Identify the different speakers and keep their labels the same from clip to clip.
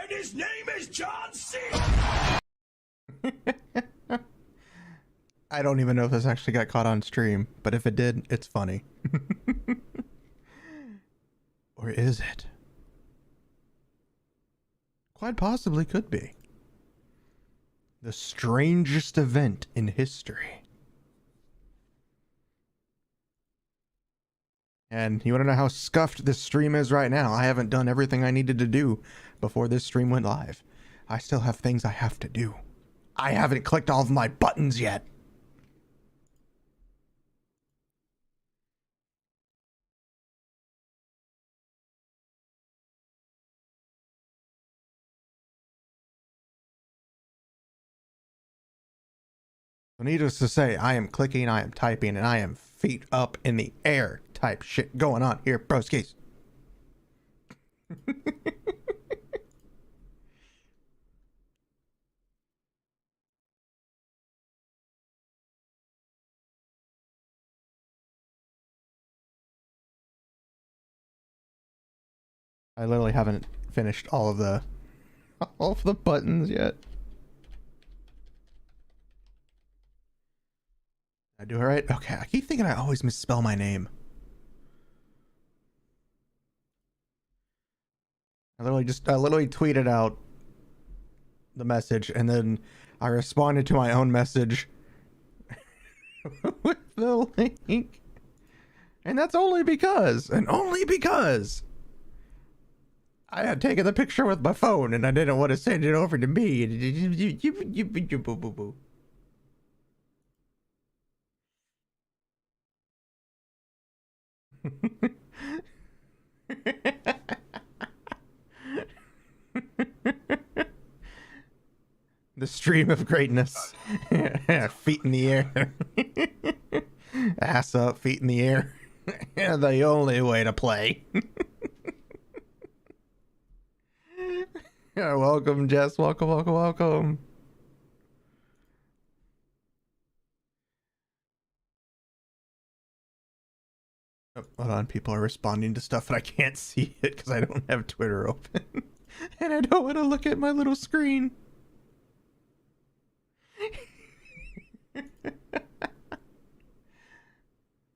Speaker 1: And his name is John C.
Speaker 2: I don't even know if this actually got caught on stream, but if it did, it's funny. Or is it? Quite possibly could be. The strangest event in history. And you want to know how scuffed this stream is right now? I haven't done everything I needed to do before this stream went live. I still have things I have to do. I haven't clicked all of my buttons yet. Needless to say, I am clicking, I am typing, and I am feet up in the air type shit going on here, broskies. I literally haven't finished all of the buttons yet. Did I do it right? Okay, I keep thinking I always misspell my name. I literally tweeted out the message and then I responded to my own message with the link. And that's only because I had taken the picture with my phone and I didn't want to send it over to me. The stream of greatness. Feet in the air. Ass up, feet in the air. The only way to play. Yeah, welcome, Jess. Welcome, welcome, welcome. Oh, hold on, people are responding to stuff and I can't see it because I don't have Twitter open. And I don't want to look at my little screen.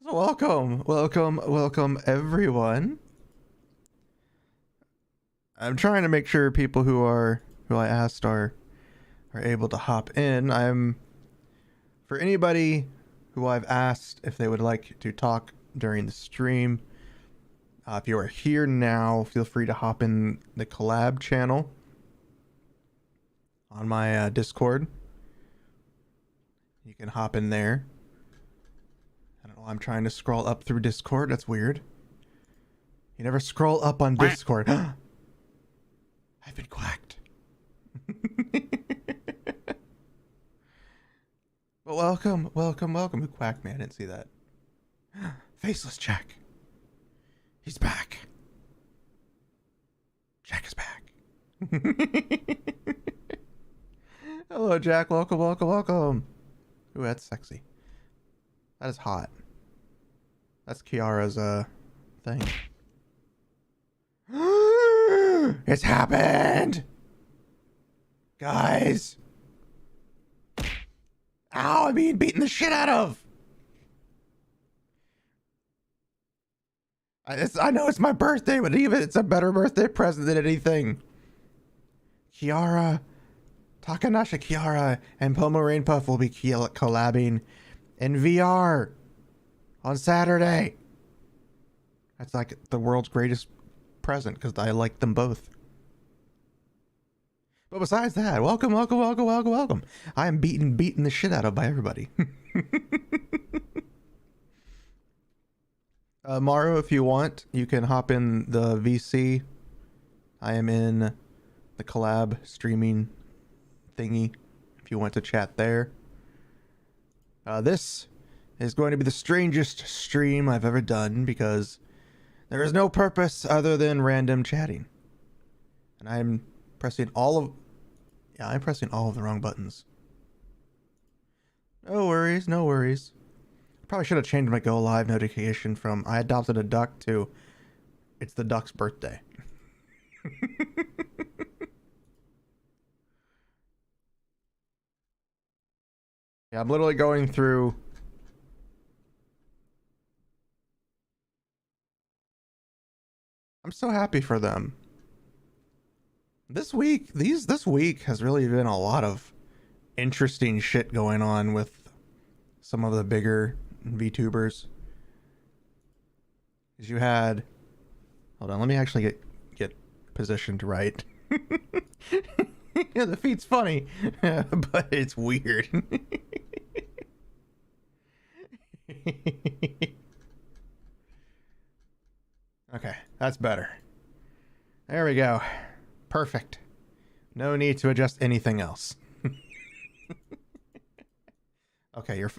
Speaker 2: So welcome everyone. I'm trying to make sure people who I asked are able to hop in. For anybody who I've asked if they would like to talk during the stream, if you are here now, feel free to hop in the collab channel on my Discord. You can hop in there. I don't know, I'm trying to scroll up through Discord. That's weird. You never scroll up on Discord. I've been quacked. But welcome. Who quacked me? I didn't see that. Faceless Jack. He's back. Jack is back. Hello, Jack. Welcome. Ooh, that's sexy. That is hot. That's Kiara's thing. It's happened! Guys! Ow, I'm being beaten the shit out of! I know it's my birthday, but even it's a better birthday present than anything. Takanashi Kiara and Pomo Rainpuff will be collabing in VR on Saturday. That's like the world's greatest present because I like them both. But besides that, welcome. I am beaten the shit out of by everybody. Maru, if you want, you can hop in the VC. I am in the collab streaming thingy if you want to chat there. This is going to be the strangest stream I've ever done because there is no purpose other than random chatting. And I'm pressing all of the wrong buttons. No worries. Probably should have changed my go live notification from I adopted a duck to it's the duck's birthday. Yeah, I'm literally going through. I'm so happy for them. This week has really been a lot of interesting shit going on with some of the bigger VTubers. Because you had, hold on, let me actually get positioned right. Yeah, the feet's funny, but it's weird. Okay, that's better. There we go. Perfect. No need to adjust anything else. Okay, you're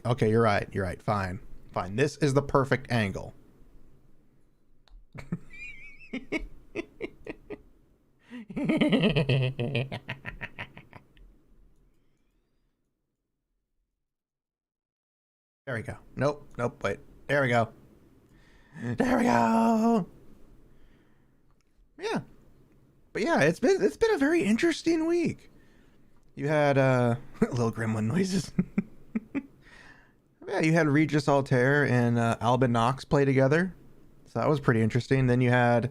Speaker 2: right. You're right. Fine. Fine. This is the perfect angle. There we go. Nope, wait. There we go. There we go. Yeah. But yeah, it's been a very interesting week. You had little gremlin noises. Yeah, you had Regis Altair and Albin Knox play together. So that was pretty interesting. Then we have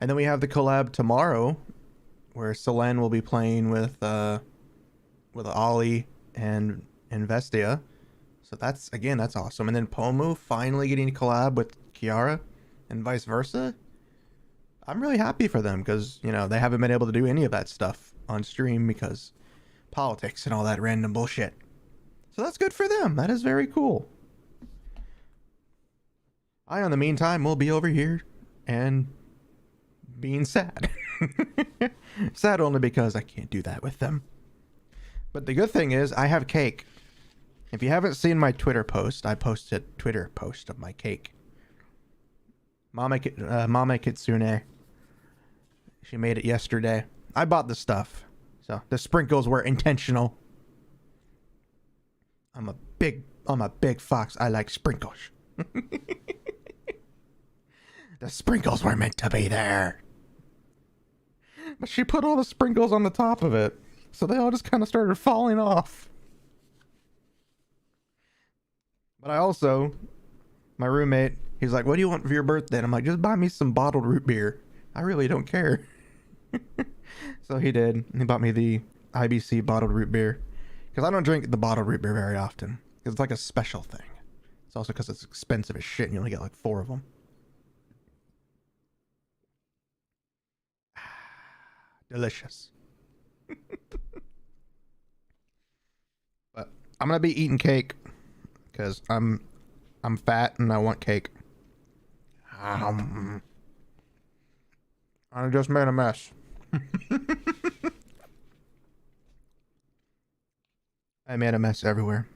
Speaker 2: the collab tomorrow where Selene will be playing with Ollie and Vestia. So that's awesome. And then Pomu finally getting a collab with Kiara and vice versa. I'm really happy for them because, you know, they haven't been able to do any of that stuff on stream because politics and all that random bullshit. So that's good for them. That is very cool. In the meantime, will be over here and being sad. Sad only because I can't do that with them. But the good thing is I have cake. If you haven't seen my Twitter post, I posted a Twitter post of my cake. Mama Kitsune. She made it yesterday. I bought the stuff. So the sprinkles were intentional. I'm a big fox. I like sprinkles. The sprinkles were meant to be there. But she put all the sprinkles on the top of it. So they all just kind of started falling off. But my roommate, he's like, what do you want for your birthday? And I'm like, just buy me some bottled root beer. I really don't care. So he did. He bought me the IBC bottled root beer. Because I don't drink the bottled root beer very often. Because it's like a special thing. It's also because it's expensive as shit and you only get like 4 of them. Delicious. But I'm going to be eating cake. Because I'm fat and I want cake. I just made a mess. I made a mess everywhere.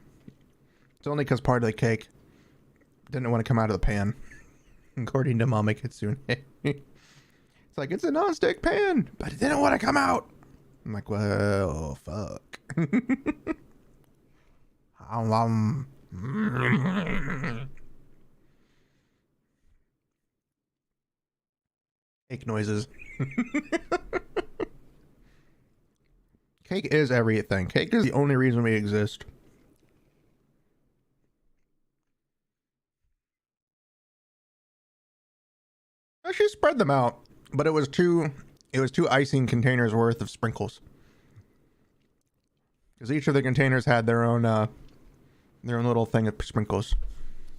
Speaker 2: It's only because part of the cake didn't want to come out of the pan. According to Mama Kitsune. It's like, it's a non-stick pan, but it didn't want to come out. I'm like, well, fuck. Cake noises. Cake is everything. Cake is the only reason we exist. She spread them out, but it was two icing containers worth of sprinkles. Because each of the containers had their own little thing of sprinkles.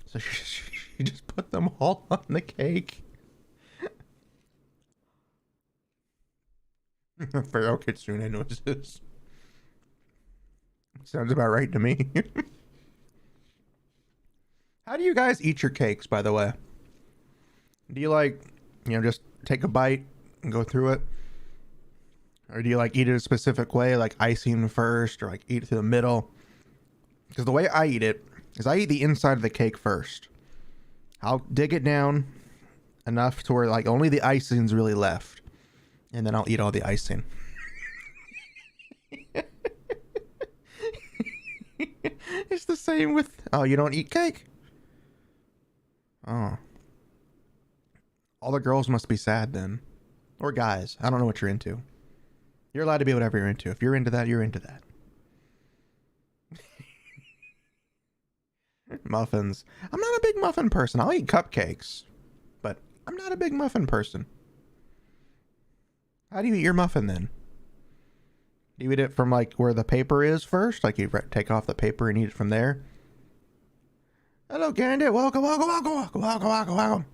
Speaker 2: So she just put them all on the cake. Feral Kitsune noises. Sounds about right to me. How do you guys eat your cakes, by the way? Do you like, just take a bite and go through it? Or do you like eat it a specific way, like icing first, or like eat it through the middle? Because the way I eat it is I eat the inside of the cake first. I'll dig it down enough to where like only the icing's really left. And then I'll eat all the icing. It's the same with... Oh, you don't eat cake? Oh. All the girls must be sad then. Or guys. I don't know what you're into. You're allowed to be whatever you're into. If you're into that, you're into that. Muffins. I'm not a big muffin person. I'll eat cupcakes, but I'm not a big muffin person. How do you eat your muffin then? Do you eat it from like where the paper is first? Like you take off the paper and eat it from there? Hello, Candy. Welcome, welcome, welcome, welcome, welcome, welcome, welcome.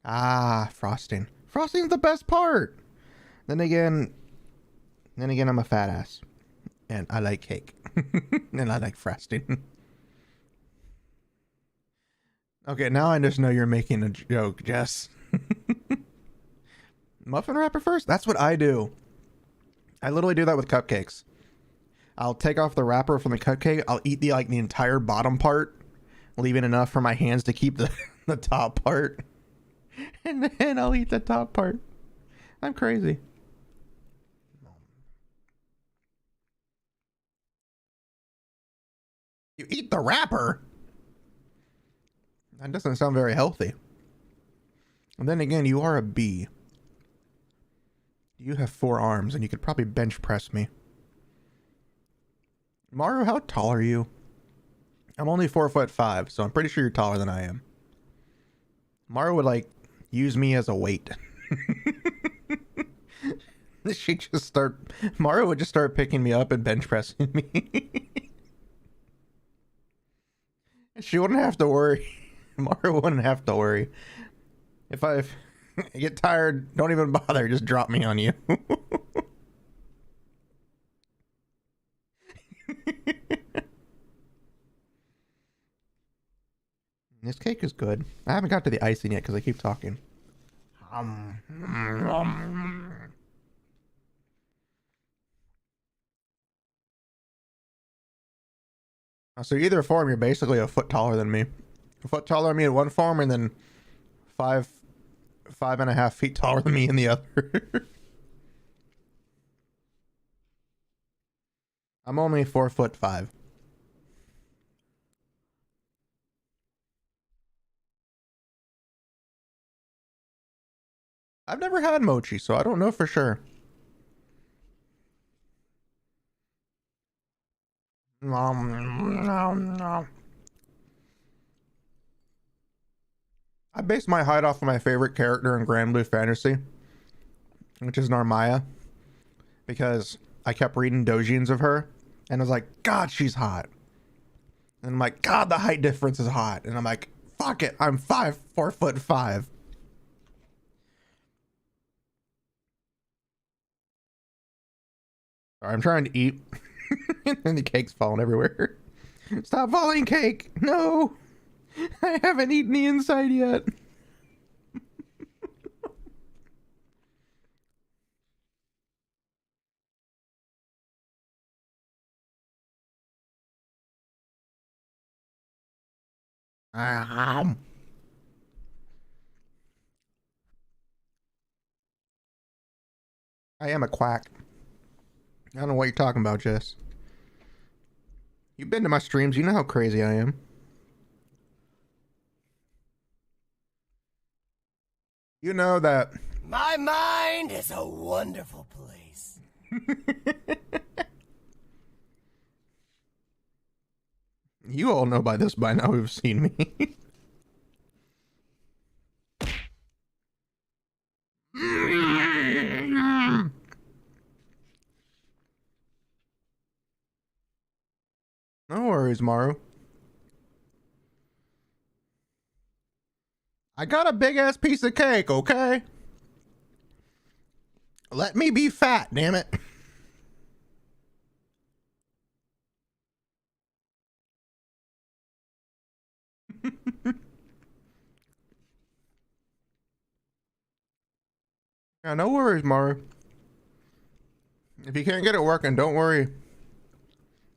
Speaker 2: Ah, frosting. Frosting's the best part. Then again, I'm a fat ass. And I like cake. And I like frosting. Okay, now I just know you're making a joke, Jess. Muffin wrapper first? That's what I do. I literally do that with cupcakes. I'll take off the wrapper from the cupcake. I'll eat the entire bottom part, leaving enough for my hands to keep the top part. And then I'll eat the top part. I'm crazy. You eat the wrapper? That doesn't sound very healthy. And then again, you are a bee. You have 4 arms and you could probably bench press me. Maru, how tall are you? I'm only 4'5", so I'm pretty sure you're taller than I am. Maru would use me as a weight. Maru would just start picking me up and bench pressing me. She wouldn't have to worry. Maru wouldn't have to worry. If I get tired, don't even bother. Just drop me on you. This cake is good. I haven't got to the icing yet because I keep talking. So either form, you're basically a foot taller than me. A foot taller than me in one form, and then 5.5 feet taller than me in the other. I'm only 4'5". I've never had mochi, so I don't know for sure. I based my height off of my favorite character in Grand Blue Fantasy, which is Narmaya, because I kept reading dojins of her, and I was like, God, she's hot. And I'm like, God, the height difference is hot. And I'm like, fuck it, I'm 4'5". Sorry, I'm trying to eat, and the cake's falling everywhere. Stop falling, cake! No! I haven't eaten the inside yet. I am a quack. I don't know what you're talking about, Jess. You've been to my streams, you know how crazy I am. You know that.
Speaker 1: My mind is a wonderful place.
Speaker 2: You all know by this by now who've seen me. No worries, Maru. I got a big ass piece of cake, okay? Let me be fat, damn it. Yeah, no worries, Maru. If you can't get it working, don't worry.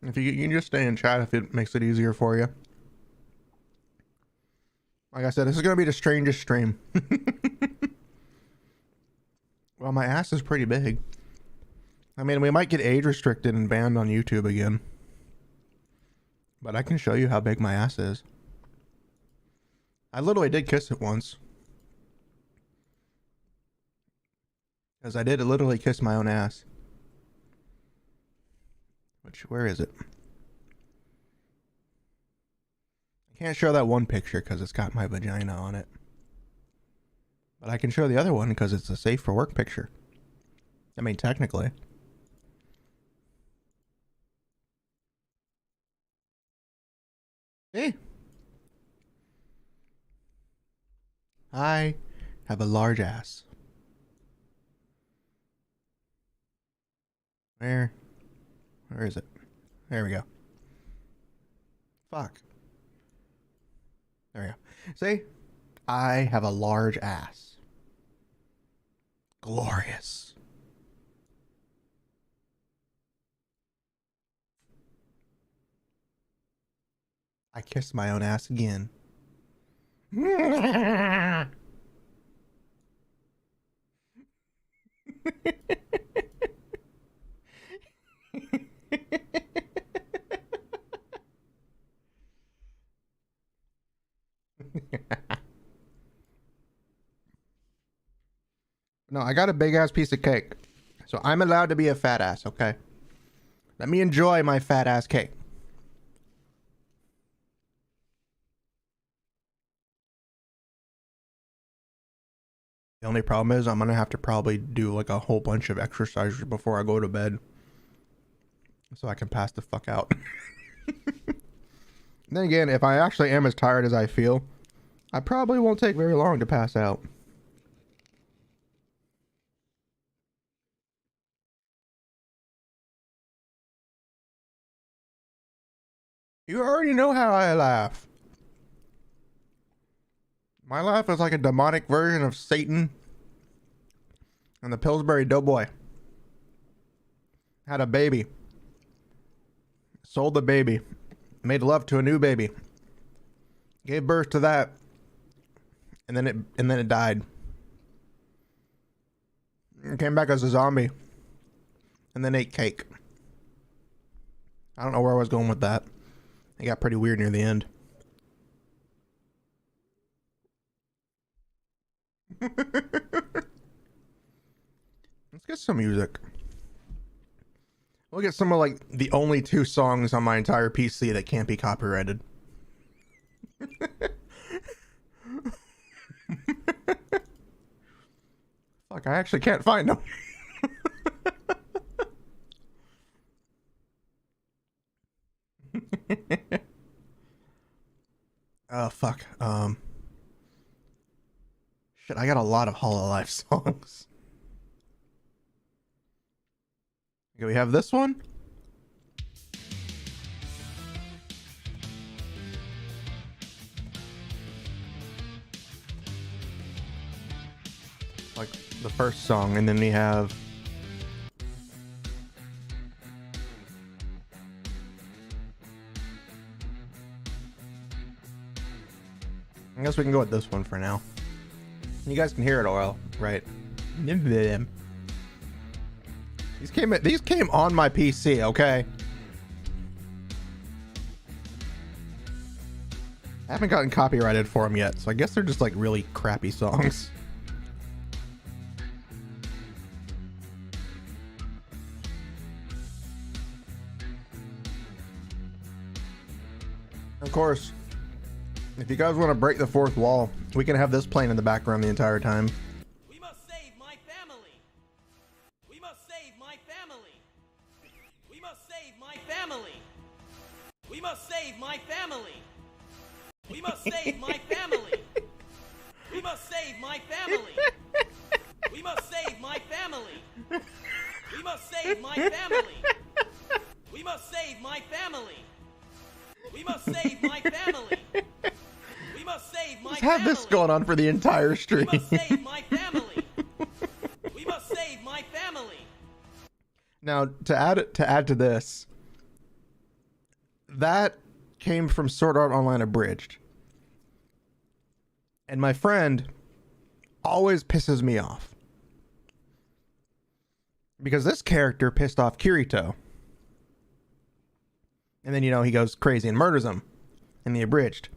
Speaker 2: If you can just stay in chat if it makes it easier for you. Like I said, this is gonna be the strangest stream. Well, my ass is pretty big. I mean, we might get age restricted and banned on YouTube again. But I can show you how big my ass is. I literally did kiss it once. Because I did literally kiss my own ass. Where is it? Can't show that one picture because it's got my vagina on it. But I can show the other one because it's a safe for work picture. I mean, technically. See? I have a large ass. Where is it? There we go. Fuck. There we go. See? I have a large ass. Glorious. I kissed my own ass again. No, I got a big ass piece of cake. So I'm allowed to be a fat ass, okay? Let me enjoy my fat ass cake. The only problem is I'm gonna have to probably do like a whole bunch of exercises before I go to bed, so I can pass the fuck out. Then again, if I actually am as tired as I feel, I probably won't take very long to pass out. You already know how I laugh. My laugh is like a demonic version of Satan and the Pillsbury Doughboy. Had a baby. Sold the baby. Made love to a new baby. Gave birth to that. And then it died. It came back as a zombie. And then ate cake. I don't know where I was going with that. It got pretty weird near the end. Let's get some music. We'll get some of like the only 2 songs on my entire PC that can't be copyrighted. Fuck, I actually can't find them. Oh fuck. Shit, I got a lot of Hololive songs. Okay, we have this one. Like the first song, and then we have I guess we can go with this one for now. You guys can hear it all, right? These came on my PC, okay? I haven't gotten copyrighted for them yet, so I guess they're just like really crappy songs. Of course, if you guys want to break the fourth wall, we can have this playing in the background the entire time.
Speaker 1: We must save my family. We must save my family. We must save my family. We must save my family. We must save my family. We must save my family. We must save my family. We must save my family. We must save my family. We must save my family. We must save my family.
Speaker 2: Let's have this going on for the entire stream.
Speaker 1: We must save my family. We must save my family.
Speaker 2: Now, to add to this, that came from Sword Art Online Abridged. And my friend always pisses me off. Because this character pissed off Kirito. And then, he goes crazy and murders him in the Abridged.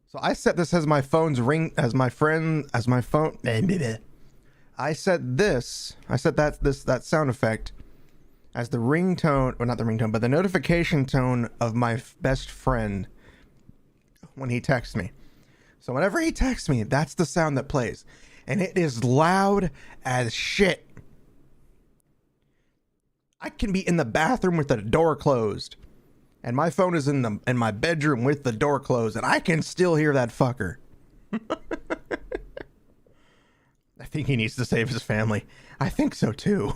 Speaker 2: So I set this as my phone's ring, as my phone. I set that sound effect as the ringtone, or not the ringtone, but the notification tone of my best friend when he texts me. So whenever he texts me, that's the sound that plays. And it is loud as shit. I can be in the bathroom with the door closed. And my phone is in my bedroom with the door closed. And I can still hear that fucker. I think he needs to save his family. I think so too.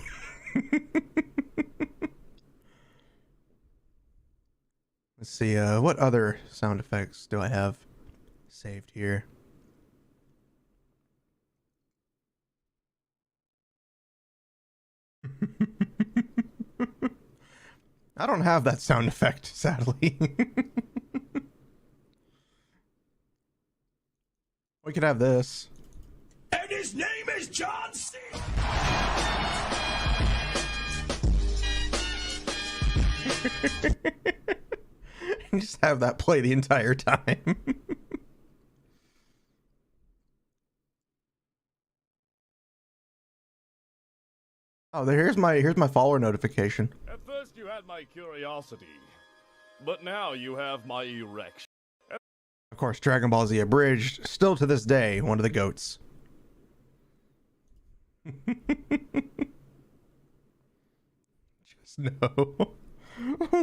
Speaker 2: Let's see, what other sound effects do I have saved here? I don't have that sound effect, sadly. We could have this.
Speaker 3: And his name is John C.
Speaker 2: Just have that play the entire time. Oh, here's my follower notification.
Speaker 4: At first you had my curiosity, but now you have my erection.
Speaker 2: Of course, Dragon Ball Z Abridged, still to this day, one of the GOATs. Just no.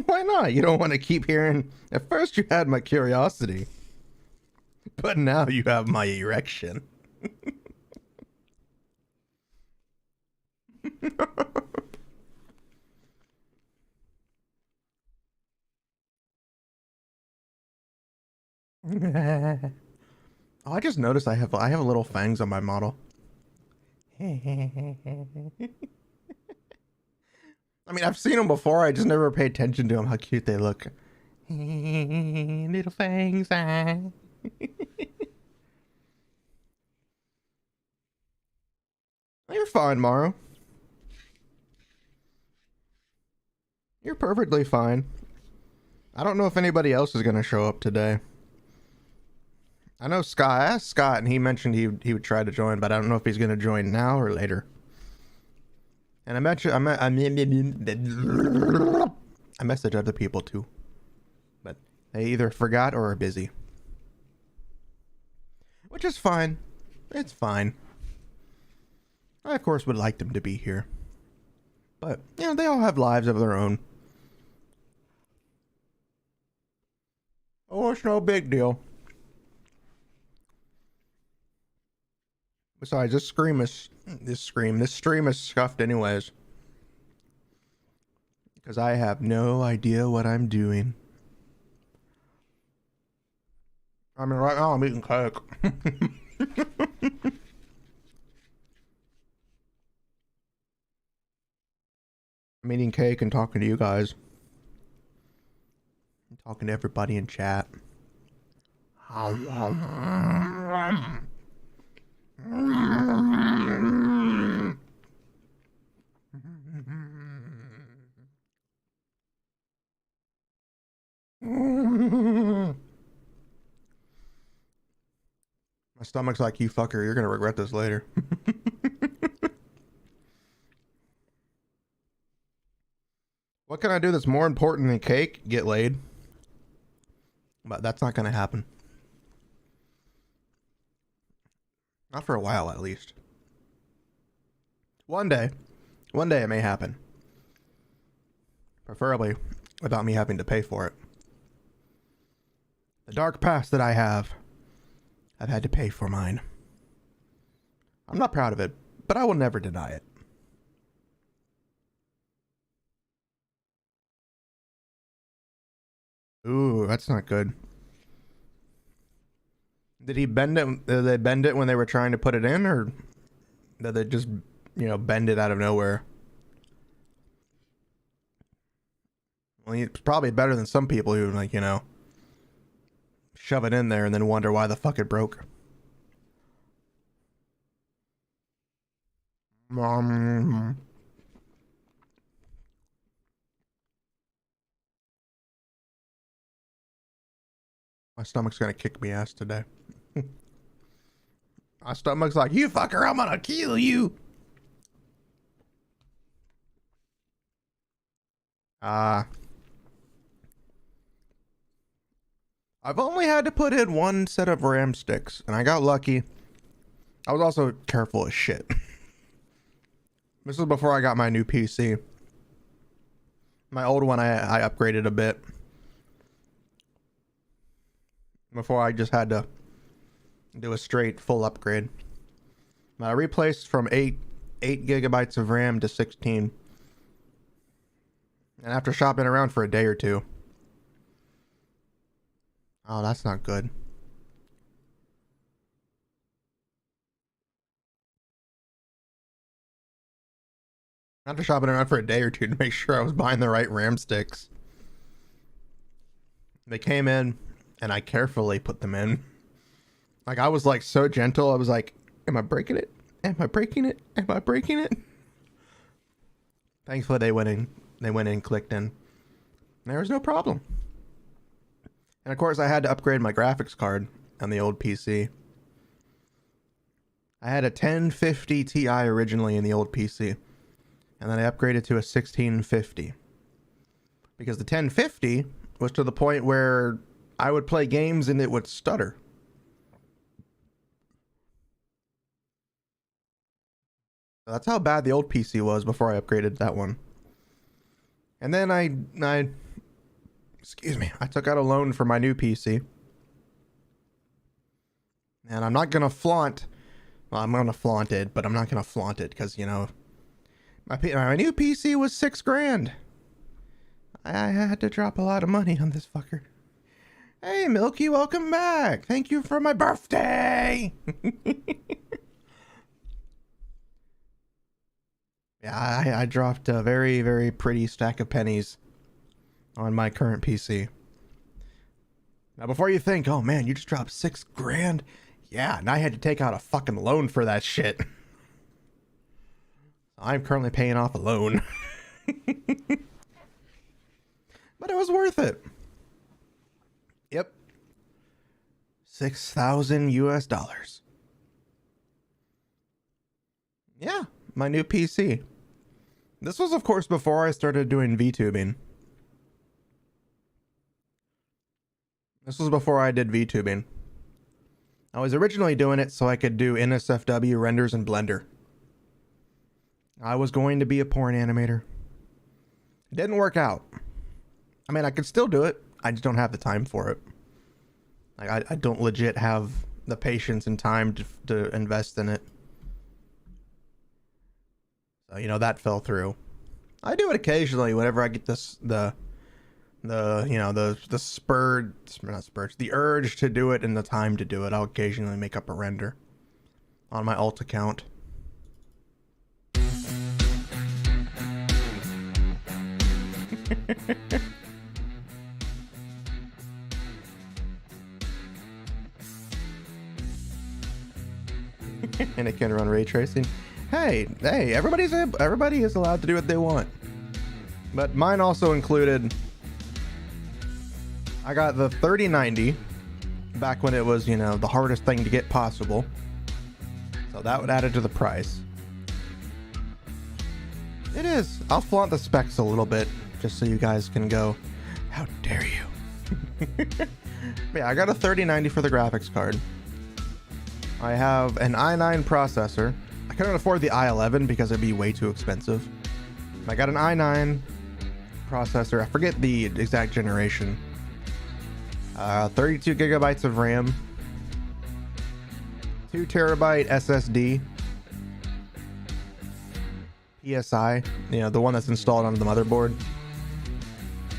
Speaker 2: Why not? You don't want to keep hearing, at first you had my curiosity, but now you have my erection. Oh, I just noticed I have little fangs on my model. I mean, I've seen them before. I just never pay attention to them. How cute they look. Little fangs. You're fine, Morrow. You're perfectly fine. I don't know if anybody else is going to show up today. I know Scott. I asked Scott, and he mentioned he would try to join, but I don't know if he's going to join now or later. And I message other people too, but they either forgot or are busy, which is fine. It's fine. I of course would like them to be here, but you know, they all have lives of their own. Oh, it's no big deal. Besides, this stream is scuffed anyways. Because I have no idea what I'm doing. I mean, right now I'm eating cake. I'm eating cake and talking to you guys. I'm talking to everybody in chat. My stomach's like, you fucker, you're gonna regret this later. What can I do that's more important than cake? Get laid. But that's not gonna happen. Not for a while, at least. One day it may happen. Preferably without me having to pay for it. The dark past that I have, I've had to pay for mine. I'm not proud of it, but I will never deny it. Ooh, that's not good. Did he bend it? Did they bend it when they were trying to put it in, or did they just, you know, bend it out of nowhere? Well, it's probably better than some people who, like, you know, shove it in there and then wonder why the fuck it broke. My stomach's gonna kick me ass today. My stomach's like, you fucker, I'm gonna kill you. I've only had to put in one set of RAM sticks, and I got lucky. I was also careful as shit. This was before I got my new PC. My old one, I upgraded a bit. Before I just had to do a straight full upgrade. I replaced from 8 gigabytes of RAM to 16. And after shopping around for a day or two. Oh, that's not good. After shopping around for a day or two to make sure I was buying the right RAM sticks. They came in and I carefully put them in. Like, I was like so gentle. I was like, am I breaking it? Am I breaking it? Am I breaking it? Thankfully they went in and clicked in. There was no problem. And of course I had to upgrade my graphics card on the old PC. I had a 1050 Ti originally in the old PC. And then I upgraded to a 1650. Because the 1050 was to the point where I would play games and it would stutter. That's how bad the old PC was before I upgraded that one. And then I took out a loan for my new PC. And I'm not going to flaunt, well, I'm going to flaunt it, but I'm not going to flaunt it because, you know, my new PC was $6,000. I had to drop a lot of money on this fucker. Hey, Milky, welcome back. Thank you for my birthday. Yeah, I dropped a very, very pretty stack of pennies on my current PC. Now, before you think, oh man, you just dropped $6,000. Yeah, and I had to take out a fucking loan for that shit. I'm currently paying off a loan. But it was worth it. Yep. $6,000 US. Yeah, my new PC. This was, of course, before I started doing VTubing. This was before I did VTubing. I was originally doing it so I could do NSFW renders in Blender. I was going to be a porn animator. It didn't work out. I mean, I could still do it. I just don't have the time for it. Like, I don't legit have the patience and time to invest in it. So, you know, that fell through. I do it occasionally whenever I get the urge to do it and the time to do it. I'll occasionally make up a render on my alt account. And it can run ray tracing. Hey, everybody is allowed to do what they want. But mine also included, I got the 3090 back when it was, you know, the hardest thing to get possible. So that would add it to the price. It is. I'll flaunt the specs a little bit just so you guys can go, how dare you? Yeah, I got a 3090 for the graphics card. I have an i9 processor. I couldn't afford the i11 because it'd be way too expensive. I got an i9 processor. I forget the exact generation. 32 gigabytes of RAM. 2 terabyte SSD. PSI, you know, the one that's installed onto the motherboard.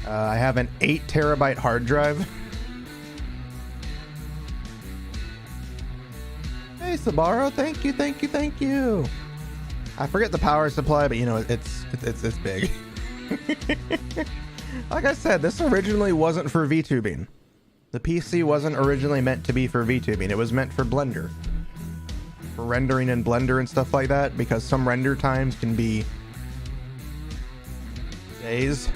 Speaker 2: I have an 8 terabyte hard drive. Hey Sabaro, thank you. I forget the power supply, but you know, it's big. Like I said, this originally wasn't for VTubing. The PC wasn't originally meant to be for VTubing. It was meant for Blender. For rendering in Blender and stuff like that, because some render times can be days.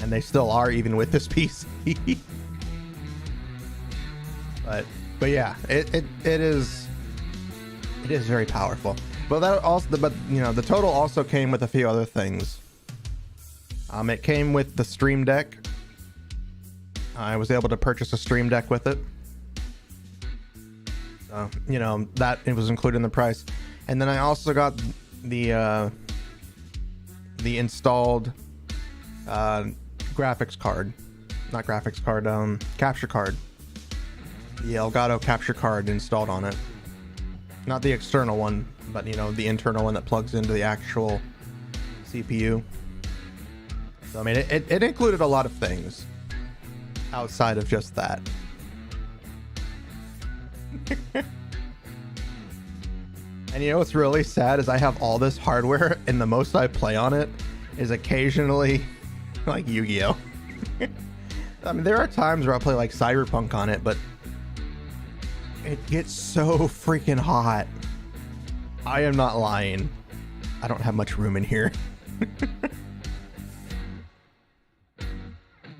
Speaker 2: And they still are, even with this PC. But yeah, it is very powerful. But that also, you know, the total also came with a few other things. It came with the Stream Deck. I was able to purchase a Stream Deck with it. So, you know, that it was included in the price. And then I also got the installed graphics card. Not graphics card, capture card. The Elgato capture card installed on it. Not the external one, but you know, the internal one that plugs into the actual CPU. So I mean, it included a lot of things outside of just that. And you know what's really sad is I have all this hardware, and the most I play on it is occasionally like Yu-Gi-Oh! I mean, there are times where I'll play like Cyberpunk on it, but it gets so freaking hot. I am not lying. I don't have much room in here.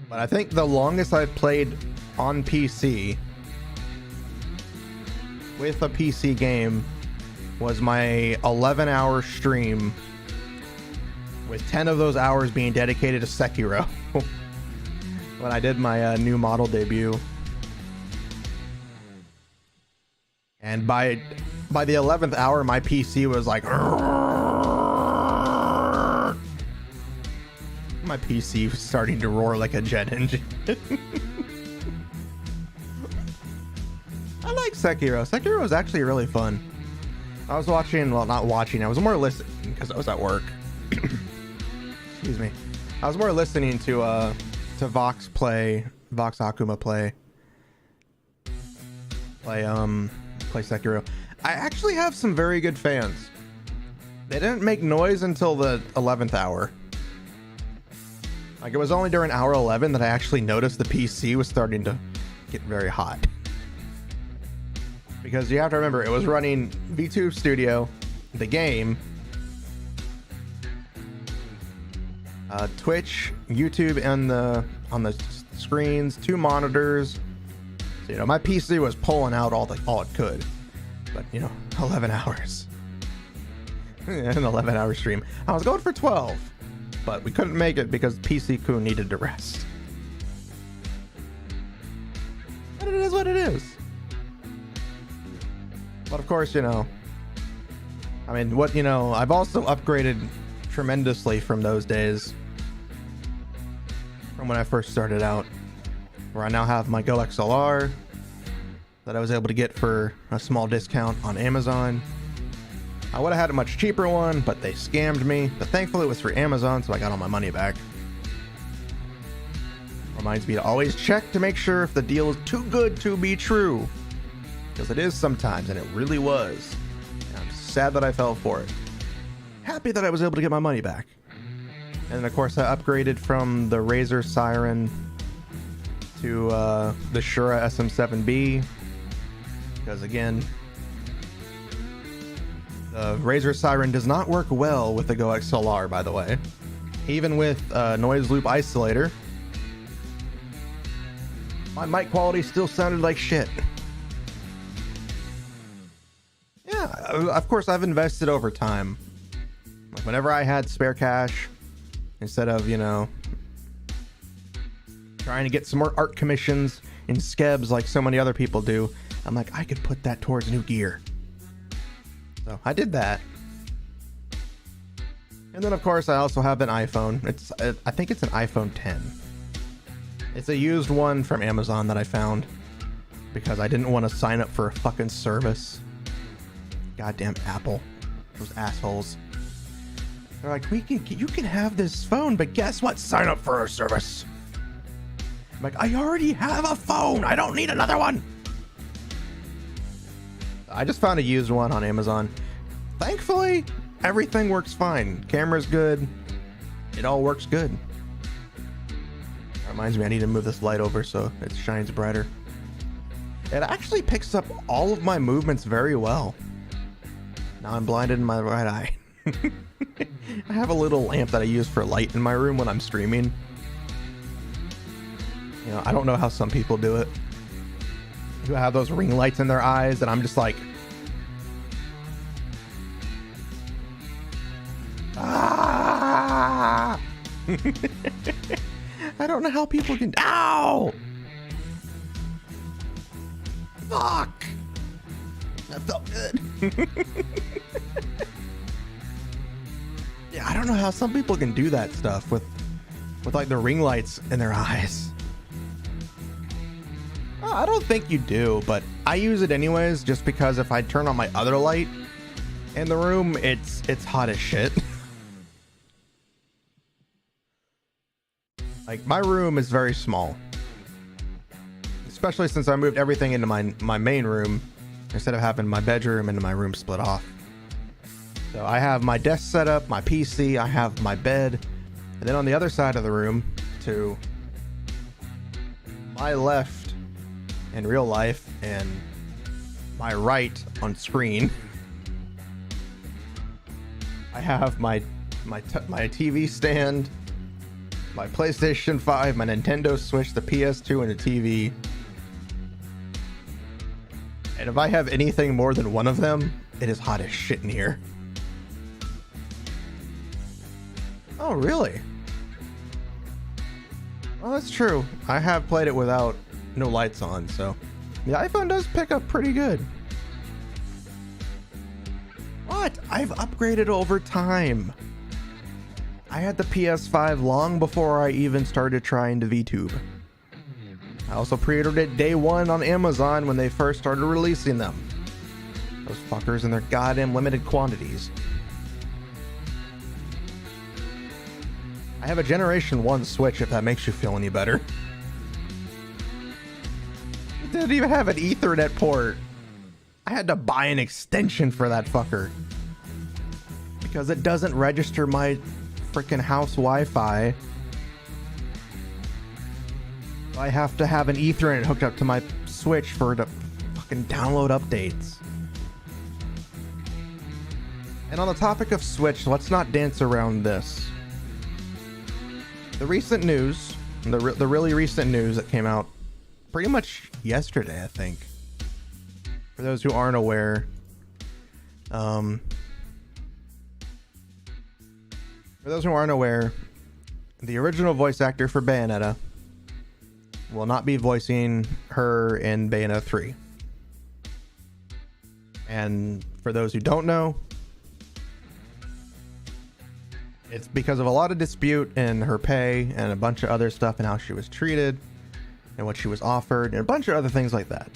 Speaker 2: But I think the longest I've played on PC with a PC game was my 11-hour stream, with 10 of those hours being dedicated to Sekiro. When I did my new model debut. And by the 11th hour, my PC was like, my PC was starting to roar like a jet engine. I like Sekiro. Sekiro was actually really fun. I was watching, well, not watching, I was more listening because I was at work. Excuse me. I was more listening to Vox Akuma play Sekiro. I actually have some very good fans. They didn't make noise until the 11th hour. Like, it was only during hour 11 that I actually noticed the PC was starting to get very hot. Because you have to remember, it was running VTuber Studio, the game, Twitch, YouTube, and on the screens, 2 monitors. So, you know, my PC was pulling out all it could. But, you know, 11 hours. An 11-hour stream. I was going for 12, but we couldn't make it because PC-kun needed to rest. But it is what it is. But of course, you know, I mean, I've also upgraded tremendously from those days, from when I first started out, where I now have my Go XLR that I was able to get for a small discount on Amazon. I would have had a much cheaper one, but they scammed me. But thankfully it was through Amazon, so I got all my money back. Reminds me to always check to make sure if the deal is too good to be true. Because it is sometimes, and it really was. And I'm sad that I fell for it. Happy that I was able to get my money back. And then of course I upgraded from the Razer Siren to the Shura SM7B. Because again, the Razer Siren does not work well with the Go XLR, by the way. Even with noise loop isolator, my mic quality still sounded like shit. Yeah, of course I've invested over time. Like whenever I had spare cash, instead of, you know, trying to get some more art commissions in Skebs like so many other people do, I'm like, I could put that towards new gear. So I did that. And then of course I also have an iPhone. I think it's an iPhone 10. It's a used one from Amazon that I found because I didn't want to sign up for a fucking service. Goddamn Apple. Those assholes. They're like, you can have this phone, but guess what? Sign up for our service. I'm like, I already have a phone. I don't need another one. I just found a used one on Amazon. Thankfully, everything works fine. Camera's good. It all works good. That reminds me, I need to move this light over so it shines brighter. It actually picks up all of my movements very well. Now I'm blinded in my right eye. I have a little lamp that I use for light in my room when I'm streaming. You know, I don't know how some people do it. Who have those ring lights in their eyes, and I'm just like, ah! I don't know how people can. Ow! Fuck! That felt good. Yeah, I don't know how some people can do that stuff with like the ring lights in their eyes. Oh, I don't think you do, but I use it anyways just because if I turn on my other light in the room, it's hot as shit. Like, my room is very small, especially since I moved everything into my main room instead of having my bedroom and my room split off. So I have my desk set up, my PC, I have my bed, and then on the other side of the room, to my left in real life and my right on screen, I have my TV stand, my PlayStation 5, my Nintendo Switch, the PS2, and the TV. And if I have anything more than one of them, it is hot as shit in here. Oh, really? Well, that's true. I have played it without no lights on, so the iPhone does pick up pretty good. What? I've upgraded over time. I had the PS5 long before I even started trying to VTube. I also pre-ordered it day one on Amazon when they first started releasing them. Those fuckers in their goddamn limited quantities. I have a Generation 1 Switch, if that makes you feel any better. It didn't even have an Ethernet port. I had to buy an extension for that fucker. Because it doesn't register my freaking house Wi-Fi. I have to have an Ethernet hooked up to my Switch for it to fucking download updates. And on the topic of Switch, let's not dance around this. The recent news, the really recent news that came out pretty much yesterday, I think. For those who aren't aware, the original voice actor for Bayonetta will not be voicing her in Bayonetta 3. And for those who don't know, it's because of a lot of dispute in her pay and a bunch of other stuff and how she was treated and what she was offered and a bunch of other things like that.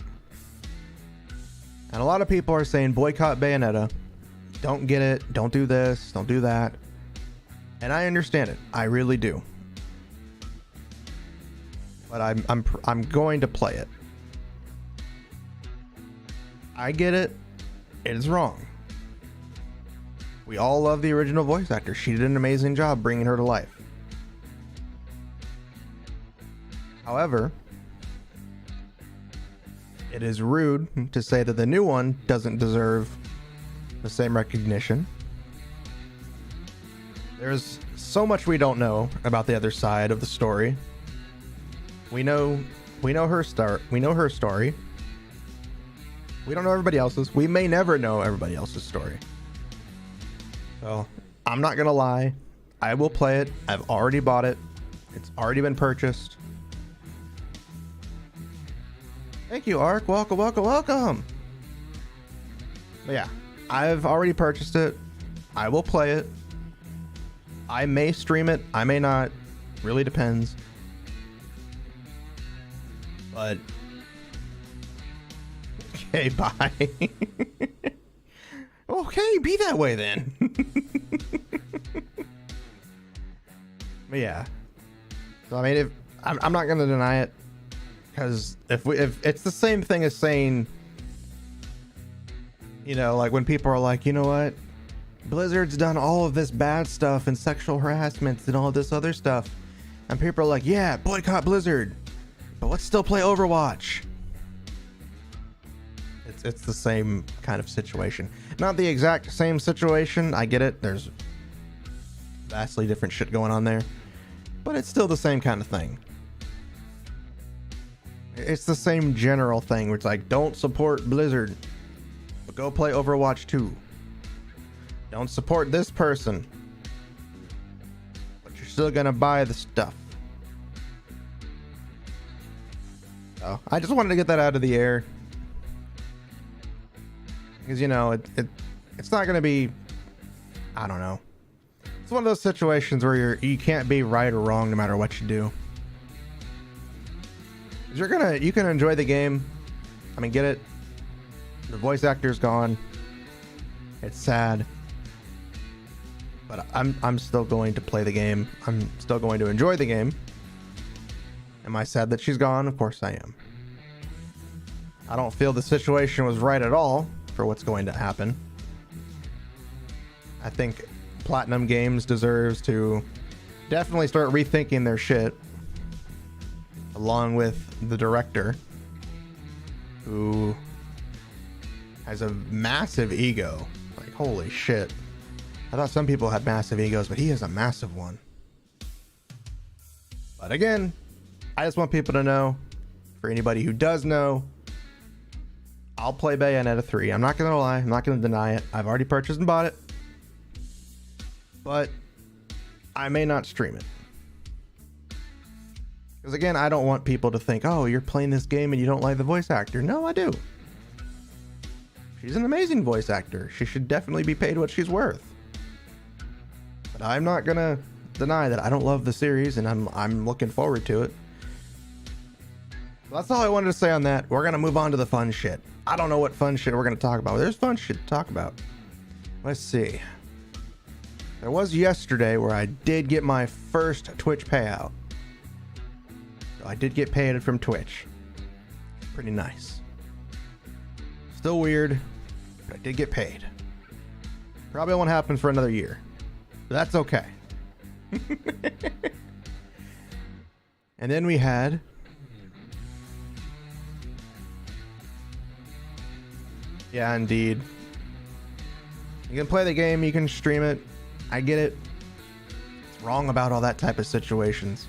Speaker 2: And a lot of people are saying boycott Bayonetta. Don't get it. Don't do this. Don't do that. And I understand it. I really do. But I'm going to play it. I get it. It is wrong. We all love the original voice actor. She did an amazing job bringing her to life. However, it is rude to say that the new one doesn't deserve the same recognition. There's so much we don't know about the other side of the story. We know her story. We know her story. We don't know everybody else's. We may never know everybody else's story. So, I'm not gonna lie. I will play it. I've already bought it. It's already been purchased. Thank you, Ark. Welcome, welcome, welcome. But yeah, I've already purchased it. I will play it. I may stream it. I may not. Really depends. But okay, bye. Okay, be that way then. But yeah. So I mean, if I'm not gonna deny it, because if it's the same thing as saying, you know, like when people are like, you know what, Blizzard's done all of this bad stuff and sexual harassment and all this other stuff, and people are like, yeah, boycott Blizzard, but let's still play Overwatch. It's the same kind of situation. Not the exact same situation. I get it. There's vastly different shit going on there. But it's still the same kind of thing. It's the same general thing where it's like, don't support Blizzard, but go play Overwatch 2. Don't support this person, but you're still gonna buy the stuff. So I just wanted to get that out of the air. Because, you know, it's not going to be, I don't know. It's one of those situations where you can't be right or wrong no matter what you do. You can enjoy the game. I mean, get it. The voice actor's gone. It's sad. But I'm still going to play the game. I'm still going to enjoy the game. Am I sad that she's gone? Of course I am. I don't feel the situation was right at all for what's going to happen. I think Platinum Games deserves to definitely start rethinking their shit, along with the director, who has a massive ego. Like, holy shit. I thought some people had massive egos, but he has a massive one. But again, I just want people to know, for anybody who does know, I'll play Bayonetta 3. I'm not going to lie. I'm not going to deny it. I've already purchased and bought it. But I may not stream it. Because again, I don't want people to think, oh, you're playing this game and you don't like the voice actor. No, I do. She's an amazing voice actor. She should definitely be paid what she's worth. But I'm not going to deny that I don't love the series and I'm looking forward to it. That's all I wanted to say on that. We're going to move on to the fun shit. I don't know what fun shit we're going to talk about. There's fun shit to talk about. Let's see. There was yesterday where I did get my first Twitch payout. So I did get paid from Twitch. Pretty nice. Still weird, but I did get paid. Probably won't happen for another year. But that's okay. And then we had... Yeah, indeed. You can play the game, you can stream it. I get it. It's wrong about all that type of situations.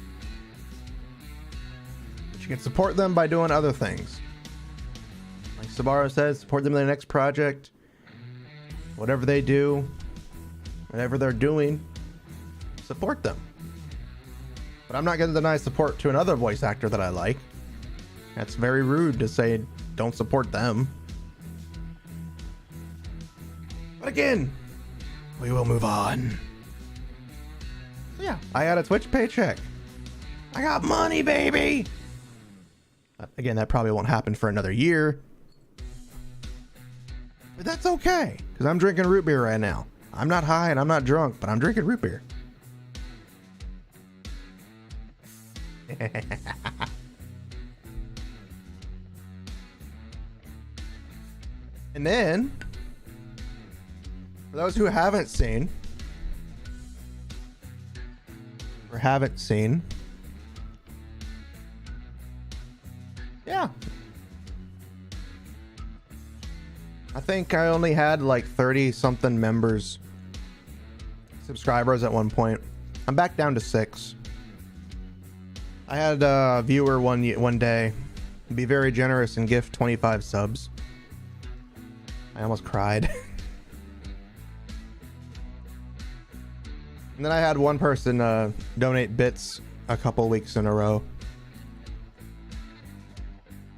Speaker 2: But you can support them by doing other things. Like Sabaro says, support them in their next project. Whatever they do, whatever they're doing, support them. But I'm not going to deny support to another voice actor that I like. That's very rude to say don't support them. But again, we will move on. Yeah, I had a Twitch paycheck. I got money, baby. Again, that probably won't happen for another year. But that's okay, because I'm drinking root beer right now. I'm not high and I'm not drunk, but I'm drinking root beer. And then, for those who haven't seen, yeah, I think I only had like 30 something subscribers at one point. I'm back down to 6. I had a viewer one day be very generous and gift 25 subs. I almost cried. And then I had one person donate bits a couple weeks in a row.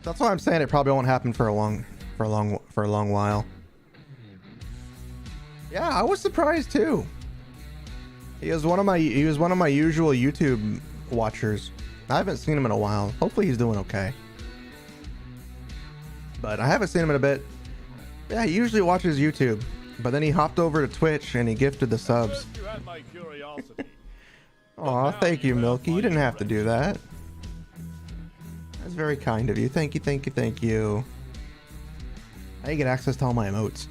Speaker 2: That's why I'm saying it probably won't happen for a long while. Yeah, I was surprised too. He was one of my usual YouTube watchers. I haven't seen him in a while. Hopefully he's doing okay. But I haven't seen him in a bit. Yeah, he usually watches YouTube, but then he hopped over to Twitch and he gifted the subs. Aw, thank you, Milky. You didn't have to do that. That's very kind of you. Thank you, thank you, thank you. Now you get access to all my emotes.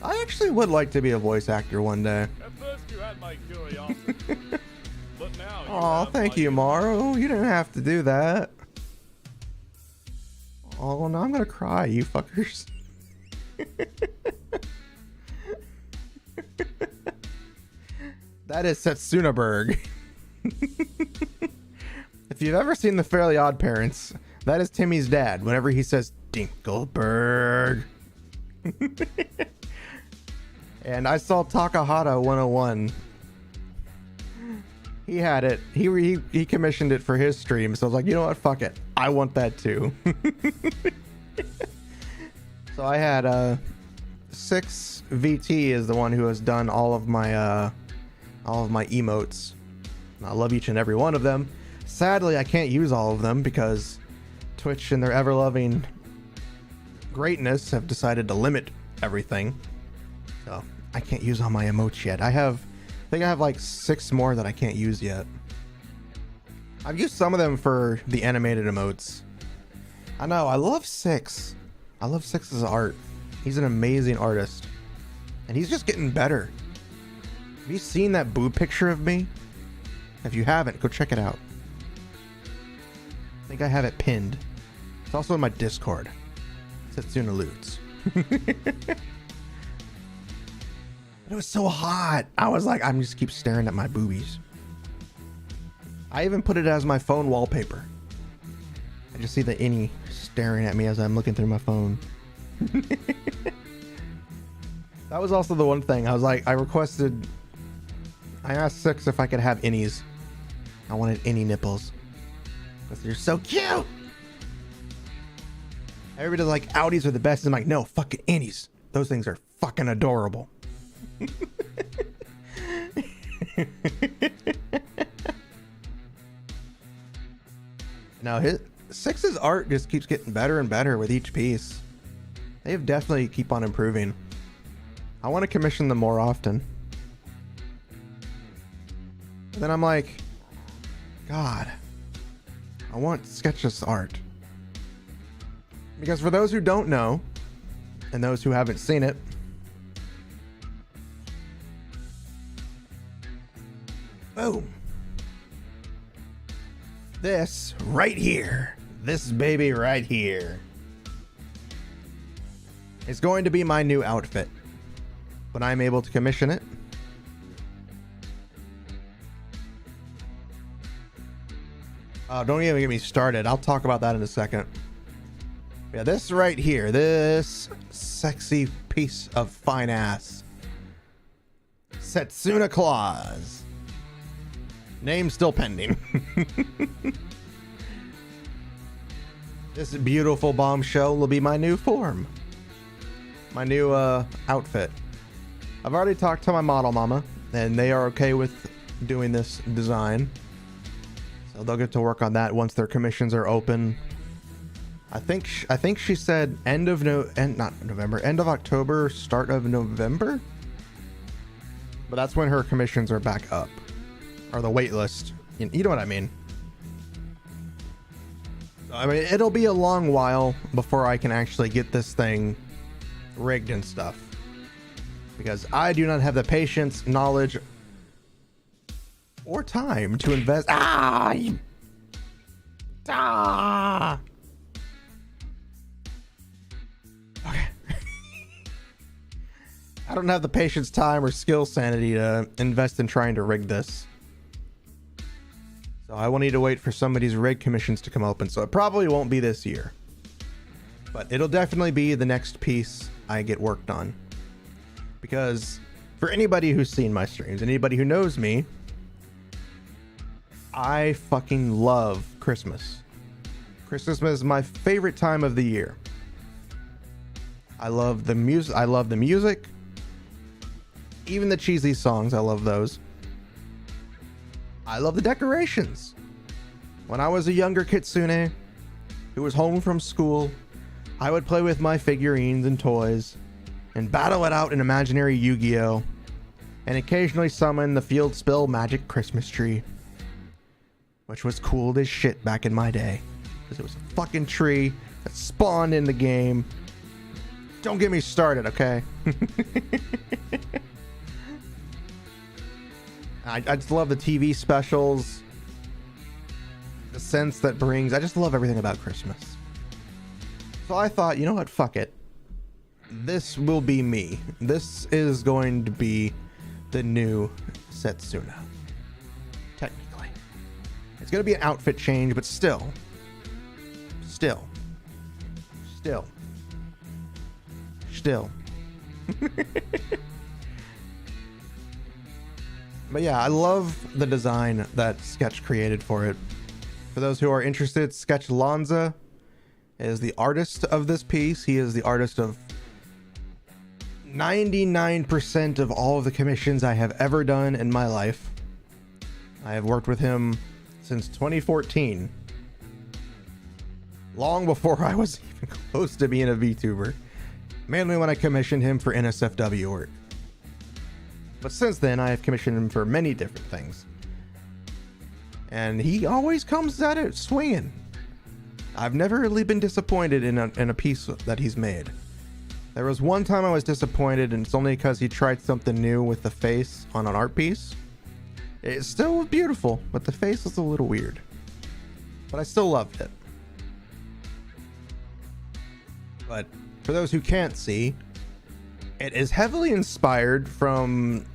Speaker 2: I actually would like to be a voice actor one day.
Speaker 4: At first you had my curiosity, but now you
Speaker 2: Aw,
Speaker 4: have
Speaker 2: thank
Speaker 4: my
Speaker 2: you, Maru. You didn't have to do that. Oh, now I'm gonna cry, you fuckers. That is Setsunaberg. If you've ever seen The Fairly Odd Parents, that is Timmy's dad whenever he says Dinkleberg. And I saw Takahata 101. He had it. He commissioned it for his stream. So I was like, you know what? Fuck it. I want that too. So I had 6 VT is the one who has done all of my emotes. I love each and every one of them. Sadly, I can't use all of them because Twitch and their ever-loving greatness have decided to limit everything. So I can't use all my emotes yet. I think I have like 6 more that I can't use yet. I've used some of them for the animated emotes. I know, I love Six. I love Six's art. He's an amazing artist. And he's just getting better. Have you seen that boob picture of me? If you haven't, go check it out. I think I have it pinned. It's also in my Discord. Setsuna Loots. It was so hot. I was like, I'm just keep staring at my boobies. I even put it as my phone wallpaper. I just see the innie staring at me as I'm looking through my phone. That was also the one thing. I was like, I asked Six if I could have innies. I wanted innie nipples. Because they're so cute. Everybody's like, outies are the best. I'm like, no, fucking innies. Those things are fucking adorable. Now Six's art just keeps getting better and better with each piece. They've definitely keep on improving. I want to commission them more often. And then I'm like, God, I want Sketch's art. Because for those who don't know, and those who haven't seen it, boom. This right here, this baby right here, is going to be my new outfit when I'm able to commission it. Don't even get me started. I'll talk about that in a second. Yeah, this right here, this sexy piece of fine ass, Setsuna Claus. Name still pending. This beautiful bombshell will be my new form. My new outfit. I've already talked to my model mama, and they are okay with doing this design. So they'll get to work on that once their commissions are open. I think she said end of October, start of November. But that's when her commissions are back up. Or the wait list. You know what I mean. I mean, it'll be a long while before I can actually get this thing rigged and stuff. Because I do not have the patience, knowledge, or time to invest. Okay. I don't have the patience, time, or skill sanity to invest in trying to rig this. So I will need to wait for somebody's rig commissions to come open. So it probably won't be this year. But it'll definitely be the next piece I get worked on. Because for anybody who's seen my streams, anybody who knows me, I fucking love Christmas. Christmas is my favorite time of the year. I love the music. Even the cheesy songs, I love those. I love the decorations. When I was a younger kitsune who was home from school, I would play with my figurines and toys and battle it out in imaginary Yu-Gi-Oh! And occasionally summon the field spill magic Christmas tree, which was cool as shit back in my day because it was a fucking tree that spawned in the game. Don't get me started, okay? I just love the TV specials, the sense that brings. I just love everything about Christmas. So I thought, you know what? Fuck it. This will be me. This is going to be the new Setsuna. Technically. It's going to be an outfit change, but still. But yeah, I love the design that Sketch created for it. For those who are interested, Sketch Lanza is the artist of this piece. He is the artist of 99% of all of the commissions I have ever done in my life. I have worked with him since 2014. Long before I was even close to being a VTuber. Mainly when I commissioned him for NSFW work. But since then, I have commissioned him for many different things. And he always comes at it swinging. I've never really been disappointed in a piece that he's made. There was one time I was disappointed, and it's only because he tried something new with the face on an art piece. It still was beautiful, but the face was a little weird. But I still loved it. But for those who can't see, it is heavily inspired from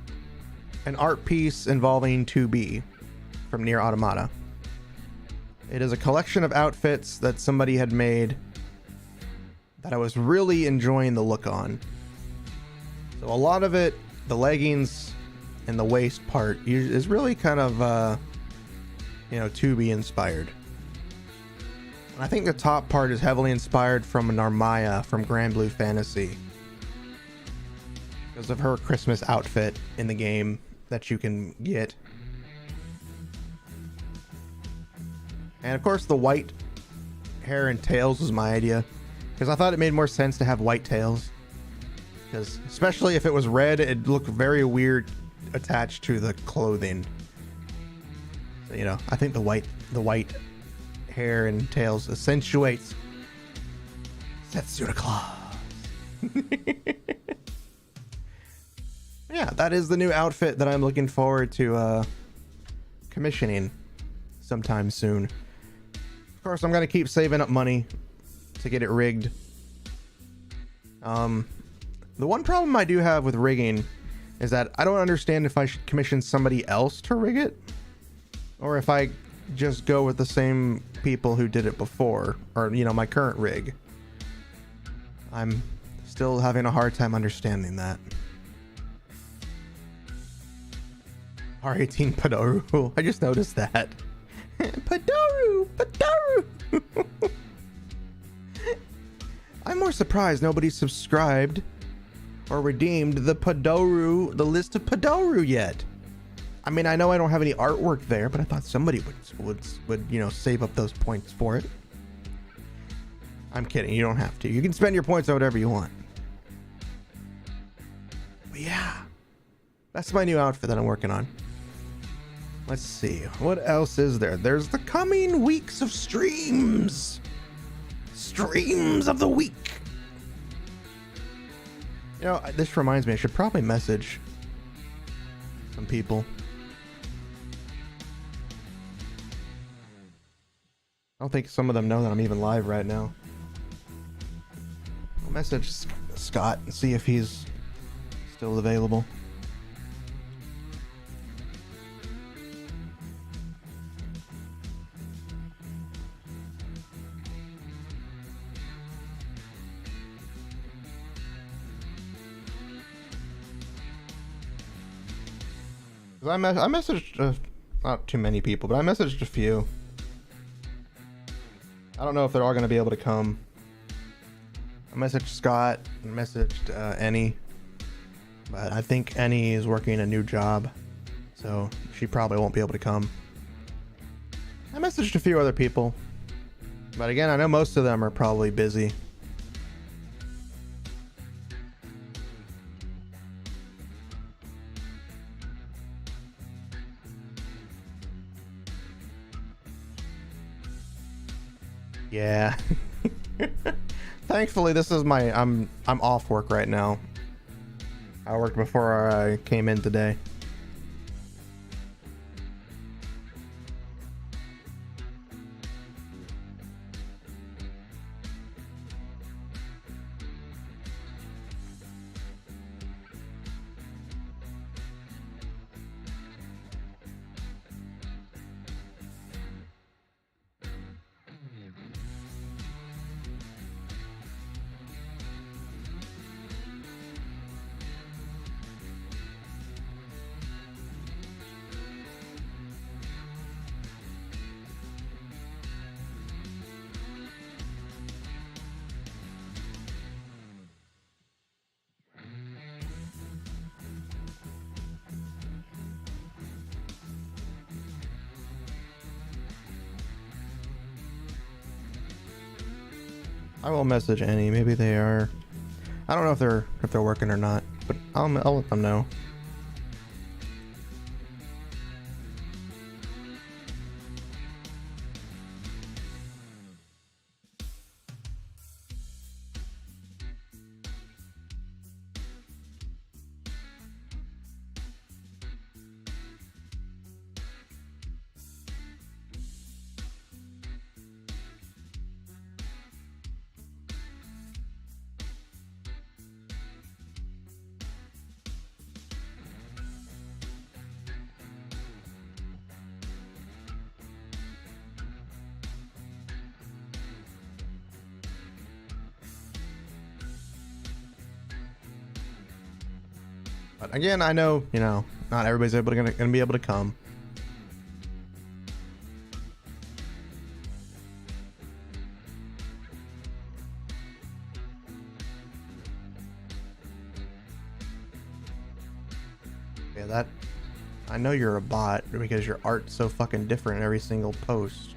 Speaker 2: an art piece involving 2B from Nier Automata. It is a collection of outfits that somebody had made that I was really enjoying the look on. So a lot of it, the leggings and the waist part, is really kind of, 2B inspired. And I think the top part is heavily inspired from Narmaya from Grand Blue Fantasy, because of her Christmas outfit in the game that you can get. And of course the white hair and tails was my idea, because I thought it made more sense to have white tails, because especially if it was red, it'd look very weird attached to the clothing. So, I think the white hair and tails accentuates Setsuna Claus. Yeah, that is the new outfit that I'm looking forward to commissioning sometime soon. Of course, I'm gonna keep saving up money to get it rigged. The one problem I do have with rigging is that I don't understand if I should commission somebody else to rig it, or if I just go with the same people who did it before, or my current rig. I'm still having a hard time understanding that. R18 Padoru. I just noticed that. Padoru! I'm more surprised nobody subscribed or redeemed the list of Padoru yet. I mean, I know I don't have any artwork there, but I thought somebody would save up those points for it. I'm kidding. You don't have to. You can spend your points on whatever you want. But yeah, that's my new outfit that I'm working on. Let's see. What else is there? There's the coming weeks of streams. Streams of the week. This reminds me, I should probably message some people. I don't think some of them know that I'm even live right now. I'll message Scott and see if he's still available. I messaged not too many people, but I messaged a few. I don't know if they're all going to be able to come. I messaged Scott, I messaged Annie, but I think Annie is working a new job, so she probably won't be able to come. I messaged a few other people, but again, I know most of them are probably busy. Yeah. Thankfully, this is I'm off work right now. I worked before I came in today. I will message Annie. Maybe they are. I don't know if they're working or not, but I'll let them know. But again, I know, not everybody's gonna be able to come. Yeah, that I know you're a bot because your art's so fucking different in every single post.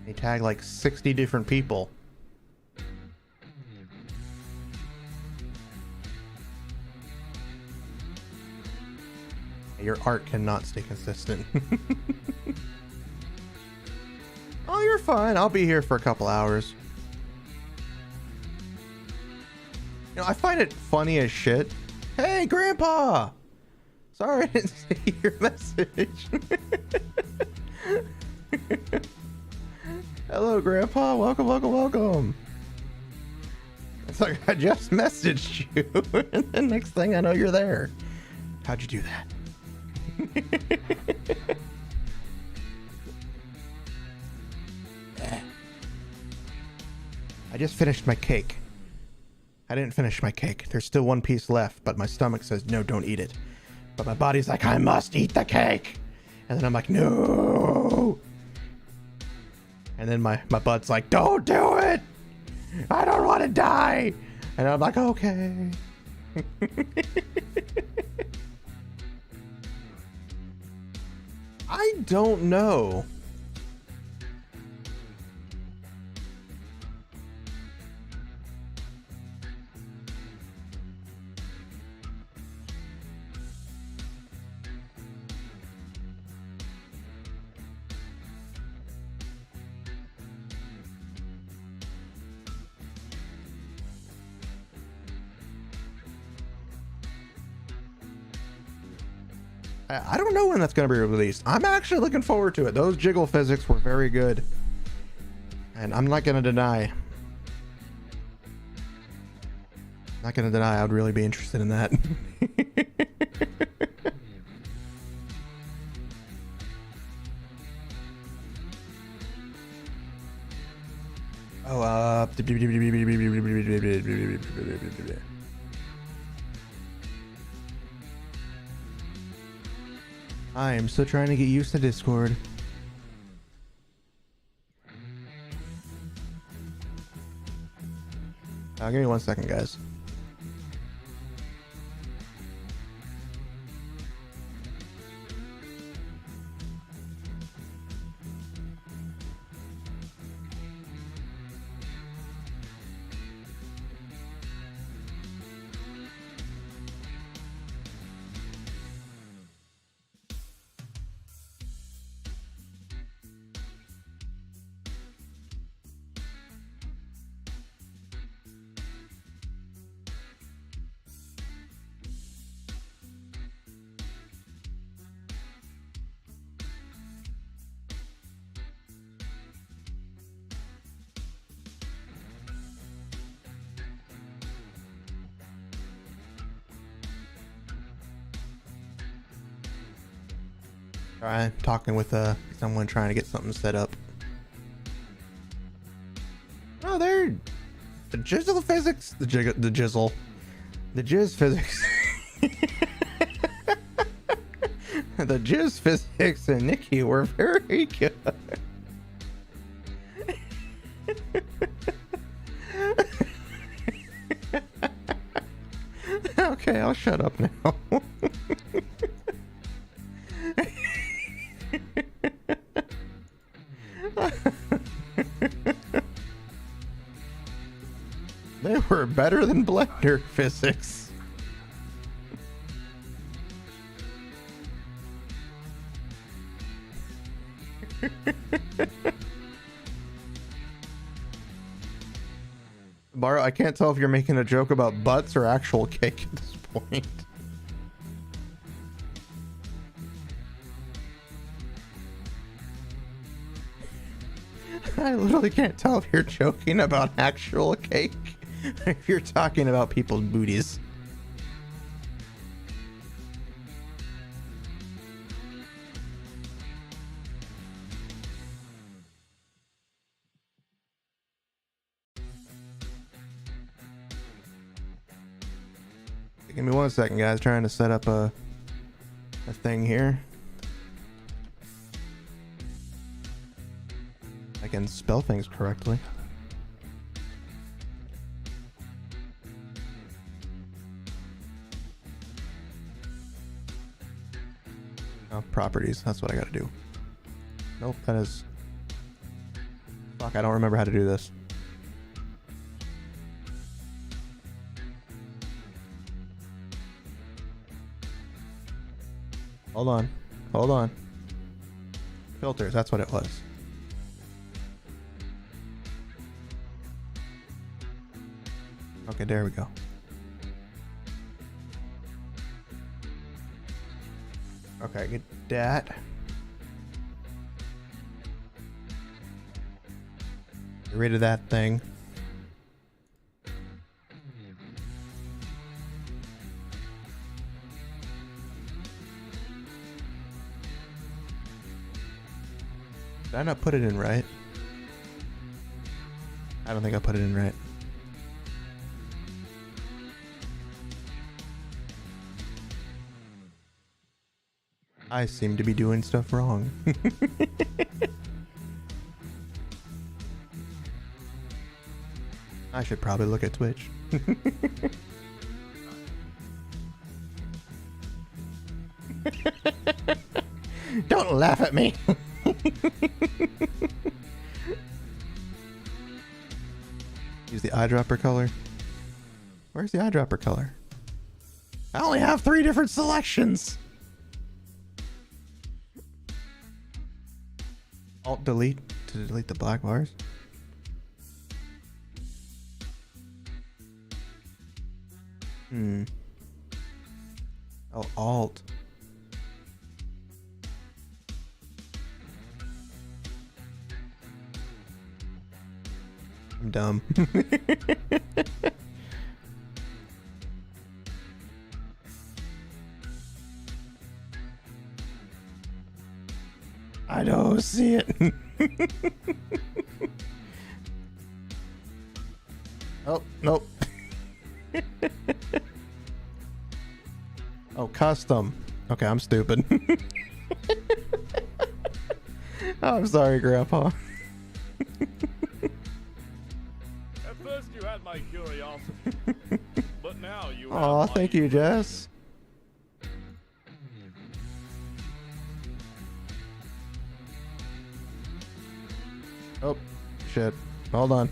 Speaker 2: You tag like 60 different people. Your art cannot stay consistent. Oh, you're fine. I'll be here for a couple hours. I find it funny as shit. Hey, Grandpa! Sorry I didn't see your message. Hello, Grandpa. Welcome, welcome, welcome. It's like I just messaged you, and the next thing I know, you're there. How'd you do that? I just finished my cake. I didn't finish my cake. There's still one piece left, but my stomach says, no, don't eat it. But my body's like, I must eat the cake. And then I'm like, no. And then my butt's like, don't do it. I don't want to die. And I'm like, okay. I don't know. I don't know when that's going to be released. I'm actually looking forward to it. Those jiggle physics were very good. And I'm not going to deny. Not going to deny I would really be interested in that. Oh, I am still trying to get used to Discord. Give me 1 second, guys. I'm talking with someone trying to get something set up. Oh, they're the jizzle physics, the jizzle, the jizz physics, the jizz physics and Nikki were very good. Okay, I'll shut up now. We're better than Blender physics. Baro, I can't tell if you're making a joke about butts or actual cake at this point. I literally can't tell if you're joking about actual cake or if you're talking about people's booties. Give me 1 second, guys. Trying to set up a thing here. I can spell things correctly. Oh, properties. That's what I gotta do. Nope, that is... Fuck, I don't remember how to do this. Hold on. Hold on. Filters, that's what it was. Okay, there we go. Okay, get that. Get rid of that thing. Did I not put it in right? I don't think I put it in right. I seem to be doing stuff wrong. I should probably look at Twitch. Don't laugh at me. Use the eyedropper color. Where's the eyedropper color? I only have 3 different selections. Alt delete to delete the black bars. Oh, alt. I'm dumb. I don't see it. Oh, nope. Oh, custom. Okay, I'm stupid. Oh, I'm sorry, Grandpa.
Speaker 4: At first you had my curiosity, but now you have
Speaker 2: Aw,
Speaker 4: my
Speaker 2: thank you, Jess. Oh, shit. Hold on.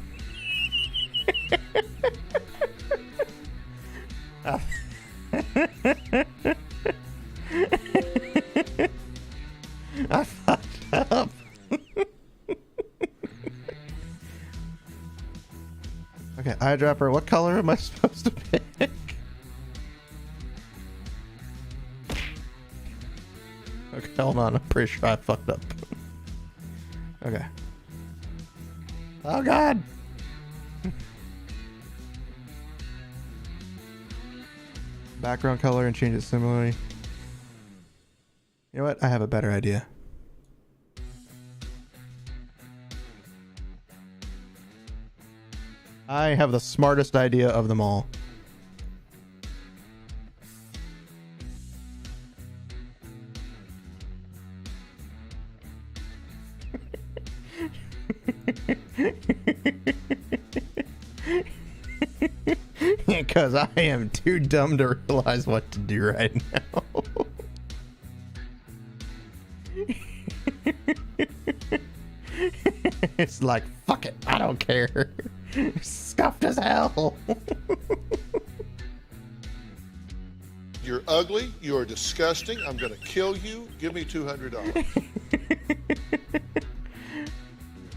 Speaker 2: I fucked up. Okay, eyedropper. What color am I supposed to pick? Okay, hold on. I'm pretty sure I fucked up. Okay. Oh God. Background color and change it similarly. You know what? I have a better idea. I have the smartest idea of them all. Because I am too dumb to realize what to do right now. It's like, fuck it, I don't care. Scuffed as hell.
Speaker 5: You're ugly. You are disgusting. I'm going to kill you. Give me $200.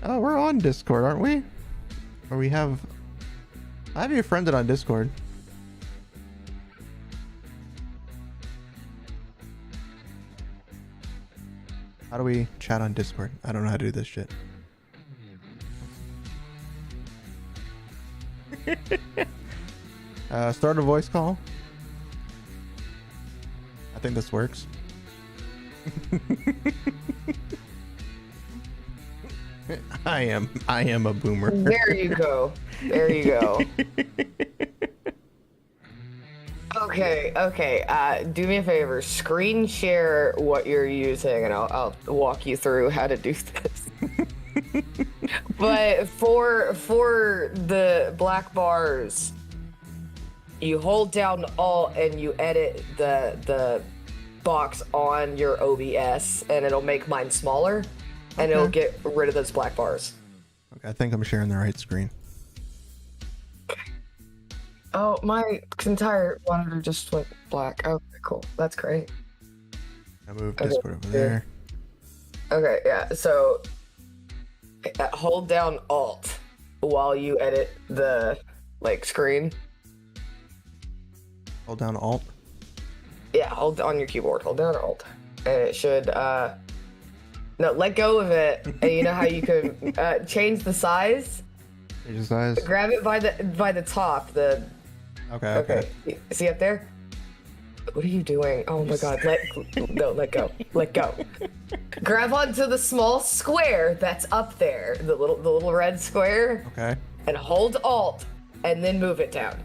Speaker 2: Oh, we're on Discord, aren't we? Or we have... I have you friended on Discord. How do we chat on Discord? I don't know how to do this shit. Start a voice call. I think this works. I am a boomer.
Speaker 6: There you go. There you go. Okay. Do me a favor. Screen share what you're using, and I'll walk you through how to do this. But for the black bars, you hold down Alt and you edit the box on your OBS, and it'll make mine smaller, and it'll get rid of those black bars.
Speaker 2: Okay, I think I'm sharing the right screen.
Speaker 6: Oh, my entire monitor just went black. Okay, cool. That's great.
Speaker 2: I moved Discord over there.
Speaker 6: Okay, yeah. So hold down Alt while you edit the screen.
Speaker 2: Hold down Alt.
Speaker 6: Yeah, hold on your keyboard. Hold down Alt, and it should. No, let go of it, and you know how you can change the size.
Speaker 2: Change the size.
Speaker 6: Grab it by the top. Okay. See up there? What are you doing? Oh my god, let go. Let go. Grab onto the small square that's up there, the little red square.
Speaker 2: Okay.
Speaker 6: And hold Alt and then move it down.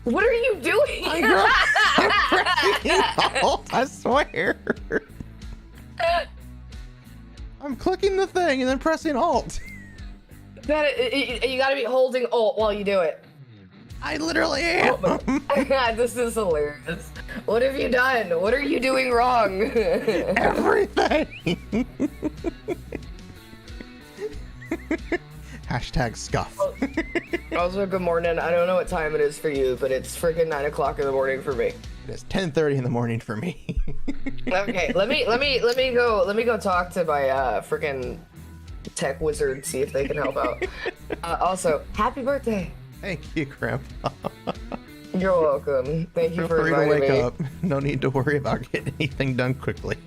Speaker 6: What are you doing?
Speaker 2: I'm pressing Alt, I swear. I'm clicking the thing and then pressing Alt.
Speaker 6: You gotta be holding Alt while you do it.
Speaker 2: I literally am.
Speaker 6: God, this is hilarious. What have you done? What are you doing wrong?
Speaker 2: Everything. Hashtag scuff.
Speaker 6: Also, good morning. I don't know what time it is for you, but it's freaking 9 o'clock in the morning for me.
Speaker 2: It is 10:30 in the morning for me.
Speaker 6: Okay, let me go talk to my freaking tech wizard, see if they can help out. Also, happy birthday.
Speaker 2: Thank you, Grandpa.
Speaker 6: You're welcome. Thank you
Speaker 2: Feel
Speaker 6: for
Speaker 2: free to
Speaker 6: inviting
Speaker 2: wake
Speaker 6: me.
Speaker 2: up. No need to worry about getting anything done quickly.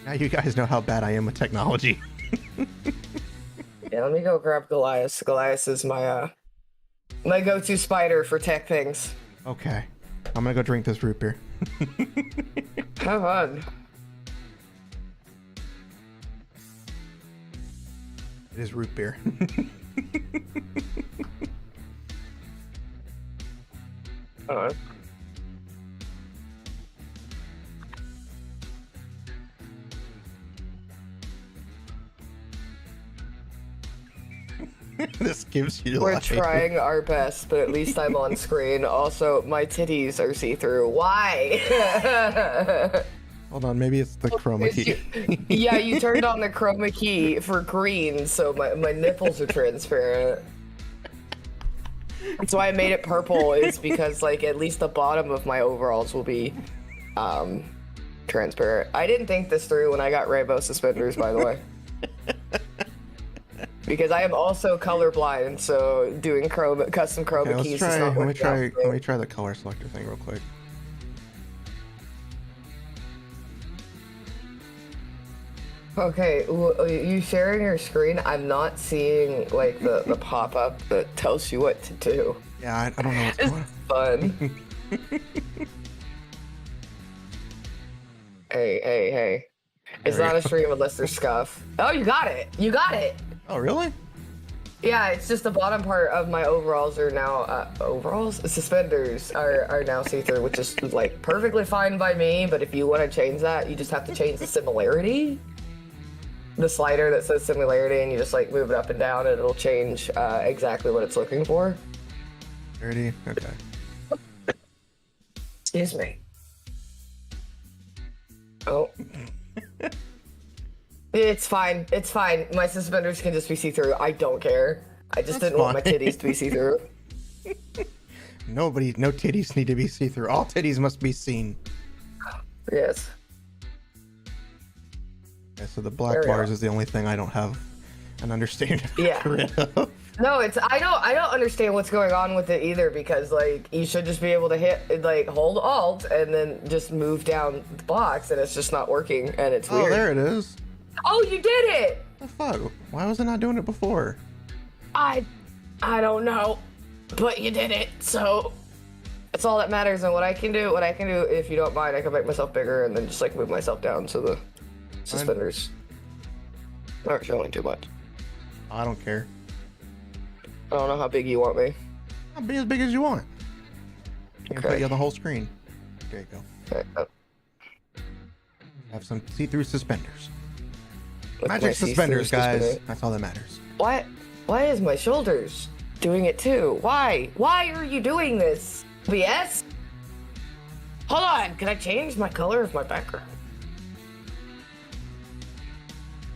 Speaker 2: Now you guys know how bad I am with technology.
Speaker 6: Yeah, let me go grab Goliath. Goliath is my my go-to spider for tech things.
Speaker 2: Okay. I'm gonna go drink this root beer.
Speaker 6: Have fun.
Speaker 2: It is root beer.
Speaker 6: Alright.
Speaker 2: This gives you
Speaker 6: We're
Speaker 2: life.
Speaker 6: trying our best, but at least I'm on screen. Also, my titties are see-through. Why?
Speaker 2: Hold on, maybe it's the chroma key.
Speaker 6: Yeah, you turned on the chroma key for green, so my nipples are transparent. That's why I made it purple, is because at least the bottom of my overalls will be transparent. I didn't think this through when I got rainbow suspenders, by the way. Because I am also colorblind, so doing custom chroma keys is not working out.
Speaker 2: Let me try the color selector thing real quick.
Speaker 6: Okay, you sharing your screen? I'm not seeing the pop-up that tells you what to do.
Speaker 2: Yeah, I don't know what's going on.
Speaker 6: Fun. Hey. It's not a stream unless there's scuff. Oh, you got it. You got it.
Speaker 2: Oh, really?
Speaker 6: Yeah, it's just the bottom part of my overalls are now suspenders are now see-through, which is perfectly fine by me. But if you want to change that, you just have to change the similarity, the slider that says similarity, and you just move it up and down, and it'll change exactly what it's looking for.
Speaker 2: Ready? Okay.
Speaker 6: Excuse me. Oh. It's fine. It's fine. My suspenders can just be see-through. I don't care. I just didn't want my titties to be see-through.
Speaker 2: No titties need to be see-through. All titties must be seen.
Speaker 6: Yes.
Speaker 2: Yeah, so the black bars is the only thing I don't have an understanding of.
Speaker 6: Yeah. No, I don't understand what's going on with it either, because like you should just be able to hit like hold Alt and then just move down the box, and it's just not working, and it's weird.
Speaker 2: Oh, there it is.
Speaker 6: Oh, you did it!
Speaker 2: The fuck? Why was I not doing it before?
Speaker 6: I don't know, but you did it, so that's all that matters. And what I can do, if you don't mind, I can make myself bigger and then just like move myself down so the suspenders aren't showing too much.
Speaker 2: I don't care.
Speaker 6: I don't know how big you want me.
Speaker 2: I'll be as big as you want. I can put you on the whole screen. There you go.
Speaker 6: Okay.
Speaker 2: Have some see-through suspenders.
Speaker 6: With
Speaker 2: Magic suspenders, guys.
Speaker 6: suspender.
Speaker 2: That's all that matters.
Speaker 6: Why is my shoulders doing it too? Why are you doing this? BS? Hold on, can I change my color of my background?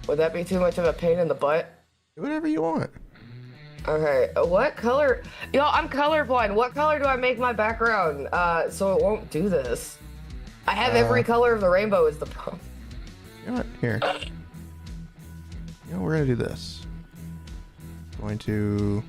Speaker 6: Would that be too much of a pain in the butt?
Speaker 2: Do whatever you want.
Speaker 6: Okay, what color? Yo, I'm colorblind. What color do I make my background so it won't do this? I have every color of the rainbow is the problem.
Speaker 2: You know what? Here. We're gonna do this. Going to...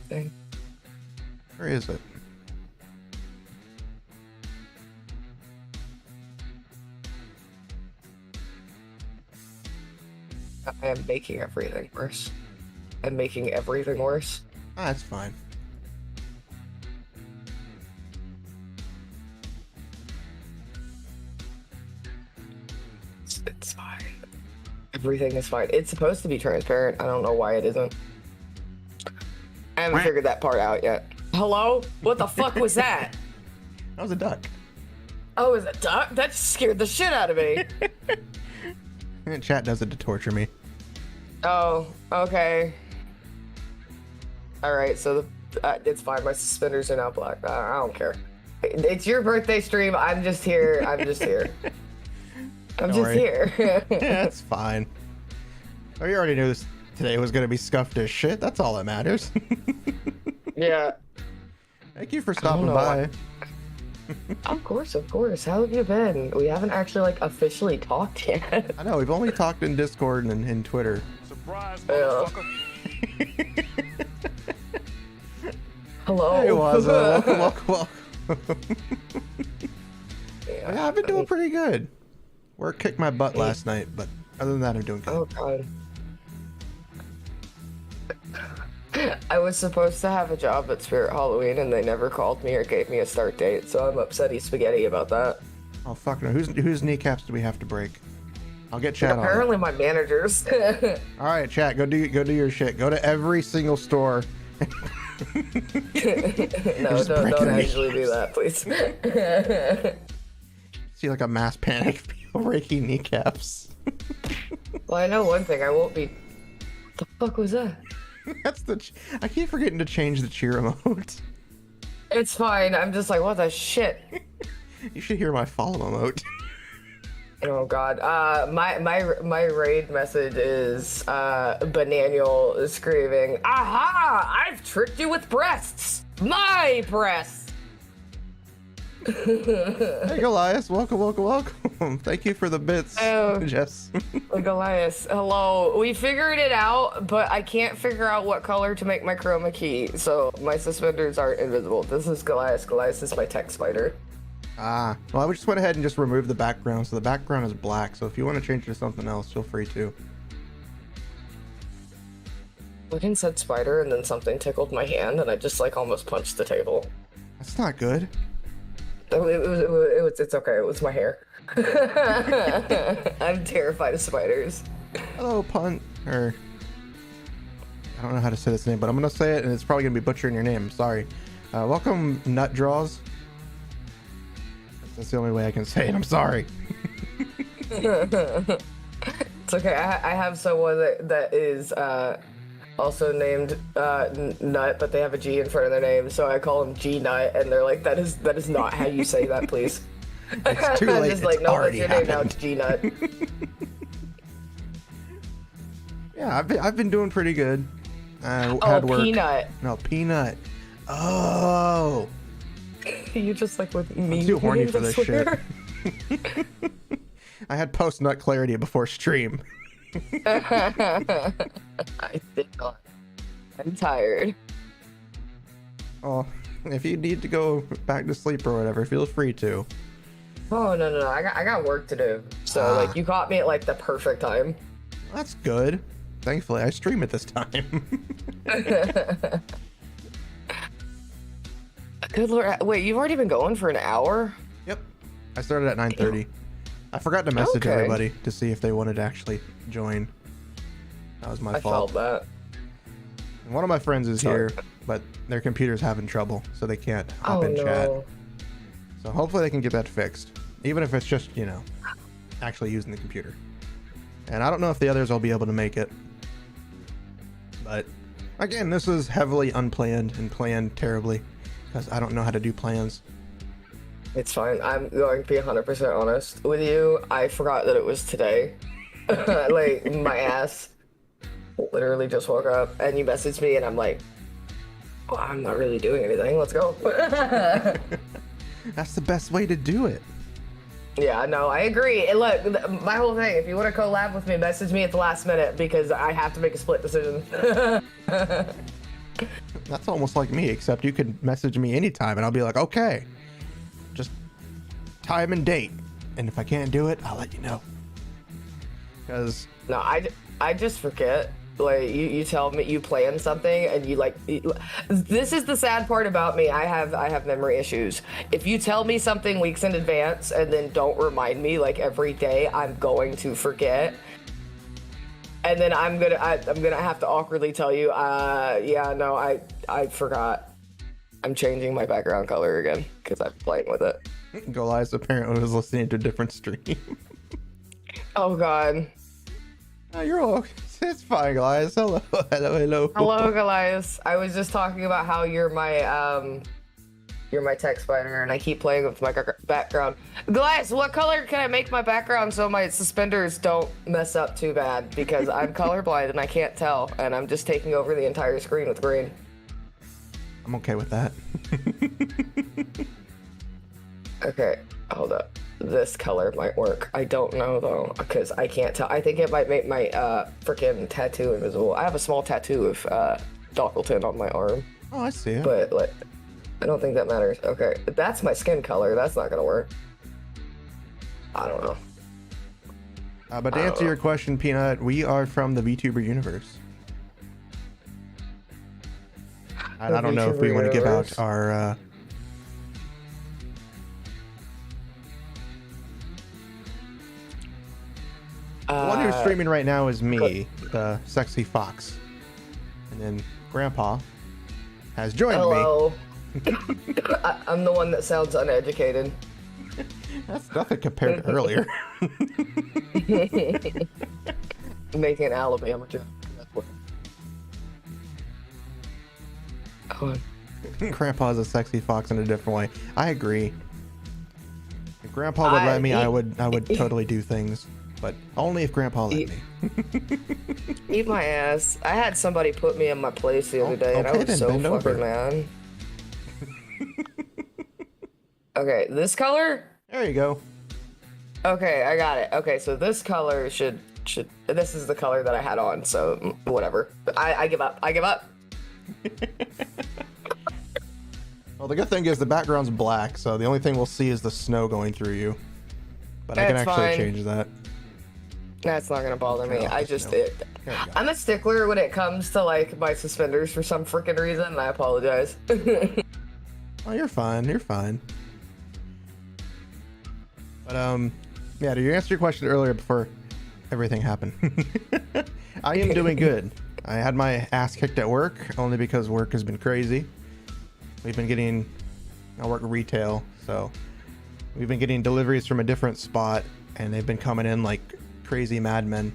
Speaker 6: Dang.
Speaker 2: Where is it?
Speaker 6: I am making everything worse. I'm making everything worse.
Speaker 2: Ah, that's fine.
Speaker 6: It's fine. Everything is fine. It's supposed to be transparent. I don't know why it isn't. I haven't figured that part out yet. Hello? What the fuck was that?
Speaker 2: That was a duck.
Speaker 6: Oh, is it a duck? That scared the shit out of me.
Speaker 2: And chat does it to torture me.
Speaker 6: Oh, okay. Alright, so it's fine. My suspenders are now black. I don't care. It's your birthday stream. I'm just here. I'm just here. I'm just here.
Speaker 2: Yeah, that's fine. Oh, you already knew this today was going to be scuffed as shit. That's all that matters.
Speaker 6: Yeah.
Speaker 2: Thank you for stopping by.
Speaker 6: Of course, of course. How have you been? We haven't actually like officially talked yet.
Speaker 2: I know, we've only talked in Discord and in Twitter.
Speaker 4: Surprise,
Speaker 6: Yeah.
Speaker 4: motherfucker.
Speaker 6: Hello.
Speaker 2: Hey, Wazo. Welcome. Yeah, I've been doing pretty good. Work kicked my butt last night, but other than that, I'm doing good.
Speaker 6: Oh god. I was supposed to have a job at Spirit Halloween and they never called me or gave me a start date, so I'm upsetty spaghetti about that.
Speaker 2: Oh, fuck no. Whose kneecaps do we have to break? I'll get chat on it.
Speaker 6: Apparently my managers.
Speaker 2: All right, chat, go do your shit. Go to every single store.
Speaker 6: No,
Speaker 2: Just
Speaker 6: don't
Speaker 2: breaking me.
Speaker 6: actually do that, please.
Speaker 2: See like a mass panic of people breaking kneecaps.
Speaker 6: Well, I know one thing, I won't be... The fuck was that?
Speaker 2: That's I keep forgetting to change the cheer emote.
Speaker 6: It's fine, I'm just like, what the shit?
Speaker 2: You should hear my follow emote.
Speaker 6: Oh god. My raid message is Bananiel screaming, "Aha! I've tricked you with breasts! My breasts!"
Speaker 2: Hey Goliath, welcome. Thank you for the bits, Jess.
Speaker 6: Goliath, hello. We figured it out, but I can't figure out what color to make my chroma key, so my suspenders aren't invisible. This is Goliath. Goliath is my tech spider.
Speaker 2: Ah, well, I just went ahead and just removed the background, so the background is black. So if you want to change it to something else, feel free to.
Speaker 6: Looking said spider, and then something tickled my hand, and I just like almost punched the table.
Speaker 2: That's not good.
Speaker 6: It's okay. It was my hair. I'm terrified of spiders.
Speaker 2: Hello, punt. Or I don't know how to say this name, but I'm gonna say it, and it's probably gonna be butchering your name. Sorry. Welcome, Nut Draws. That's the only way I can say it. I'm sorry.
Speaker 6: It's okay. I have someone that is also named Nut, but they have a G in front of their name, so I call them G Nut, and they're like, that is not how you say that, please.
Speaker 2: It's too late.
Speaker 6: I'm just like,
Speaker 2: It's
Speaker 6: no, that's
Speaker 2: already
Speaker 6: your name now.
Speaker 2: happened.
Speaker 6: It's G Nut.
Speaker 2: Yeah, I've been doing pretty good. Had work.
Speaker 6: Peanut.
Speaker 2: No, Peanut. Oh,
Speaker 6: You just like with me.
Speaker 2: I'm too horny for
Speaker 6: I
Speaker 2: this shit.
Speaker 6: swear.
Speaker 2: I had post nut clarity before stream.
Speaker 6: I did not. I'm tired.
Speaker 2: Oh, if you need to go back to sleep or whatever, feel free to.
Speaker 6: Oh no! I got work to do. So like, you caught me at like the perfect time.
Speaker 2: That's good. Thankfully, I stream at this time.
Speaker 6: Good lord! Wait, you've already been going for an hour?
Speaker 2: Yep. I started at 9:30. I forgot to message
Speaker 6: Okay.
Speaker 2: everybody to see if they wanted to actually join. That was my
Speaker 6: I
Speaker 2: fault.
Speaker 6: felt that.
Speaker 2: One of my friends is
Speaker 6: Sorry.
Speaker 2: here, but their computer's having trouble, so they can't hop in chat. So hopefully they can get that fixed, even if it's just, you know, actually using the computer. And I don't know if the others will be able to make it. But again, this is heavily unplanned and planned terribly because I don't know how to do plans.
Speaker 6: It's fine. I'm going to be 100% honest with you. I forgot that it was today. Like, my ass literally just woke up and you messaged me and I'm like, oh, I'm not really doing anything. Let's go.
Speaker 2: That's the best way to do it.
Speaker 6: Yeah, no, I agree. And look, my whole thing, if you want to collab with me, message me at the last minute because I have to make a split decision.
Speaker 2: That's almost like me, except you could message me anytime and I'll be like, okay, just time and date. And if I can't do it, I'll let you know. Because
Speaker 6: No, I just forget. Like, you tell me you plan something and you like, this is the sad part about me. I have memory issues. If you tell me something weeks in advance and then don't remind me like every day, I'm going to forget. And then I'm gonna have to awkwardly tell you, yeah, no, I forgot. I'm changing my background color again because I'm playing with it.
Speaker 2: Goliath apparently was listening to a different stream.
Speaker 6: Oh God.
Speaker 2: You're all, it's fine, Goliath. Hello.
Speaker 6: Hello, Goliath. I was just talking about how you're my tech spider, and I keep playing with my background. Goliath, what color can I make my background so my suspenders don't mess up too bad? Because I'm colorblind and I can't tell, and I'm just taking over the entire screen with green.
Speaker 2: I'm okay with that.
Speaker 6: Okay, hold up. This color might work. I don't know though, because I can't tell. I think it might make my freaking tattoo invisible. I have a small tattoo of Dockleton on my arm,
Speaker 2: Oh, I see it.
Speaker 6: but like, I don't think that matters. Okay, that's my skin color. That's not gonna work. I don't know.
Speaker 2: But to answer your question, Peanut, we are from the VTuber universe. And I don't know if we want to give out our... The one who's streaming right now is me, the sexy fox. And then Grandpa has joined
Speaker 6: Hello. I'm the one that sounds uneducated.
Speaker 2: me. That's nothing compared to earlier.
Speaker 6: Making Alabama joke. That's what. Oh,
Speaker 2: Grandpa's a sexy fox in a different way. I agree. If Grandpa would let me, I would totally do things. But only if Grandpa let me.
Speaker 6: eat my ass. I had somebody put me in my place the other day, and I
Speaker 2: okay
Speaker 6: was
Speaker 2: then,
Speaker 6: so
Speaker 2: bend
Speaker 6: fucking
Speaker 2: over.
Speaker 6: mad. Okay, this color?
Speaker 2: There you go.
Speaker 6: Okay, I got it. Okay, so this color should this is the color that I had on, so whatever. I give up. I give up.
Speaker 2: Well, the good thing is the background's black, so the only thing we'll see is the snow going through you. But I can
Speaker 6: That's
Speaker 2: actually
Speaker 6: fine.
Speaker 2: change that.
Speaker 6: That's not gonna bother me.
Speaker 2: Oh,
Speaker 6: I
Speaker 2: just
Speaker 6: just
Speaker 2: no.
Speaker 6: it,
Speaker 2: There we go.
Speaker 6: I'm a stickler when it comes to like my suspenders for some freaking reason, and I apologize.
Speaker 2: Oh, you're fine. You're fine. But yeah. To answer your question earlier before everything happened, I am doing good. I had my ass kicked at work only because work has been crazy. We've been getting, I work retail, so we've been getting deliveries from a different spot, and they've been coming in like crazy madmen.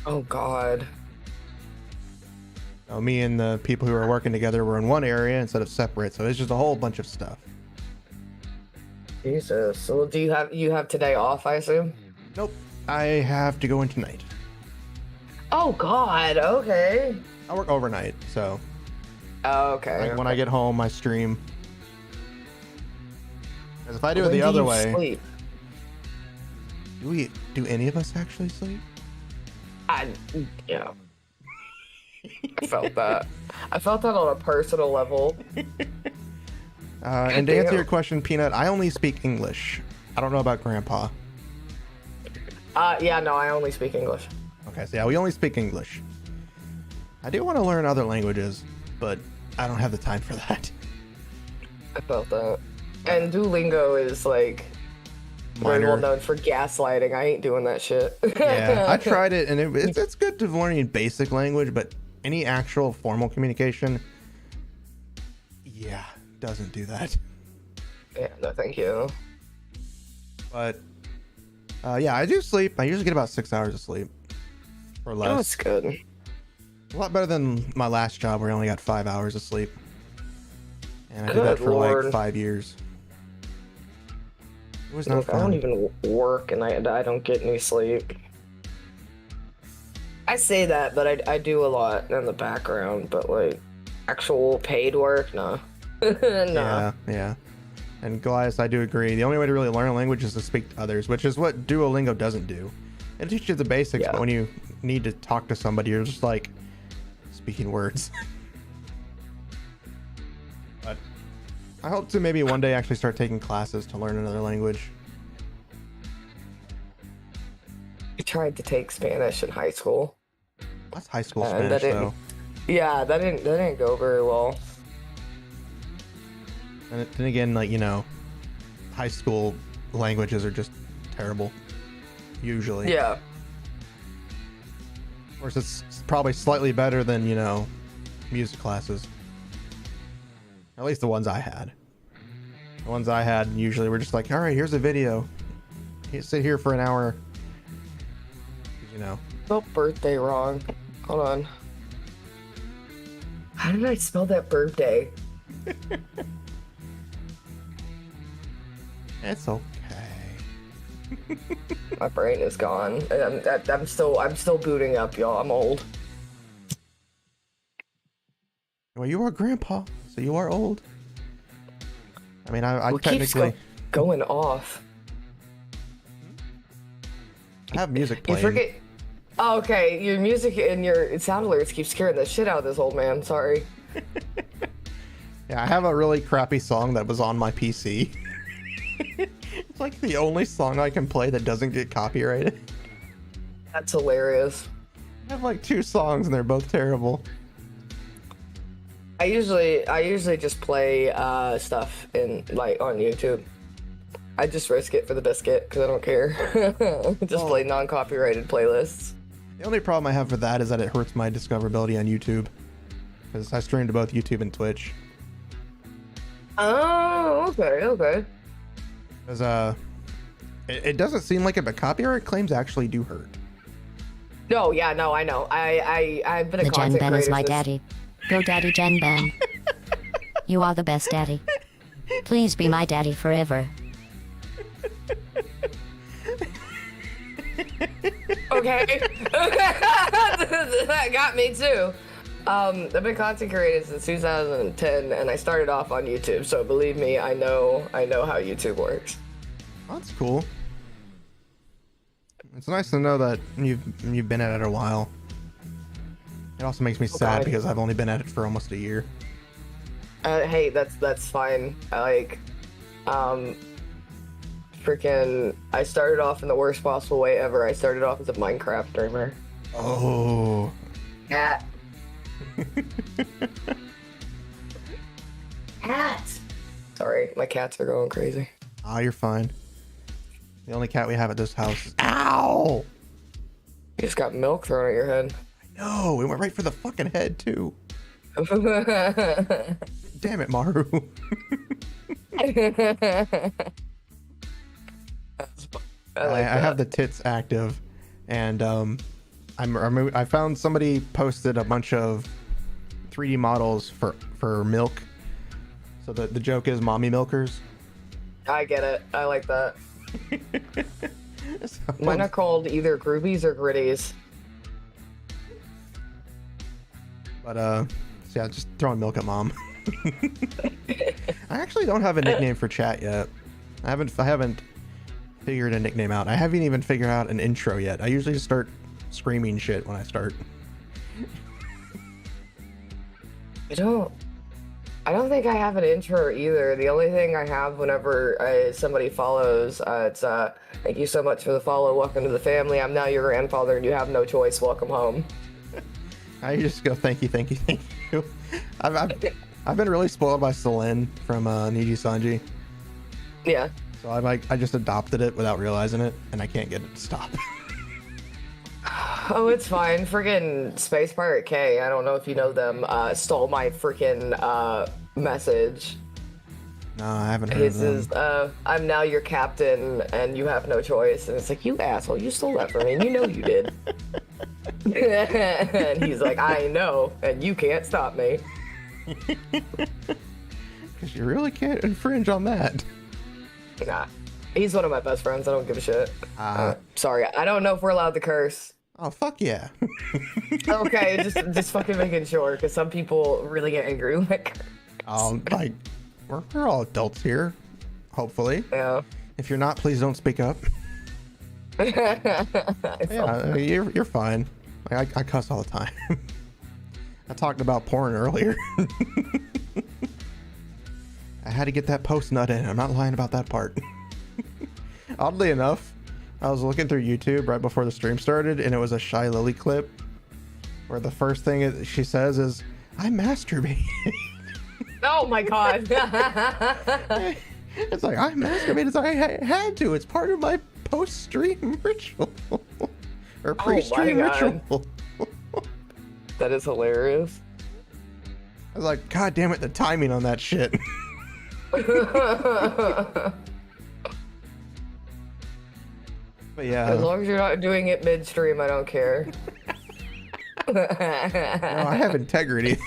Speaker 6: Oh God.
Speaker 2: Me and the people who were working together were in one area instead of separate, so it's just a whole bunch of stuff.
Speaker 6: Jesus. So do you have today off, I assume?
Speaker 2: Nope. I have to go in tonight.
Speaker 6: Oh God. Okay.
Speaker 2: I work overnight, so.
Speaker 6: Oh, okay.
Speaker 2: Like when I get home, I stream. Because if I do it the other way,
Speaker 6: sleep?
Speaker 2: do any of us actually sleep?
Speaker 6: Yeah. I felt that. I felt that on a personal level.
Speaker 2: And to answer your question, Peanut, I only speak English. I don't know about Grandpa.
Speaker 6: Yeah, no, I only speak English.
Speaker 2: Okay, so yeah, we only speak English. I do want to learn other languages, but I don't have the time for that.
Speaker 6: I felt that. And Duolingo is like very well known for gaslighting. I ain't doing that shit.
Speaker 2: Yeah, I tried it, and it's good to learning basic language, but any actual formal communication, yeah, doesn't do that.
Speaker 6: Yeah, no, thank you.
Speaker 2: But yeah, I do sleep. I usually get about 6 hours of sleep, or less.
Speaker 6: Oh, that's good.
Speaker 2: A lot better than my last job where I only got 5 hours of sleep, and I did
Speaker 6: Good
Speaker 2: that for
Speaker 6: Lord.
Speaker 2: like 5 years. It was not
Speaker 6: Look, I
Speaker 2: fun.
Speaker 6: don't even work, and I don't get any sleep. I say that, but I do a lot in the background. But like actual paid work, no. No.
Speaker 2: Yeah. And Goliath, I do agree. The only way to really learn a language is to speak to others, which is what Duolingo doesn't do. It teaches you the basics, but when you need to talk to somebody, you're just like speaking words. But I hope to maybe one day actually start taking classes to learn another language.
Speaker 6: I tried to take Spanish in high school.
Speaker 2: That's high school Spanish, though.
Speaker 6: Yeah, that didn't go very well.
Speaker 2: And then again, like, you know, high school languages are just terrible. Usually.
Speaker 6: Yeah.
Speaker 2: Of course, it's probably slightly better than, you know, music classes. At least the ones I had. The ones I had usually were just like, all right, here's a video. You sit here for an hour. You know.
Speaker 6: Spelled birthday wrong. Hold on. How did I spell that birthday?
Speaker 2: It's okay.
Speaker 6: My brain is gone. I'm still booting up, y'all. I'm old.
Speaker 2: Well, you are grandpa, so you are old. I mean, I
Speaker 6: What keeps
Speaker 2: technically
Speaker 6: going off?
Speaker 2: I have music
Speaker 6: You
Speaker 2: playing.
Speaker 6: forget. Oh, okay, your music and your sound alerts keep scaring the shit out of this old man. Sorry.
Speaker 2: Yeah, I have a really crappy song that was on my PC. It's like the only song I can play that doesn't get copyrighted.
Speaker 6: That's hilarious.
Speaker 2: I have like 2 songs and they're both terrible.
Speaker 6: I usually just play stuff in like on YouTube. I just risk it for the biscuit because I don't care. Just play non-copyrighted playlists.
Speaker 2: The only problem I have for that is that it hurts my discoverability on YouTube. Because I stream to both YouTube and Twitch.
Speaker 6: Oh, okay.
Speaker 2: Because it doesn't seem like it, but copyright claims actually do hurt.
Speaker 6: No, yeah, no, I know. I've been a
Speaker 7: The Gen
Speaker 6: content
Speaker 7: Ben
Speaker 6: creator
Speaker 7: is my
Speaker 6: since-
Speaker 7: daddy. Go daddy Gen Ben. You are the best daddy. Please be my daddy forever.
Speaker 6: Okay. That got me too. I've been content creating since 2010, and I started off on YouTube. So believe me, I know how YouTube works.
Speaker 2: That's cool. It's nice to know that you've been at it a while. It also makes me sad
Speaker 6: Okay.
Speaker 2: because I've only been at it for almost a year.
Speaker 6: Hey, that's fine. Freaking, I started off in the worst possible way ever. I started off as a Minecraft streamer.
Speaker 2: Oh.
Speaker 6: Cat. Cat. Sorry, my cats are going crazy.
Speaker 2: Ah, you're fine. The only cat we have at this house is... Ow!
Speaker 6: You just got milk thrown at your head.
Speaker 2: No, it went right for the fucking head, too. Damn it, Maru. I have the tits active, and I found somebody posted a bunch of 3D models for milk. So the joke is mommy milkers.
Speaker 6: I get it. I like that.
Speaker 2: So,
Speaker 6: Mine are called either groupies or gritties.
Speaker 2: but so yeah, just throwing milk at mom. I actually don't have a nickname for chat yet. I haven't figured a nickname out. I haven't even figured out an intro yet. I usually just start screaming shit when I start.
Speaker 6: I don't think I have an intro either. The only thing I have whenever somebody follows, it's thank you so much for the follow. Welcome to the family. I'm now your grandfather, and you have no choice. Welcome home.
Speaker 2: I just go thank you. I've been really spoiled by Celine from Niji Sanji.
Speaker 6: Yeah.
Speaker 2: So I just adopted it without realizing it, and I can't get it to stop.
Speaker 6: Oh, it's fine. Friggin' Space Pirate K, I don't know if you know them, stole my freaking message.
Speaker 2: No, I haven't heard
Speaker 6: His
Speaker 2: of them.
Speaker 6: is, I'm now your captain, and you have no choice. And it's like, you asshole, you stole that from me, and you know you did. And he's like, I know, and you can't stop me.
Speaker 2: Because you really can't infringe on that.
Speaker 6: Nah. He's one of my best friends. I don't give a shit. Sorry, I don't know if we're allowed to curse.
Speaker 2: Oh, fuck yeah.
Speaker 6: Okay, just fucking making sure, because some people really get angry when I curse.
Speaker 2: Like, we're all adults here, hopefully.
Speaker 6: Yeah.
Speaker 2: If you're not, please don't speak up. Yeah, you're fine. I cuss all the time. I talked about porn earlier. I had to get that post nut in. I'm not lying about that part. Oddly enough, I was looking through YouTube right before the stream started, and it was a Shy Lily clip where the first thing she says is, I masturbate.
Speaker 6: Oh my god.
Speaker 2: It's like, I masturbate. It's like, I had to. It's part of my post-stream ritual. Or pre-stream ritual.
Speaker 6: That is hilarious.
Speaker 2: I was like, God damn it, the timing on that shit. But yeah.
Speaker 6: As long as you're not doing it midstream, I don't care.
Speaker 2: No, I have integrity.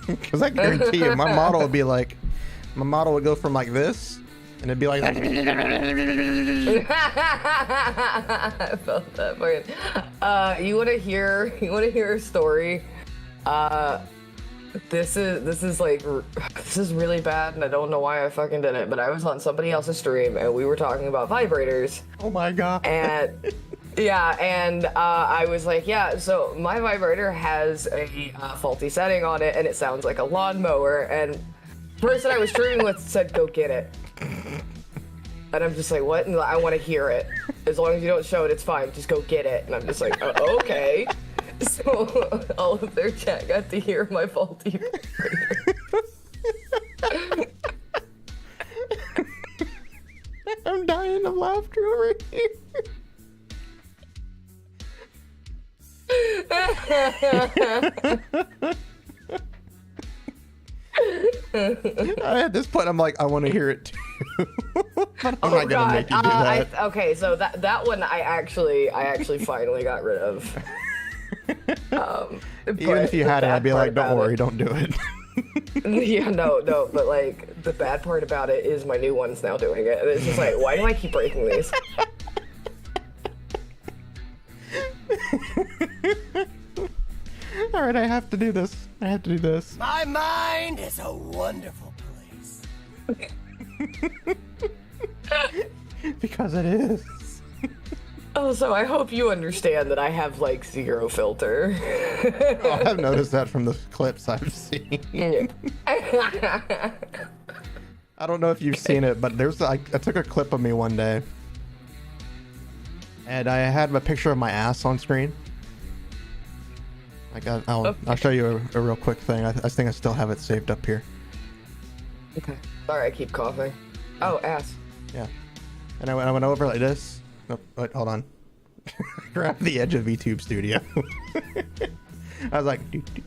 Speaker 2: Because I guarantee you, my model would go from like this, and it'd be like that.
Speaker 6: I felt that part. You wanna hear a story? This is really bad, and I don't know why I fucking did it, but I was on somebody else's stream, and we were talking about vibrators.
Speaker 2: Oh my god.
Speaker 6: And yeah, and I was like, yeah, so my vibrator has a faulty setting on it, and it sounds like a lawnmower, and the person I was streaming with said, go get it. And I'm just like, what? And I want to hear it. As long as you don't show it, it's fine. Just go get it. And I'm just like, okay. So all of their chat got to hear my faulty vibrator.
Speaker 2: I'm dying of laughter over here. At this point, I'm like, I want to hear it too. I'm not gonna make you do that.
Speaker 6: Okay, so that one I actually finally got rid of.
Speaker 2: Even if you had it, I'd be like, don't worry, don't do it.
Speaker 6: Yeah, no, but like the bad part about it is my new one's now doing it, and it's just like, why do I keep breaking these?
Speaker 2: All right, I have to do this.
Speaker 1: My mind is a wonderful place.
Speaker 2: Because it is.
Speaker 6: Oh, so I hope you understand that I have like zero filter.
Speaker 2: Oh, I've noticed that from the clips I've seen. I don't know if you've seen it, but I took a clip of me one day, and I had a picture of my ass on screen. Like I'll show you a real quick thing. I think I still have it saved up here.
Speaker 6: Okay. Sorry, I keep coughing. Oh, ass.
Speaker 2: Yeah. And I went over like this. Oh, wait, hold on. Grab the edge of VTube Studio. I was like, and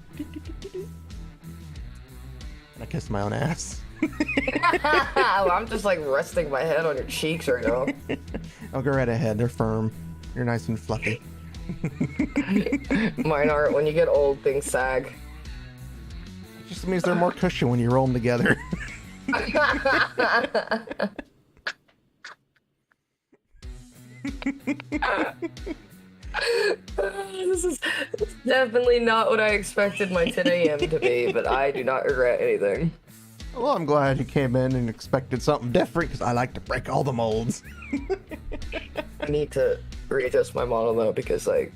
Speaker 2: I kissed my own ass.
Speaker 6: Well, I'm just like resting my head on your cheeks right now.
Speaker 2: Oh, go right ahead. They're firm. You're nice and fluffy.
Speaker 6: Mine aren't. When you get old, things sag.
Speaker 2: Just means they're more cushion when you roll them together.
Speaker 6: This is definitely not what I expected my 10 a.m. to be, but I do not regret anything.
Speaker 2: Well, I'm glad you came in and expected something different, because I like to break all the molds.
Speaker 6: I need to readjust my model though, because like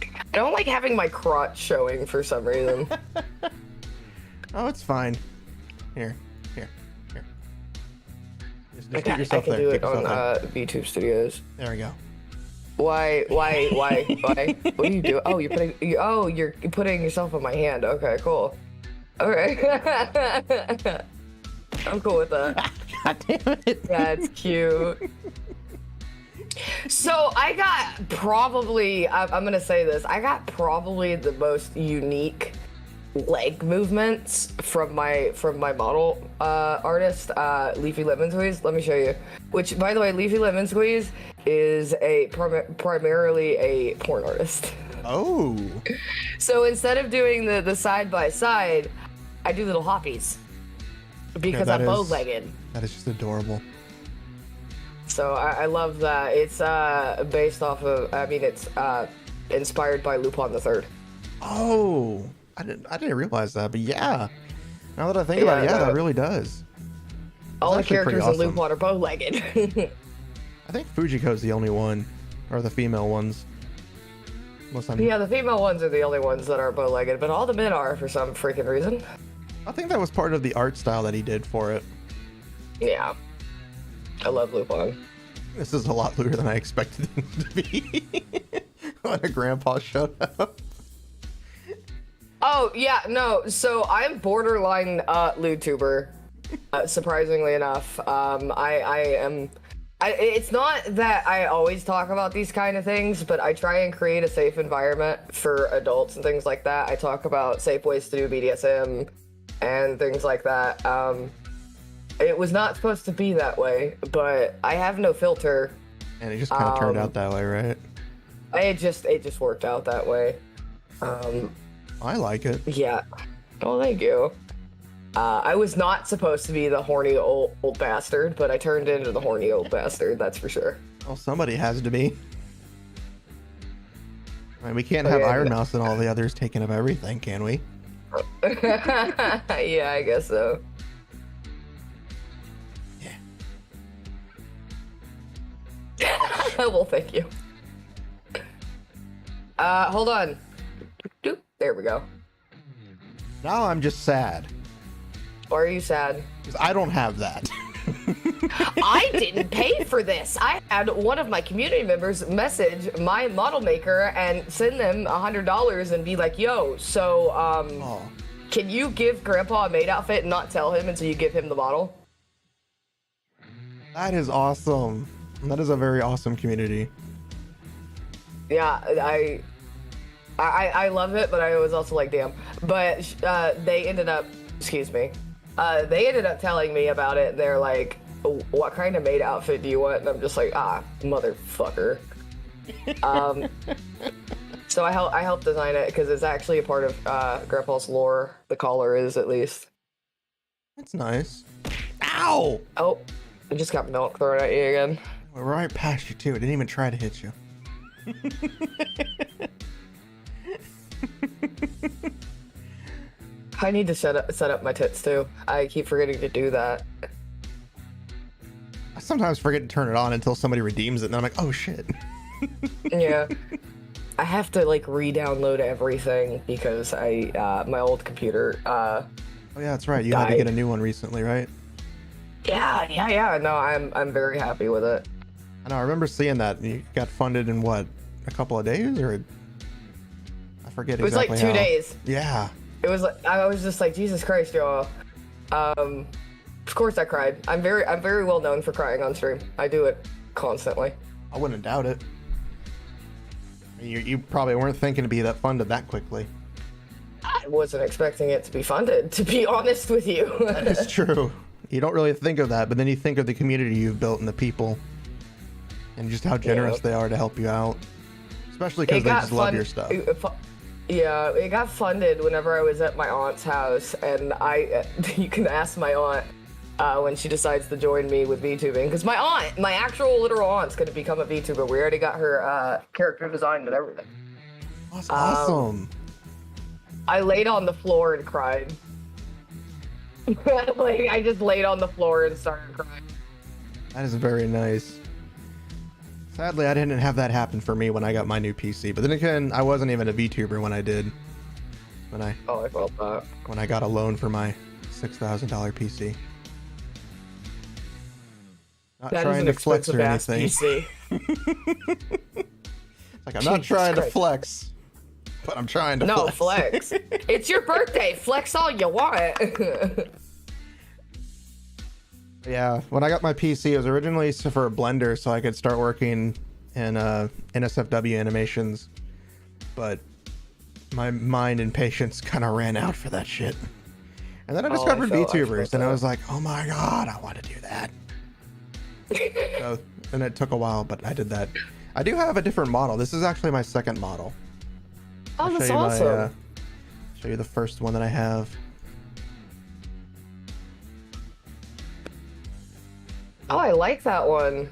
Speaker 6: I don't like having my crotch showing for some reason.
Speaker 2: Oh, it's fine. Here. Just
Speaker 6: I
Speaker 2: get
Speaker 6: can
Speaker 2: yourself there.
Speaker 6: do
Speaker 2: Get
Speaker 6: it on
Speaker 2: yourself there.
Speaker 6: VTuber Studios.
Speaker 2: There we go.
Speaker 6: Why? What do you do? Oh, you're putting yourself on my hand. Okay, cool. Okay. I'm cool with that.
Speaker 2: God damn it.
Speaker 6: That's cute. So I got probably, I'm gonna say this, I got probably the most unique leg movements from my model artist, Leafy Lemon Squeeze. Let me show you. Which, by the way, Leafy Lemon Squeeze is primarily a porn artist.
Speaker 2: Oh.
Speaker 6: So instead of doing the side by side, I do little hoppies because I'm bow-legged.
Speaker 2: That is just adorable.
Speaker 6: So I love that. It's based off of, I mean, it's inspired by Lupin the Third.
Speaker 2: Oh, I didn't realize that, but yeah. Now that I think about it, yeah, that really does.
Speaker 6: All the characters
Speaker 2: awesome.
Speaker 6: in Lupin are bow-legged.
Speaker 2: I think Fujiko's the only one, or the female ones.
Speaker 6: Yeah, the female ones are the only ones that are bow-legged, but all the men are for some freaking reason.
Speaker 2: I think that was part of the art style that he did for it.
Speaker 6: Yeah. I love Lupin.
Speaker 2: This is a lot bluer than I expected it to be. When a grandpa showed up.
Speaker 6: Oh, yeah, no, so I'm borderline LewTuber, surprisingly enough. It's not that I always talk about these kind of things, but I try and create a safe environment for adults and things like that. I talk about safe ways to do BDSM and things like that. It was not supposed to be that way, but I have no filter.
Speaker 2: And it just kind of turned out that way, right?
Speaker 6: It just worked out that way.
Speaker 2: I like it.
Speaker 6: Yeah. Oh, thank you. I was not supposed to be the horny old bastard, but I turned into the horny old bastard, that's for sure.
Speaker 2: Well, somebody has to be. I mean, we can't have Iron Mouse and all the others taking up everything, can we?
Speaker 6: Yeah, I guess so. Well, thank you. Hold on. There we go.
Speaker 2: Now I'm just sad.
Speaker 6: Why are you sad?
Speaker 2: Because I don't have that.
Speaker 6: I didn't pay for this. I had one of my community members message my model maker and send them $100 and be like, yo, so, can you give Grandpa a maid outfit and not tell him until you give him the model?
Speaker 2: That is awesome. That is a very awesome community.
Speaker 6: Yeah, I love it, but I was also like, damn. But they ended up, excuse me, they ended up telling me about it. They're like, what kind of maid outfit do you want? And I'm just like, motherfucker. So I helped design it because it's actually a part of Grandpa's lore. The collar is, at least.
Speaker 2: That's nice. Ow!
Speaker 6: Oh, I just got milk thrown at you again.
Speaker 2: We're right past you, too. It didn't even try to hit you.
Speaker 6: I need to set up my tits, too. I keep forgetting to do that.
Speaker 2: I sometimes forget to turn it on until somebody redeems it, and I'm like, oh, shit.
Speaker 6: Yeah. I have to, like, re-download everything because my old computer,
Speaker 2: Oh, yeah, that's right. You
Speaker 6: died.
Speaker 2: had to get a new one recently, right?
Speaker 6: Yeah. No, I'm very happy with it.
Speaker 2: I know, I remember seeing that. You got funded in, what, a couple of days? Or I forget exactly.
Speaker 6: It was like 2 days.
Speaker 2: Yeah.
Speaker 6: It was like, I was just like, Jesus Christ, y'all. Of course I cried. I'm very well known for crying on stream. I do it constantly.
Speaker 2: I wouldn't doubt it. You probably weren't thinking to be that funded that quickly.
Speaker 6: I wasn't expecting it to be funded, to be honest with you.
Speaker 2: That is true. You don't really think of that, but then you think of the community you've built and the people. And just how generous they are to help you out. Especially because they just love your stuff.
Speaker 6: Yeah, it got funded whenever I was at my aunt's house, and you can ask my aunt when she decides to join me with VTubing, because my actual literal aunt's gonna become a VTuber. We already got her character designed and everything.
Speaker 2: That's awesome.
Speaker 6: I laid on the floor and cried. Like, I just laid on the floor and started crying.
Speaker 2: That is very nice. Sadly, I didn't have that happen for me when I got my new PC. But then again, I wasn't even a VTuber when I did. I
Speaker 6: felt that.
Speaker 2: When I got a loan for my $6,000 PC. Not
Speaker 6: That
Speaker 2: trying
Speaker 6: is an
Speaker 2: to flex or
Speaker 6: expensive-ass
Speaker 2: anything.
Speaker 6: PC.
Speaker 2: Like, I'm not
Speaker 6: Jesus
Speaker 2: trying to
Speaker 6: Christ.
Speaker 2: flex, but I'm trying to
Speaker 6: No,
Speaker 2: flex.
Speaker 6: flex. It's your birthday. Flex all you want.
Speaker 2: Yeah, when I got my PC, it was originally for a Blender so I could start working in NSFW animations, but my mind and patience kind of ran out for that shit. And then I discovered VTubers, and I was like, oh my god, I want to do that. So, and it took a while, but I did that. I do have a different model. This is actually my second model.
Speaker 6: Oh, that's
Speaker 2: show you
Speaker 6: awesome.
Speaker 2: Show you the first one that I have.
Speaker 6: Oh, I like that one.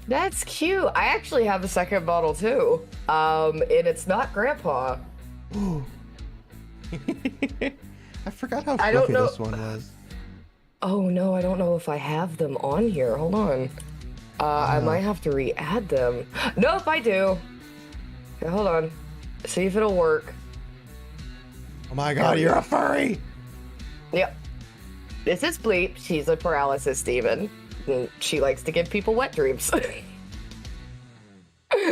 Speaker 6: That's cute. I actually have a second model too. And it's not Grandpa.
Speaker 2: Ooh. I forgot how
Speaker 6: I don't
Speaker 2: fluffy
Speaker 6: know-
Speaker 2: this one was.
Speaker 6: Oh no, I don't know if I have them on here. Hold on. I might have to re-add them. Nope, I do. Okay, hold on. See if it'll work.
Speaker 2: Oh my god, you're a furry!
Speaker 6: Yep. This is Bleep. She's a paralysis demon. And she likes to give people wet dreams.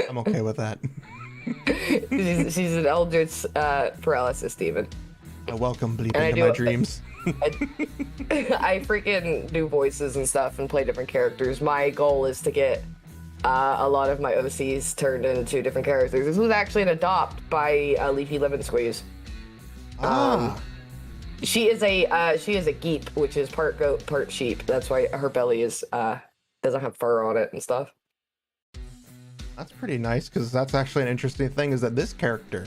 Speaker 2: I'm okay with that.
Speaker 6: she's an eldritch paralysis demon.
Speaker 2: I welcome bleeping
Speaker 6: And I
Speaker 2: in
Speaker 6: do-
Speaker 2: my dreams.
Speaker 6: I freaking do voices and stuff and play different characters. My goal is to get a lot of my OCs turned into different characters. This was actually an adopt by Leafy Lemon Squeeze. She is a geep, which is part goat, part sheep. That's why her belly is doesn't have fur on it and stuff.
Speaker 2: That's pretty nice, because that's actually an interesting thing, is that this character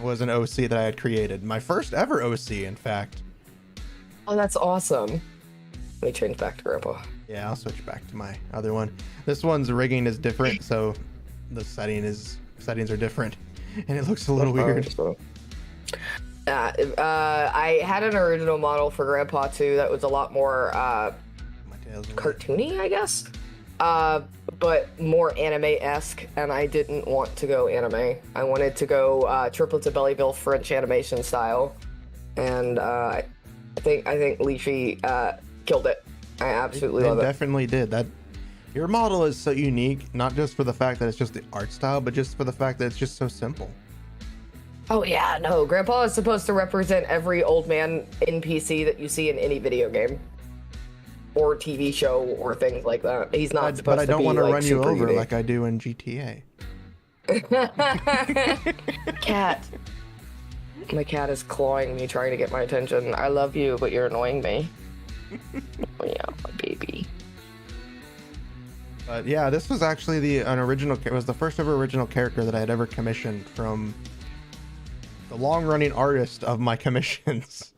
Speaker 2: was an OC that I had created. My first ever OC, in fact.
Speaker 6: Oh, that's awesome. Let me change back to Grandpa.
Speaker 2: Yeah, I'll switch back to my other one. This one's rigging is different, so the settings are different, and it looks a little weird.
Speaker 6: I had an original model for Grandpa too that was a lot more cartoony, I guess, but more anime-esque, and I didn't want to go anime. I wanted to go Triplets of Bellyville French animation style, and I think Leafy killed it. I absolutely love it.
Speaker 2: Definitely did that. Your model is so unique, not just for the fact that it's just the art style, but just for the fact that it's just so simple.
Speaker 6: Oh yeah, no, Grandpa is supposed to represent every old man NPC that you see in any video game or TV show or things like that. He's not supposed to be
Speaker 2: But I don't want to run you
Speaker 6: super
Speaker 2: over
Speaker 6: unique.
Speaker 2: like I do in GTA.
Speaker 6: Cat. My cat is clawing me, trying to get my attention. I love you, but you're annoying me. Oh yeah, my baby.
Speaker 2: But yeah, this was actually it was the first ever original character that I had ever commissioned from the long-running artist of my commissions.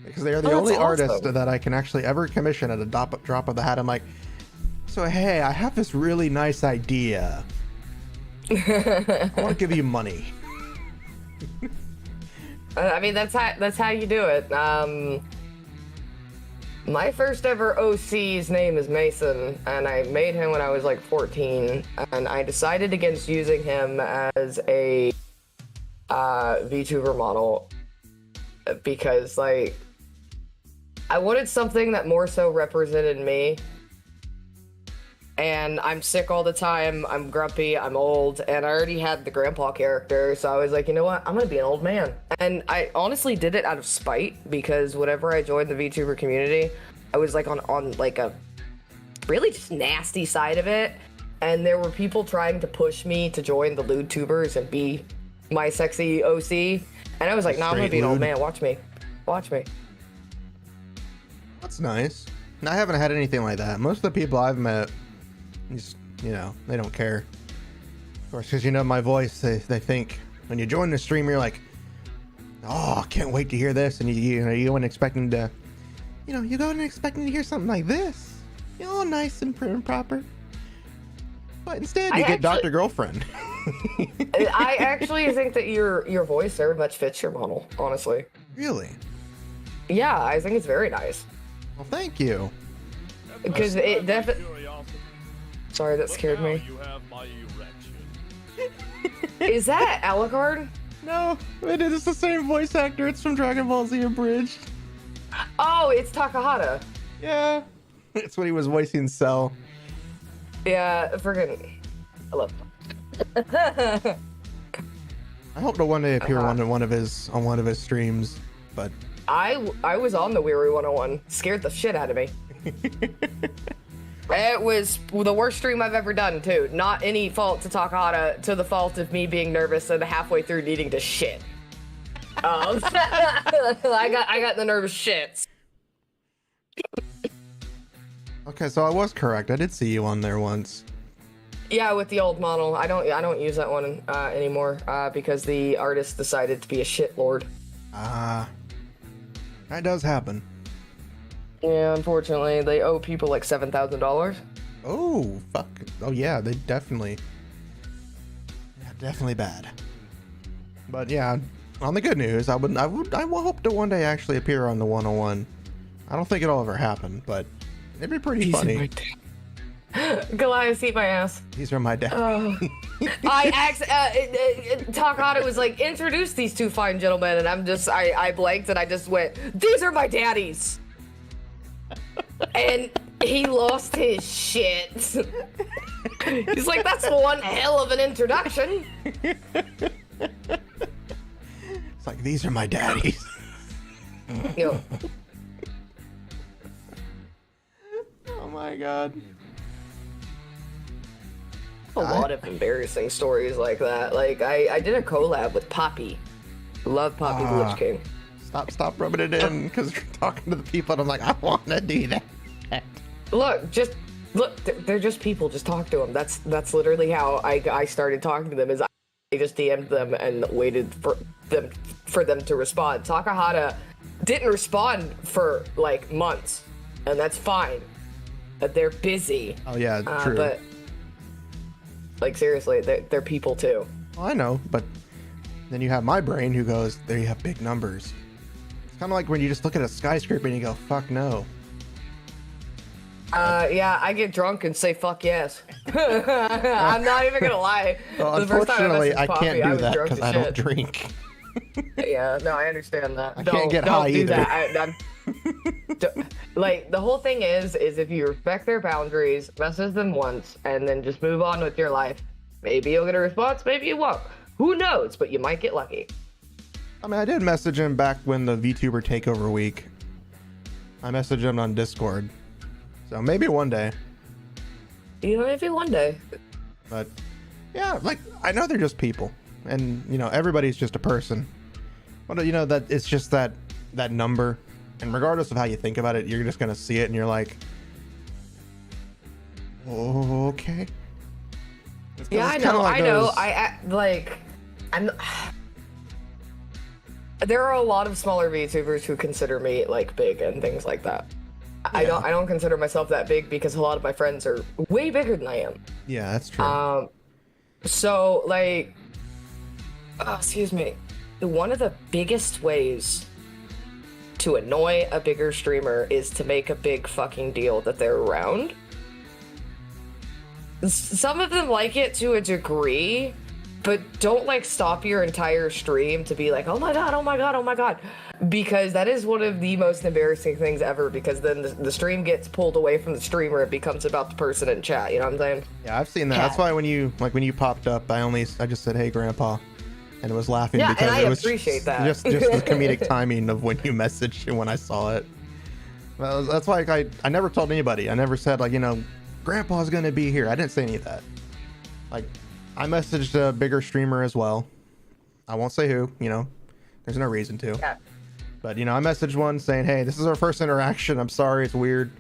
Speaker 2: Because they are the only artist that I can actually ever commission at a drop of the hat. I'm like, so hey, I have this really nice idea. I want to give you money.
Speaker 6: I mean, that's how you do it. My first ever OC's name is Mason, and I made him when I was like 14, and I decided against using him as a VTuber model because, like, I wanted something that more so represented me. And I'm sick all the time, I'm grumpy, I'm old, and I already had the grandpa character, so I was like, you know what, I'm gonna be an old man. And I honestly did it out of spite, because whenever I joined the VTuber community, I was like on like a really just nasty side of it, and there were people trying to push me to join the lewd tubers and be my sexy OC, and I was like, no, I'm gonna be an old man, watch me.
Speaker 2: That's nice. I haven't had anything like that. Most of the people I've met, you know, they don't care. Of course, because you know my voice, they think when you join the stream, you're like, oh, I can't wait to hear this. And you know, you go in expecting to, you know, you go in expecting to hear something like this. You know, nice and prim and proper. But instead, you get Dr. Girlfriend.
Speaker 6: I actually think that your voice very much fits your model, honestly.
Speaker 2: Really?
Speaker 6: Yeah, I think it's very nice.
Speaker 2: Well, thank you.
Speaker 6: Because it definitely... Sorry, that scared me.
Speaker 4: You have my erection.
Speaker 6: Is that Alucard?
Speaker 2: No, it is the same voice actor. It's from Dragon Ball Z Abridged.
Speaker 6: Oh, it's Takahata.
Speaker 2: Yeah. It's when he was voicing Cell.
Speaker 6: Yeah, friggin' I love
Speaker 2: I hope to one day appear on one of his streams, but
Speaker 6: I was on the Weary 101. Scared the shit out of me. It was the worst stream I've ever done, too. Not any fault to Takahata, to the fault of me being nervous and halfway through needing to shit. I got the nervous shits.
Speaker 2: okay, so I was correct. I did see you on there once.
Speaker 6: Yeah, with the old model. I don't use that one anymore because the artist decided to be a shitlord.
Speaker 2: That does happen.
Speaker 6: Yeah, unfortunately, they owe people like $7,000.
Speaker 2: Oh, fuck. Oh, yeah, they definitely bad. But yeah, on the good news, I will hope to one day actually appear on the 101. I don't think it'll ever happen, but it'd be pretty funny.
Speaker 6: Goliath, eat my ass.
Speaker 2: These are my dad.
Speaker 6: Takahata was like, introduce these two fine gentlemen, and I blanked and I just went, these are my daddies. And he lost his shit. He's like, that's one hell of an introduction.
Speaker 2: It's like, these are my daddies.
Speaker 6: Yo.
Speaker 2: Oh my god.
Speaker 6: A lot of embarrassing stories like that. Like, I did a collab with Poppy. Love Poppy the Witch King.
Speaker 2: Stop rubbing it in, because you're talking to the people and I'm like, I want to do that.
Speaker 6: Look, they're just people. Just talk to them. That's literally how I started talking to them. Is I just DM'd them and waited for them to respond. Takahata didn't respond for like months, and that's fine. They're busy.
Speaker 2: Oh yeah, true.
Speaker 6: But like seriously, they're people too.
Speaker 2: Well, I know, but then you have my brain who goes, there you have big numbers. It's kind of like when you just look at a skyscraper and you go, fuck no.
Speaker 6: Yeah, I get drunk and say fuck yes. I'm not even gonna lie.
Speaker 2: Well, unfortunately, I can't do that because I don't drink.
Speaker 6: Yeah, no, I understand that.
Speaker 2: I can't get high either.
Speaker 6: Like, the whole thing is if you respect their boundaries, message them once, and then just move on with your life. Maybe you'll get a response, maybe you won't. Who knows? But you might get lucky.
Speaker 2: I mean, I did message him back when the VTuber takeover week. I messaged him on Discord. So maybe one day.
Speaker 6: You know, maybe one day.
Speaker 2: But yeah, like, I know they're just people, and you know, everybody's just a person. But you know that it's just that number, and regardless of how you think about it, you're just gonna see it and you're like, okay.
Speaker 6: Yeah, I know. There are a lot of smaller VTubers who consider me like big and things like that. Yeah. I don't consider myself that big because a lot of my friends are way bigger than I am.
Speaker 2: Yeah, that's true.
Speaker 6: So like, excuse me, one of the biggest ways to annoy a bigger streamer is to make a big fucking deal that they're around. Some of them like it to a degree, but don't like stop your entire stream to be like, oh my god, oh my god, oh my god. Because that is one of the most embarrassing things ever, because then the stream gets pulled away from the streamer. It becomes about the person in chat, you know what I'm saying?
Speaker 2: Yeah, I've seen that. That's why when you popped up, I just said, hey grandpa, and it was laughing because
Speaker 6: and I
Speaker 2: it was
Speaker 6: appreciate that.
Speaker 2: just the comedic timing of when you messaged and when I saw it. Well, that's why I never told anybody. I never said, like, you know, grandpa's gonna be here. I didn't say any of that. Like, I messaged a bigger streamer as well. I won't say who, you know, there's no reason to.
Speaker 6: Yeah.
Speaker 2: But, you know, I messaged one saying, hey, this is our first interaction. I'm sorry, it's weird.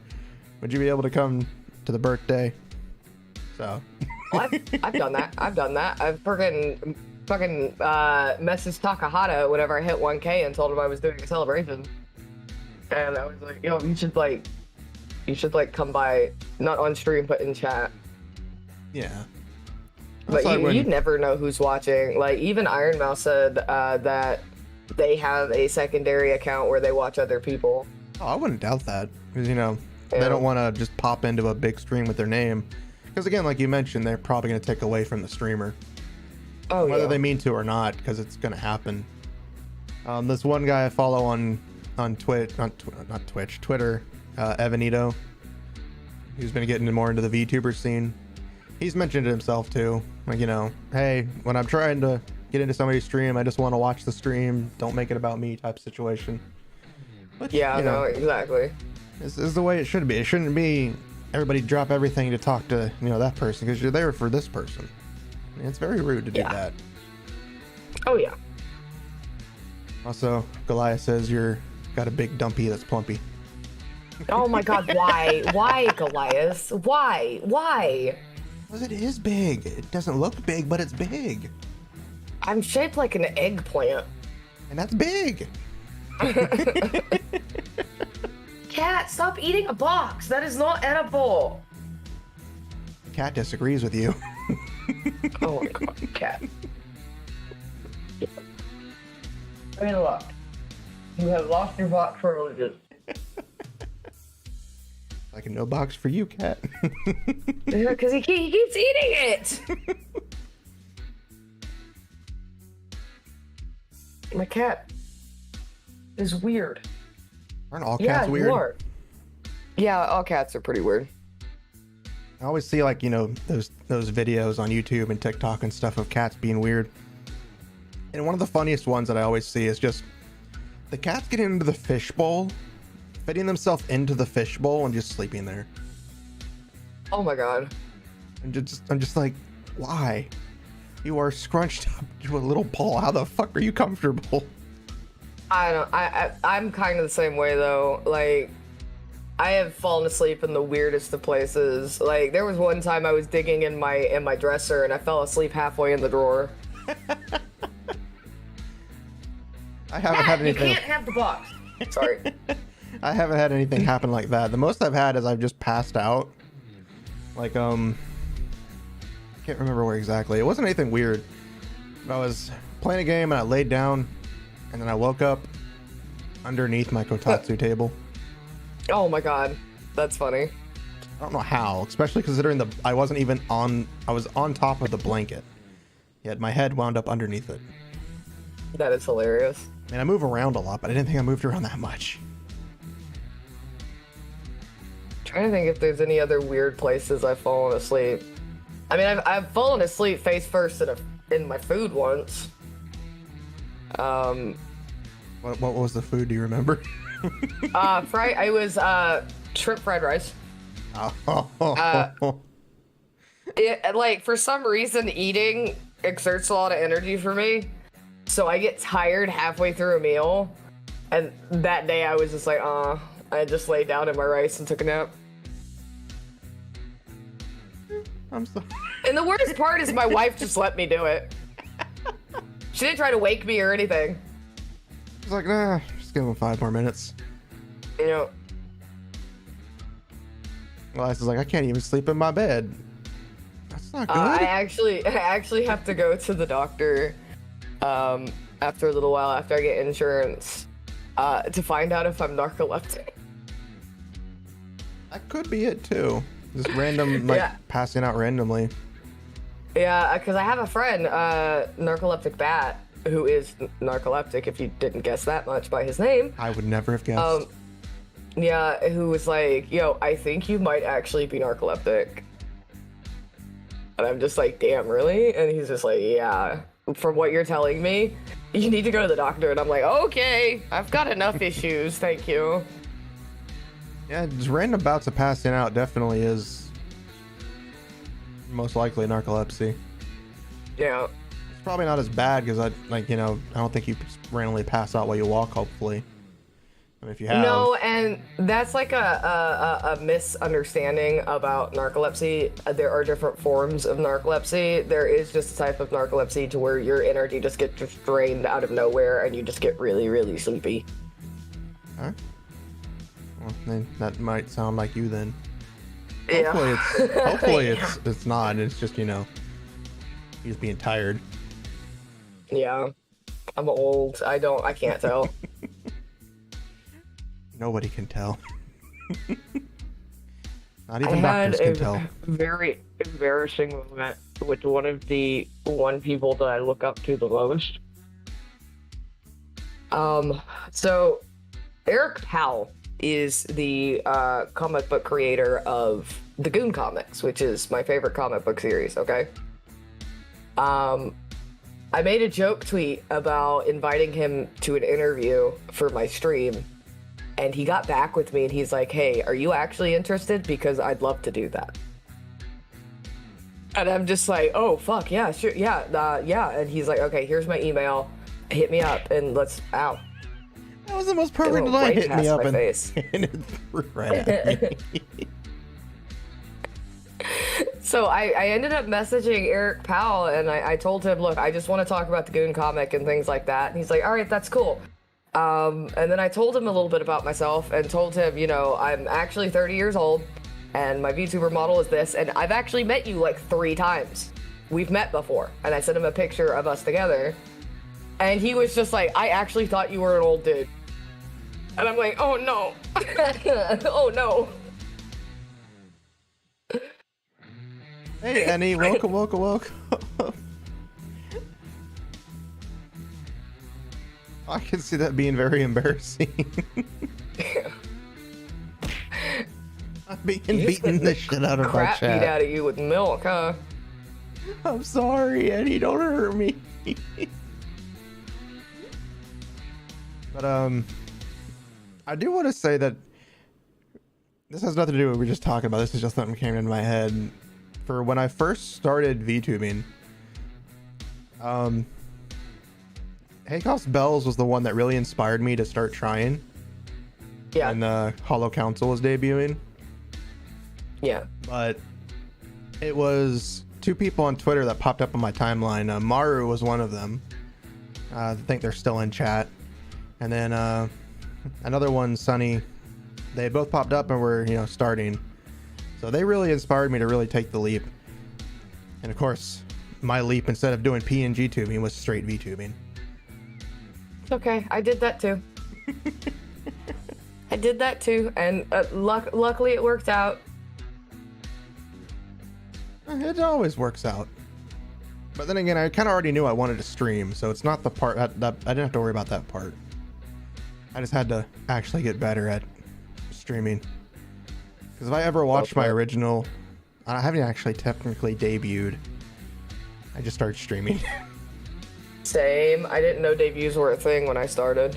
Speaker 2: Would you be able to come to the birthday? So.
Speaker 6: Well, I've done that. I've fucking messaged Takahata whenever I hit 1K and told him I was doing a celebration. And I was like, yo, you should come by, not on stream, but in chat.
Speaker 2: Yeah.
Speaker 6: But you never know who's watching. Like, even Iron Mouse said that they have a secondary account where they watch other people.
Speaker 2: Oh, I wouldn't doubt that. Because, they don't want to just pop into a big stream with their name. Because, again, like you mentioned, they're probably going to take away from the streamer.
Speaker 6: Oh,
Speaker 2: Whether they mean to or not, because it's going to happen. This one guy I follow on Twitter, Evanito. He's been getting more into the VTuber scene. He's mentioned it himself too. Like, hey, when I'm trying to get into somebody's stream, I just want to watch the stream. Don't make it about me type situation. Which,
Speaker 6: no, exactly.
Speaker 2: This is the way it should be. It shouldn't be everybody drop everything to talk to, that person, because you're there for this person. It's very rude to do that.
Speaker 6: Oh, yeah.
Speaker 2: Also, Goliath says you're got a big dumpy that's plumpy.
Speaker 6: Oh my god, why? Why, Goliath? Why? Why?
Speaker 2: Because it is big. It doesn't look big, but it's big.
Speaker 6: I'm shaped like an eggplant.
Speaker 2: And that's big.
Speaker 6: Cat, stop eating a box. That is not edible.
Speaker 2: Cat disagrees with you.
Speaker 6: Oh my god, Cat. I mean, look. You have lost your box for religion.
Speaker 2: Like no box for you, Cat.
Speaker 6: Yeah, because he keeps eating it. My cat is weird.
Speaker 2: Aren't all cats weird?
Speaker 6: You are. Yeah, all cats are pretty weird.
Speaker 2: I always see those videos on YouTube and TikTok and stuff of cats being weird. And one of the funniest ones that I always see is just the cats getting into the fishbowl, fitting themselves into the fishbowl and just sleeping there.
Speaker 6: Oh my god.
Speaker 2: I'm just like, why? You are scrunched up to a little ball. How the fuck are you comfortable?
Speaker 6: I'm kind of the same way though. Like, I have fallen asleep in the weirdest of places. Like, there was one time I was digging in my dresser and I fell asleep halfway in the drawer.
Speaker 2: I haven't had anything.
Speaker 6: You can't have the box. Sorry.
Speaker 2: I haven't had anything happen like that. The most I've had is I've just passed out. Like, I can't remember where exactly. It wasn't anything weird. But I was playing a game and I laid down and then I woke up underneath my kotatsu table.
Speaker 6: Oh my god. That's funny.
Speaker 2: I don't know how, especially considering I was on top of the blanket. Yet my head wound up underneath it.
Speaker 6: That is hilarious.
Speaker 2: I mean, I move around a lot, but I didn't think I moved around that much.
Speaker 6: Trying to think if there's any other weird places I've fallen asleep. I mean, I've fallen asleep face first in my food once.
Speaker 2: What was the food? Do you remember?
Speaker 6: I was shrimp fried rice. Like, for some reason, eating exerts a lot of energy for me. So I get tired halfway through a meal. And that day I was just like, I just laid down in my rice and took a nap.
Speaker 2: I'm sorry.
Speaker 6: And the worst part is my wife just let me do it. She didn't try to wake me or anything.
Speaker 2: She's like, nah, just give him 5 more minutes.
Speaker 6: You know.
Speaker 2: Elias is like, I can't even sleep in my bed. That's not good.
Speaker 6: I actually have to go to the doctor after a little while after I get insurance to find out if I'm narcoleptic.
Speaker 2: That could be it too. Just random, passing out randomly.
Speaker 6: Yeah, because I have a friend, Narcoleptic Bat, who is narcoleptic, if you didn't guess that much by his name.
Speaker 2: I would never have guessed.
Speaker 6: Yeah, who was like, yo, I think you might actually be narcoleptic. And I'm just like, damn, really? And he's just like, yeah, from what you're telling me, you need to go to the doctor. And I'm like, okay, I've got enough issues, thank you.
Speaker 2: Yeah, just random bouts of passing out definitely is most likely narcolepsy.
Speaker 6: Yeah.
Speaker 2: It's probably not as bad because I don't think you randomly pass out while you walk, hopefully. I mean, if you have.
Speaker 6: No, and that's like a misunderstanding about narcolepsy. There are different forms of narcolepsy. There is just a type of narcolepsy to where your energy just gets just drained out of nowhere and you just get really, really sleepy.
Speaker 2: Huh? Well, then that might sound like you then.
Speaker 6: Yeah.
Speaker 2: Hopefully it's not. It's just, you know, he's being tired.
Speaker 6: Yeah. I'm old. I can't tell.
Speaker 2: Nobody can tell. Not even doctors can tell.
Speaker 6: I had a very embarrassing moment with one of the people that I look up to the most. So Eric Powell is the comic book creator of the Goon Comics, which is my favorite comic book series, okay? I made a joke tweet about inviting him to an interview for my stream, and he got back with me and he's like, hey, are you actually interested? Because I'd love to do that. And I'm just like, oh, fuck, yeah, sure, yeah, yeah. And he's like, okay, here's my email, hit me up and let's out.
Speaker 2: That was the most perfect line. Hit me up and
Speaker 6: face.
Speaker 2: And it threw right at me.
Speaker 6: So I ended up messaging Eric Powell and I told him, look, I just want to talk about the Goon comic and things like that. And he's like, all right, that's cool. And then I told him a little bit about myself and told him, you know, I'm actually 30 years old and my VTuber model is this. And I've actually met you like 3 times. We've met before. And I sent him a picture of us together. And he was just like, I actually thought you were an old dude. And I'm like, oh no. Oh no.
Speaker 2: Hey, Annie, welcome. I can see that being very embarrassing. I'm being beaten the shit out of my
Speaker 6: crap
Speaker 2: chat.
Speaker 6: beat out of you with milk, huh?
Speaker 2: I'm sorry, Annie, don't hurt me. But I do want to say that this has nothing to do with what we were just talking about. This is just something that came into my head. For when I first started VTubing, Haykoff's Bells was the one that really inspired me to start trying.
Speaker 6: Yeah.
Speaker 2: When the Hollow Council was debuting.
Speaker 6: Yeah.
Speaker 2: But it was 2 people on Twitter that popped up on my timeline. Maru was one of them. I think they're still in chat. And then another one, Sunny. They both popped up and were, you know, starting. So they really inspired me to really take the leap. And of course, my leap, instead of doing PNG tubing, was straight VTubing.
Speaker 6: Okay, I did that too. I did that too, and luckily it worked out.
Speaker 2: It always works out. But then again, I kind of already knew I wanted to stream, so it's not the part that I didn't have to worry about that part. I just had to actually get better at streaming. Because if I ever watched my original, I haven't actually technically debuted. I just started streaming.
Speaker 6: Same. I didn't know debuts were a thing when I started.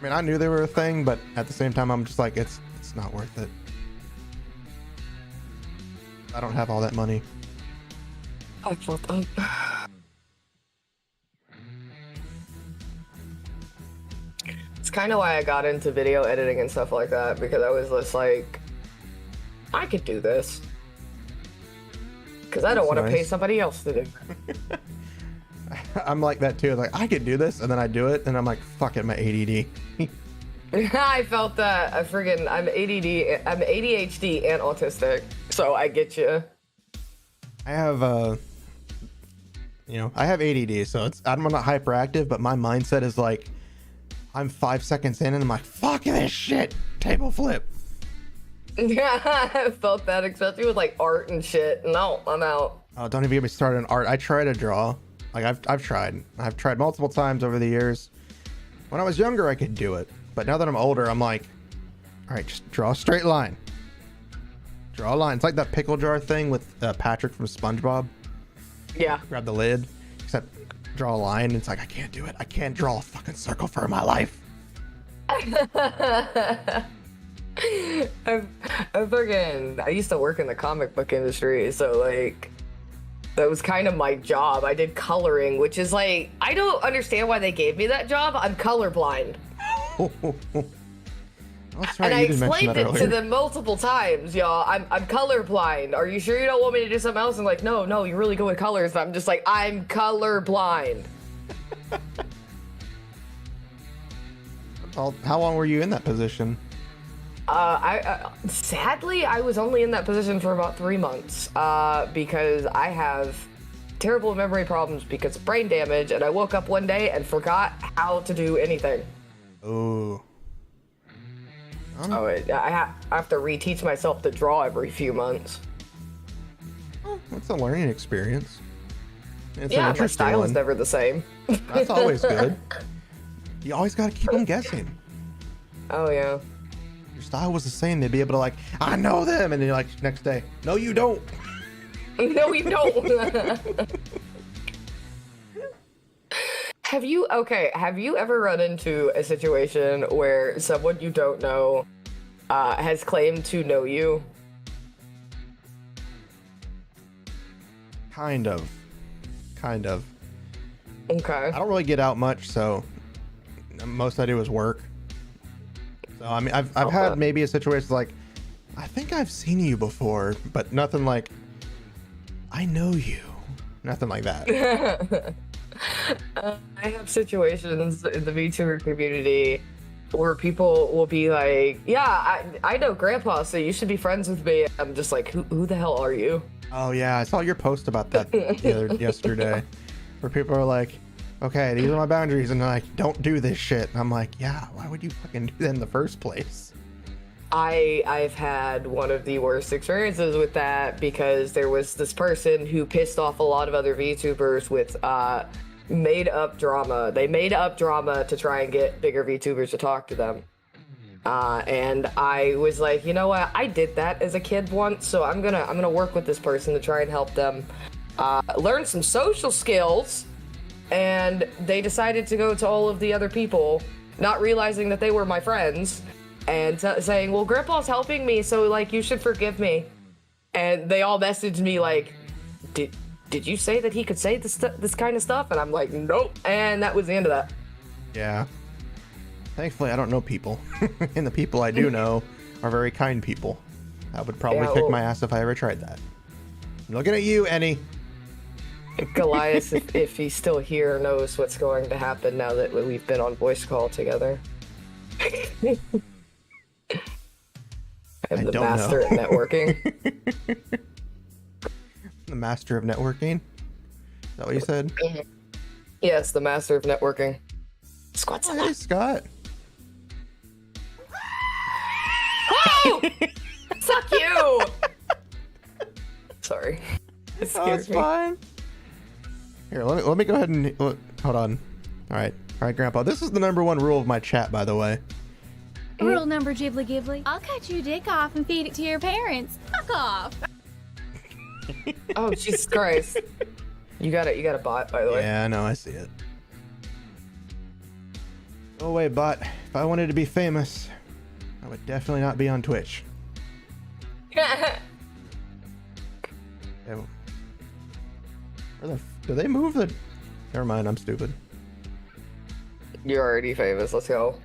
Speaker 2: I mean, I knew they were a thing, but at the same time, I'm just like, it's not worth it. I don't have all that money.
Speaker 6: I felt that. It's kind of why I got into video editing and stuff like that, because I was just like, I could do this. Because I don't want to pay somebody else to do it.
Speaker 2: I'm like that too. Like, I could do this, and then I do it, and I'm like, fuck it, my ADD.
Speaker 6: I felt that. I'm ADHD and autistic, so I get you.
Speaker 2: I have I have ADD, so I'm not hyperactive, but my mindset is like, I'm 5 seconds in and I'm like, fuck this shit, table flip.
Speaker 6: Yeah, I felt that, especially with like art and shit. No, I'm out.
Speaker 2: Oh, don't even get me started on art. I try to draw. Like, I've tried multiple times over the years. When I was younger, I could do it, but now that I'm older, I'm like, all right, just draw a straight line. Draw a line. It's like that pickle jar thing with Patrick from SpongeBob.
Speaker 6: Yeah.
Speaker 2: Grab the lid, except draw a line. It's like, I can't do it. I can't draw a fucking circle for my life.
Speaker 6: I used to work in the comic book industry, so like that was kind of my job. I did coloring, which is like, I don't understand why they gave me that job. I'm colorblind.
Speaker 2: That's right.
Speaker 6: And I
Speaker 2: You did mention
Speaker 6: explained
Speaker 2: that
Speaker 6: it to
Speaker 2: earlier.
Speaker 6: them multiple times, y'all. I'm colorblind. Are you sure you don't want me to do something else? And like, no, you really good with colors. And I'm just like, I'm colorblind.
Speaker 2: How long were you in that position?
Speaker 6: Sadly, I was only in that position for about 3 months, because I have terrible memory problems because of brain damage, and I woke up one day and forgot how to do anything.
Speaker 2: Oh.
Speaker 6: I have to reteach myself to draw every few months.
Speaker 2: It's a learning experience. It's
Speaker 6: Yeah,
Speaker 2: an
Speaker 6: my
Speaker 2: interesting
Speaker 6: style
Speaker 2: one.
Speaker 6: is never the same.
Speaker 2: That's always good. You always got to keep them guessing.
Speaker 6: Oh, yeah.
Speaker 2: Your style was the same. They'd be able to like, I know them, and then you're like next day, no, you don't.
Speaker 6: No, you don't. Have you ever run into a situation where someone you don't know has claimed to know you?
Speaker 2: Kind of.
Speaker 6: Okay.
Speaker 2: I don't really get out much, so most I do is work. So I mean, I've had maybe a situation like, I think I've seen you before, but nothing like, I know you. Nothing like that.
Speaker 6: I have situations in the VTuber community where people will be like, yeah, I know Grandpa, so you should be friends with me. I'm just like, who the hell are you?
Speaker 2: Oh yeah, I saw your post about that yesterday, where people are like, okay, these are my boundaries, and they're like, don't do this shit. And I'm like, yeah, why would you fucking do that in the first place?
Speaker 6: I've had one of the worst experiences with that because there was this person who pissed off a lot of other VTubers with made up drama. They made up drama to try and get bigger VTubers to talk to them. And I was like, you know what? I did that as a kid once, so I'm gonna work with this person to try and help them learn some social skills. And they decided to go to all of the other people, not realizing that they were my friends, and saying, well, Grandpa's helping me, so like you should forgive me. And they all messaged me like, did you say that he could say this kind of stuff? And I'm like, nope. And that was the end of that.
Speaker 2: Yeah. Thankfully, I don't know people. And the people I do know are very kind people. I would probably kick my ass if I ever tried that. I'm looking at you, Annie.
Speaker 6: Goliath, if he's still here, knows what's going to happen now that we've been on voice call together. I'm the master at networking.
Speaker 2: The master of networking? Is that what you said?
Speaker 6: Yes, the master of networking. Squat's
Speaker 2: Hey, Scott.
Speaker 6: Oh! Suck you! Sorry. It
Speaker 2: Oh,
Speaker 6: scared
Speaker 2: it's
Speaker 6: me.
Speaker 2: fine. Here, let me go ahead and hold on. All right, Grandpa. This is the #1 rule of my chat, by the way.
Speaker 8: Rule number Ghibli Ghibli. I'll cut your dick off and feed it to your parents. Fuck off.
Speaker 6: Oh, Jesus Christ. You got a bot, by the way.
Speaker 2: Yeah, I know. I see it. Oh wait, bot. If I wanted to be famous, I would definitely not be on Twitch. Yeah, do they move the? Never mind. I'm stupid.
Speaker 6: You're already famous. Let's go.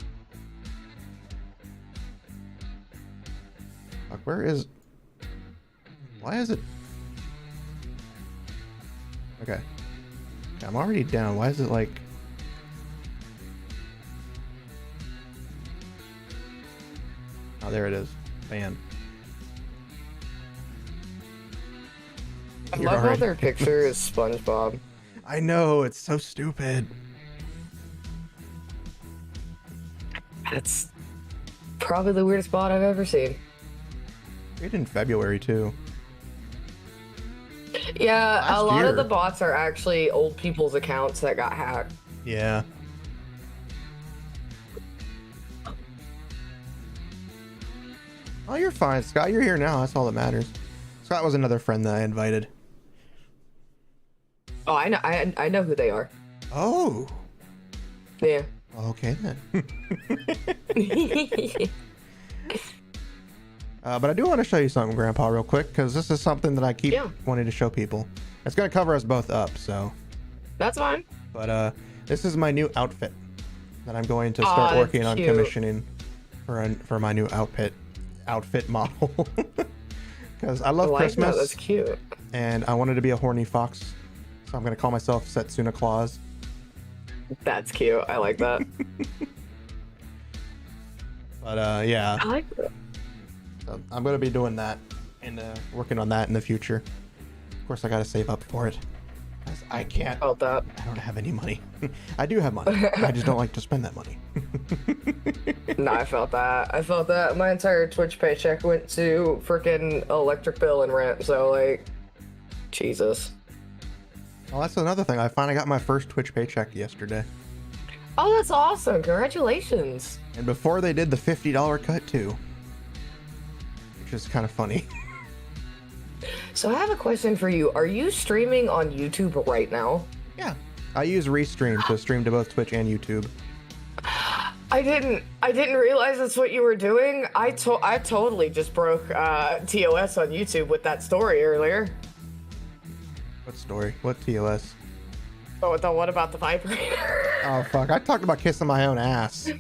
Speaker 2: Fuck, where is? Why is it? Okay. I'm already down. Why is it like? Oh, there it is. Bam.
Speaker 6: I
Speaker 2: You're
Speaker 6: love how
Speaker 2: already-
Speaker 6: their picture is SpongeBob.
Speaker 2: I know, it's so stupid.
Speaker 6: That's probably the weirdest bot I've ever seen.
Speaker 2: Created in February too.
Speaker 6: Yeah,
Speaker 2: Last
Speaker 6: a lot
Speaker 2: year.
Speaker 6: of the bots are actually old people's accounts that got hacked.
Speaker 2: Yeah. Oh, you're fine, Scott. You're here now. That's all that matters. Scott was another friend that I invited.
Speaker 6: Oh, I know who they are.
Speaker 2: Oh.
Speaker 6: Yeah.
Speaker 2: Okay then. But I do want to show you something, Grandpa, real quick, because this is something that I keep wanting to show people. It's going to cover us both up, so.
Speaker 6: That's fine.
Speaker 2: But this is my new outfit. that I'm going to start
Speaker 6: Aw,
Speaker 2: working on
Speaker 6: cute.
Speaker 2: commissioning for my new outfit model. Because I love
Speaker 6: I like
Speaker 2: Christmas.
Speaker 6: that. That's cute.
Speaker 2: And I wanted to be a horny fox, so I'm gonna call myself Setsuna Claus.
Speaker 6: That's cute. I like that.
Speaker 2: But yeah,
Speaker 6: I like that.
Speaker 2: so I'm gonna be doing that and working on that in the future. Of course, I gotta save up for it. 'Cause I can't.
Speaker 6: Felt that.
Speaker 2: I don't have any money. I do have money. I just don't like to spend that money.
Speaker 6: No, I felt that. I felt that. My entire Twitch paycheck went to freaking electric bill and rent. So like, Jesus.
Speaker 2: Well, that's another thing. I finally got my first Twitch paycheck yesterday.
Speaker 6: Oh, that's awesome! Congratulations.
Speaker 2: And before they did the $50 cut too, which is kind of funny.
Speaker 6: So I have a question for you. Are you streaming on YouTube right now?
Speaker 2: Yeah, I use Restream to stream to both Twitch and YouTube.
Speaker 6: I didn't realize that's what you were doing. I totally just broke TOS on YouTube with that story earlier.
Speaker 2: What story? What TOS?
Speaker 6: Oh, the one about the vibrator.
Speaker 2: Oh fuck! I talked about kissing my own ass.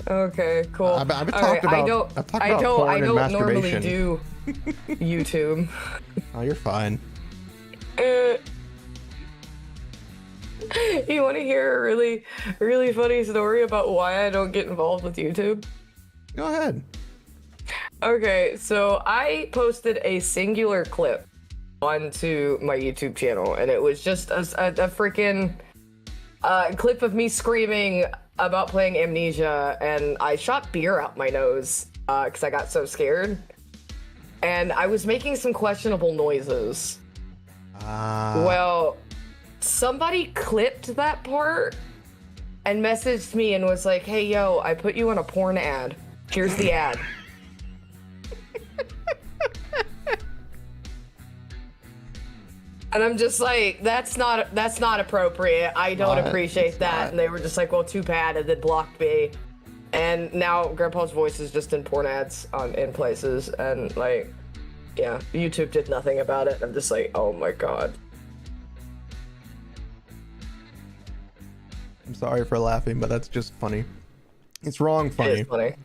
Speaker 6: Okay, cool.
Speaker 2: I've
Speaker 6: All
Speaker 2: talked about. I've talked about porn
Speaker 6: I
Speaker 2: and
Speaker 6: don't normally
Speaker 2: masturbation.
Speaker 6: do YouTube.
Speaker 2: Oh, you're fine.
Speaker 6: You want to hear a really, really funny story about why I don't get involved with YouTube?
Speaker 2: Go ahead.
Speaker 6: Okay, so I posted a singular clip onto my YouTube channel, and it was just a freaking clip of me screaming about playing Amnesia, and I shot beer out my nose because I got so scared. And I was making some questionable noises. Well, somebody clipped that part and messaged me and was like, hey, yo, I put you on a porn ad. Here's the ad. And I'm just like, that's not appropriate. I don't appreciate that. And they were just like, well, too bad, and then blocked me. And now Grandpa's voice is just in porn ads in places, and like, yeah, YouTube did nothing about it. I'm just like, oh my god.
Speaker 2: I'm sorry for laughing, but that's just funny. It's wrong funny.
Speaker 6: It is funny.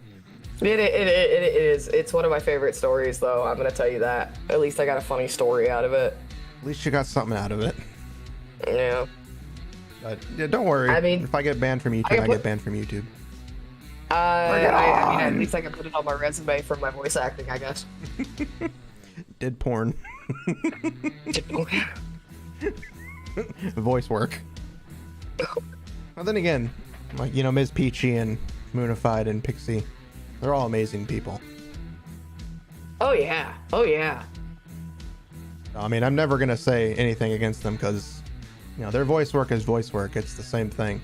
Speaker 6: It is. It's one of my favorite stories, though. I'm gonna tell you that. At least I got a funny story out of it.
Speaker 2: At least you got something out of it.
Speaker 6: Yeah.
Speaker 2: But yeah, don't worry.
Speaker 6: I mean,
Speaker 2: if I get banned from YouTube, I get banned from YouTube.
Speaker 6: I mean, at least I can put it on my resume for my voice acting, I guess.
Speaker 2: Did porn. Voice work. Well, then again, like, you know, Ms. Peachy and Moonified and Pixie, they're all amazing people.
Speaker 6: Oh yeah. Oh yeah.
Speaker 2: I mean, I'm never gonna say anything against them because, you know, their voice work is voice work. It's the same thing.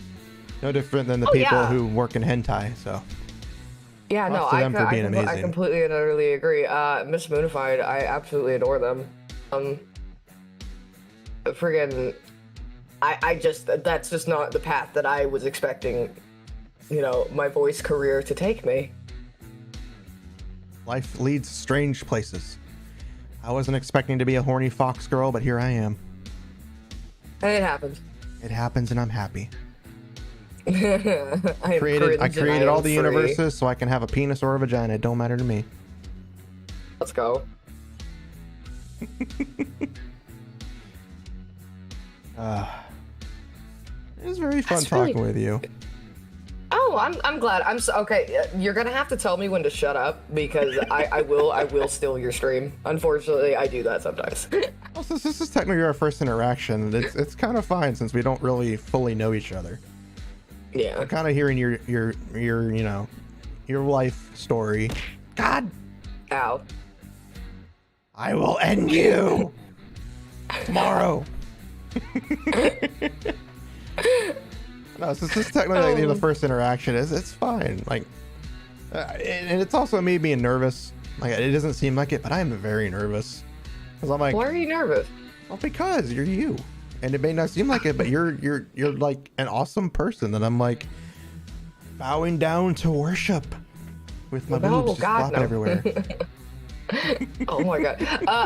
Speaker 2: No different than the people who work in hentai. So.
Speaker 6: Yeah, no, I completely and utterly agree. Miss Moonified, I absolutely adore them. Friggin', I just, that's just not the path that I was expecting, you know, my voice career to take me.
Speaker 2: Life leads strange places. I wasn't expecting to be a horny fox girl, but here I am.
Speaker 6: And it happens.
Speaker 2: It happens, and I'm happy.
Speaker 6: I
Speaker 2: created all the universes so I can have a penis or a vagina. It don't matter to me.
Speaker 6: Let's go.
Speaker 2: It was very fun talking with you.
Speaker 6: Oh, I'm glad. Okay. You're gonna have to tell me when to shut up because I will steal your stream. Unfortunately, I do that sometimes.
Speaker 2: Well, since this is technically our first interaction, it's kind of fine since we don't really fully know each other.
Speaker 6: Yeah.
Speaker 2: I'm kind of hearing your you know, your life story. God.
Speaker 6: Ow.
Speaker 2: I will end you tomorrow. No, since this is technically the first interaction, it's fine. Like, and it's also me being nervous. Like, it doesn't seem like it, but I am very nervous. Cause I'm like,
Speaker 6: why are you nervous?
Speaker 2: Well, because you're you, and it may not seem like it, but you're like an awesome person that I'm like bowing down to worship with my boobs just flopping everywhere.
Speaker 6: Oh my god.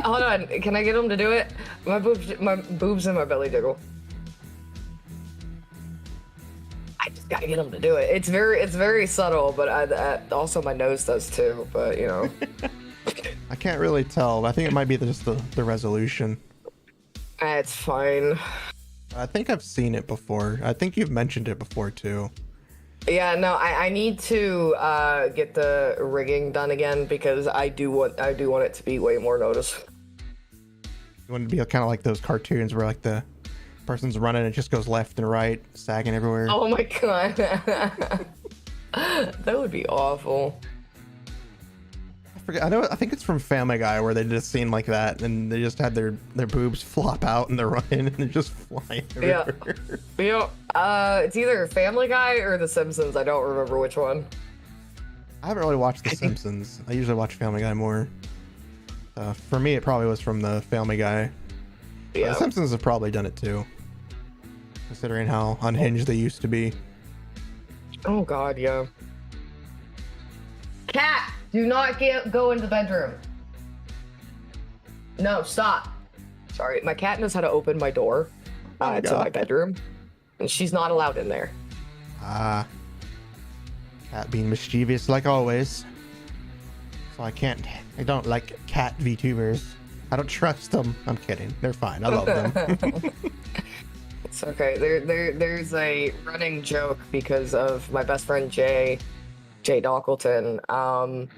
Speaker 6: Hold on. Can I get him to do it? My boobs and my belly jiggle. I just Gotta get him to do it. It's very subtle, but also my nose does too. But you know,
Speaker 2: I can't really tell. I think it might be just the resolution.
Speaker 6: It's fine.
Speaker 2: I think I've seen it before. I think you've mentioned it before too.
Speaker 6: Yeah, no, I need to get the rigging done again because I do want it to be way more noticeable.
Speaker 2: You want it to be kind of like those cartoons where like the person's running and it just goes left and right, sagging everywhere.
Speaker 6: Oh my god, that would be awful.
Speaker 2: I forget. I think it's from Family Guy where they did a scene like that and they just had their boobs flop out and they're running and they're just flying everywhere.
Speaker 6: Yeah. It's either Family Guy or The Simpsons. I don't remember which one.
Speaker 2: I haven't really watched The Simpsons. I usually watch Family Guy more. For me, it probably was from the Family Guy.
Speaker 6: Yeah.
Speaker 2: The Simpsons have probably done it too, considering how unhinged they used to be.
Speaker 6: Oh god, yeah. Cat, do not go into the bedroom. No, stop. Sorry, my cat knows how to open my door to my bedroom, and she's not allowed in there.
Speaker 2: Cat being mischievous like always. So I don't like cat VTubers. I don't trust them. I'm kidding. They're fine. I love them.
Speaker 6: It's okay. There's a running joke because of my best friend Jay Dockleton.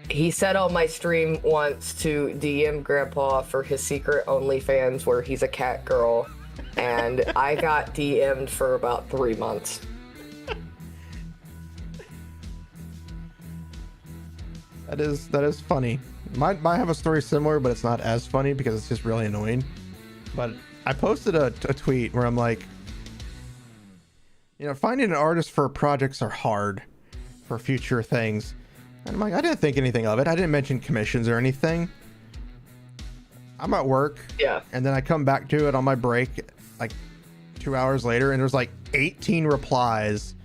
Speaker 6: He said on my stream once to DM Grandpa for his secret OnlyFans where he's a cat girl, and I got DM'd for about 3 months.
Speaker 2: That is funny. Might have a story similar, but it's not as funny because it's just really annoying. But I posted a tweet where I'm like, finding an artist for projects are hard for future things. And I'm like, I didn't think anything of it. I didn't mention commissions or anything. I'm at work.
Speaker 6: Yeah.
Speaker 2: And then I come back to it on my break like 2 hours later, and there's like 18 replies.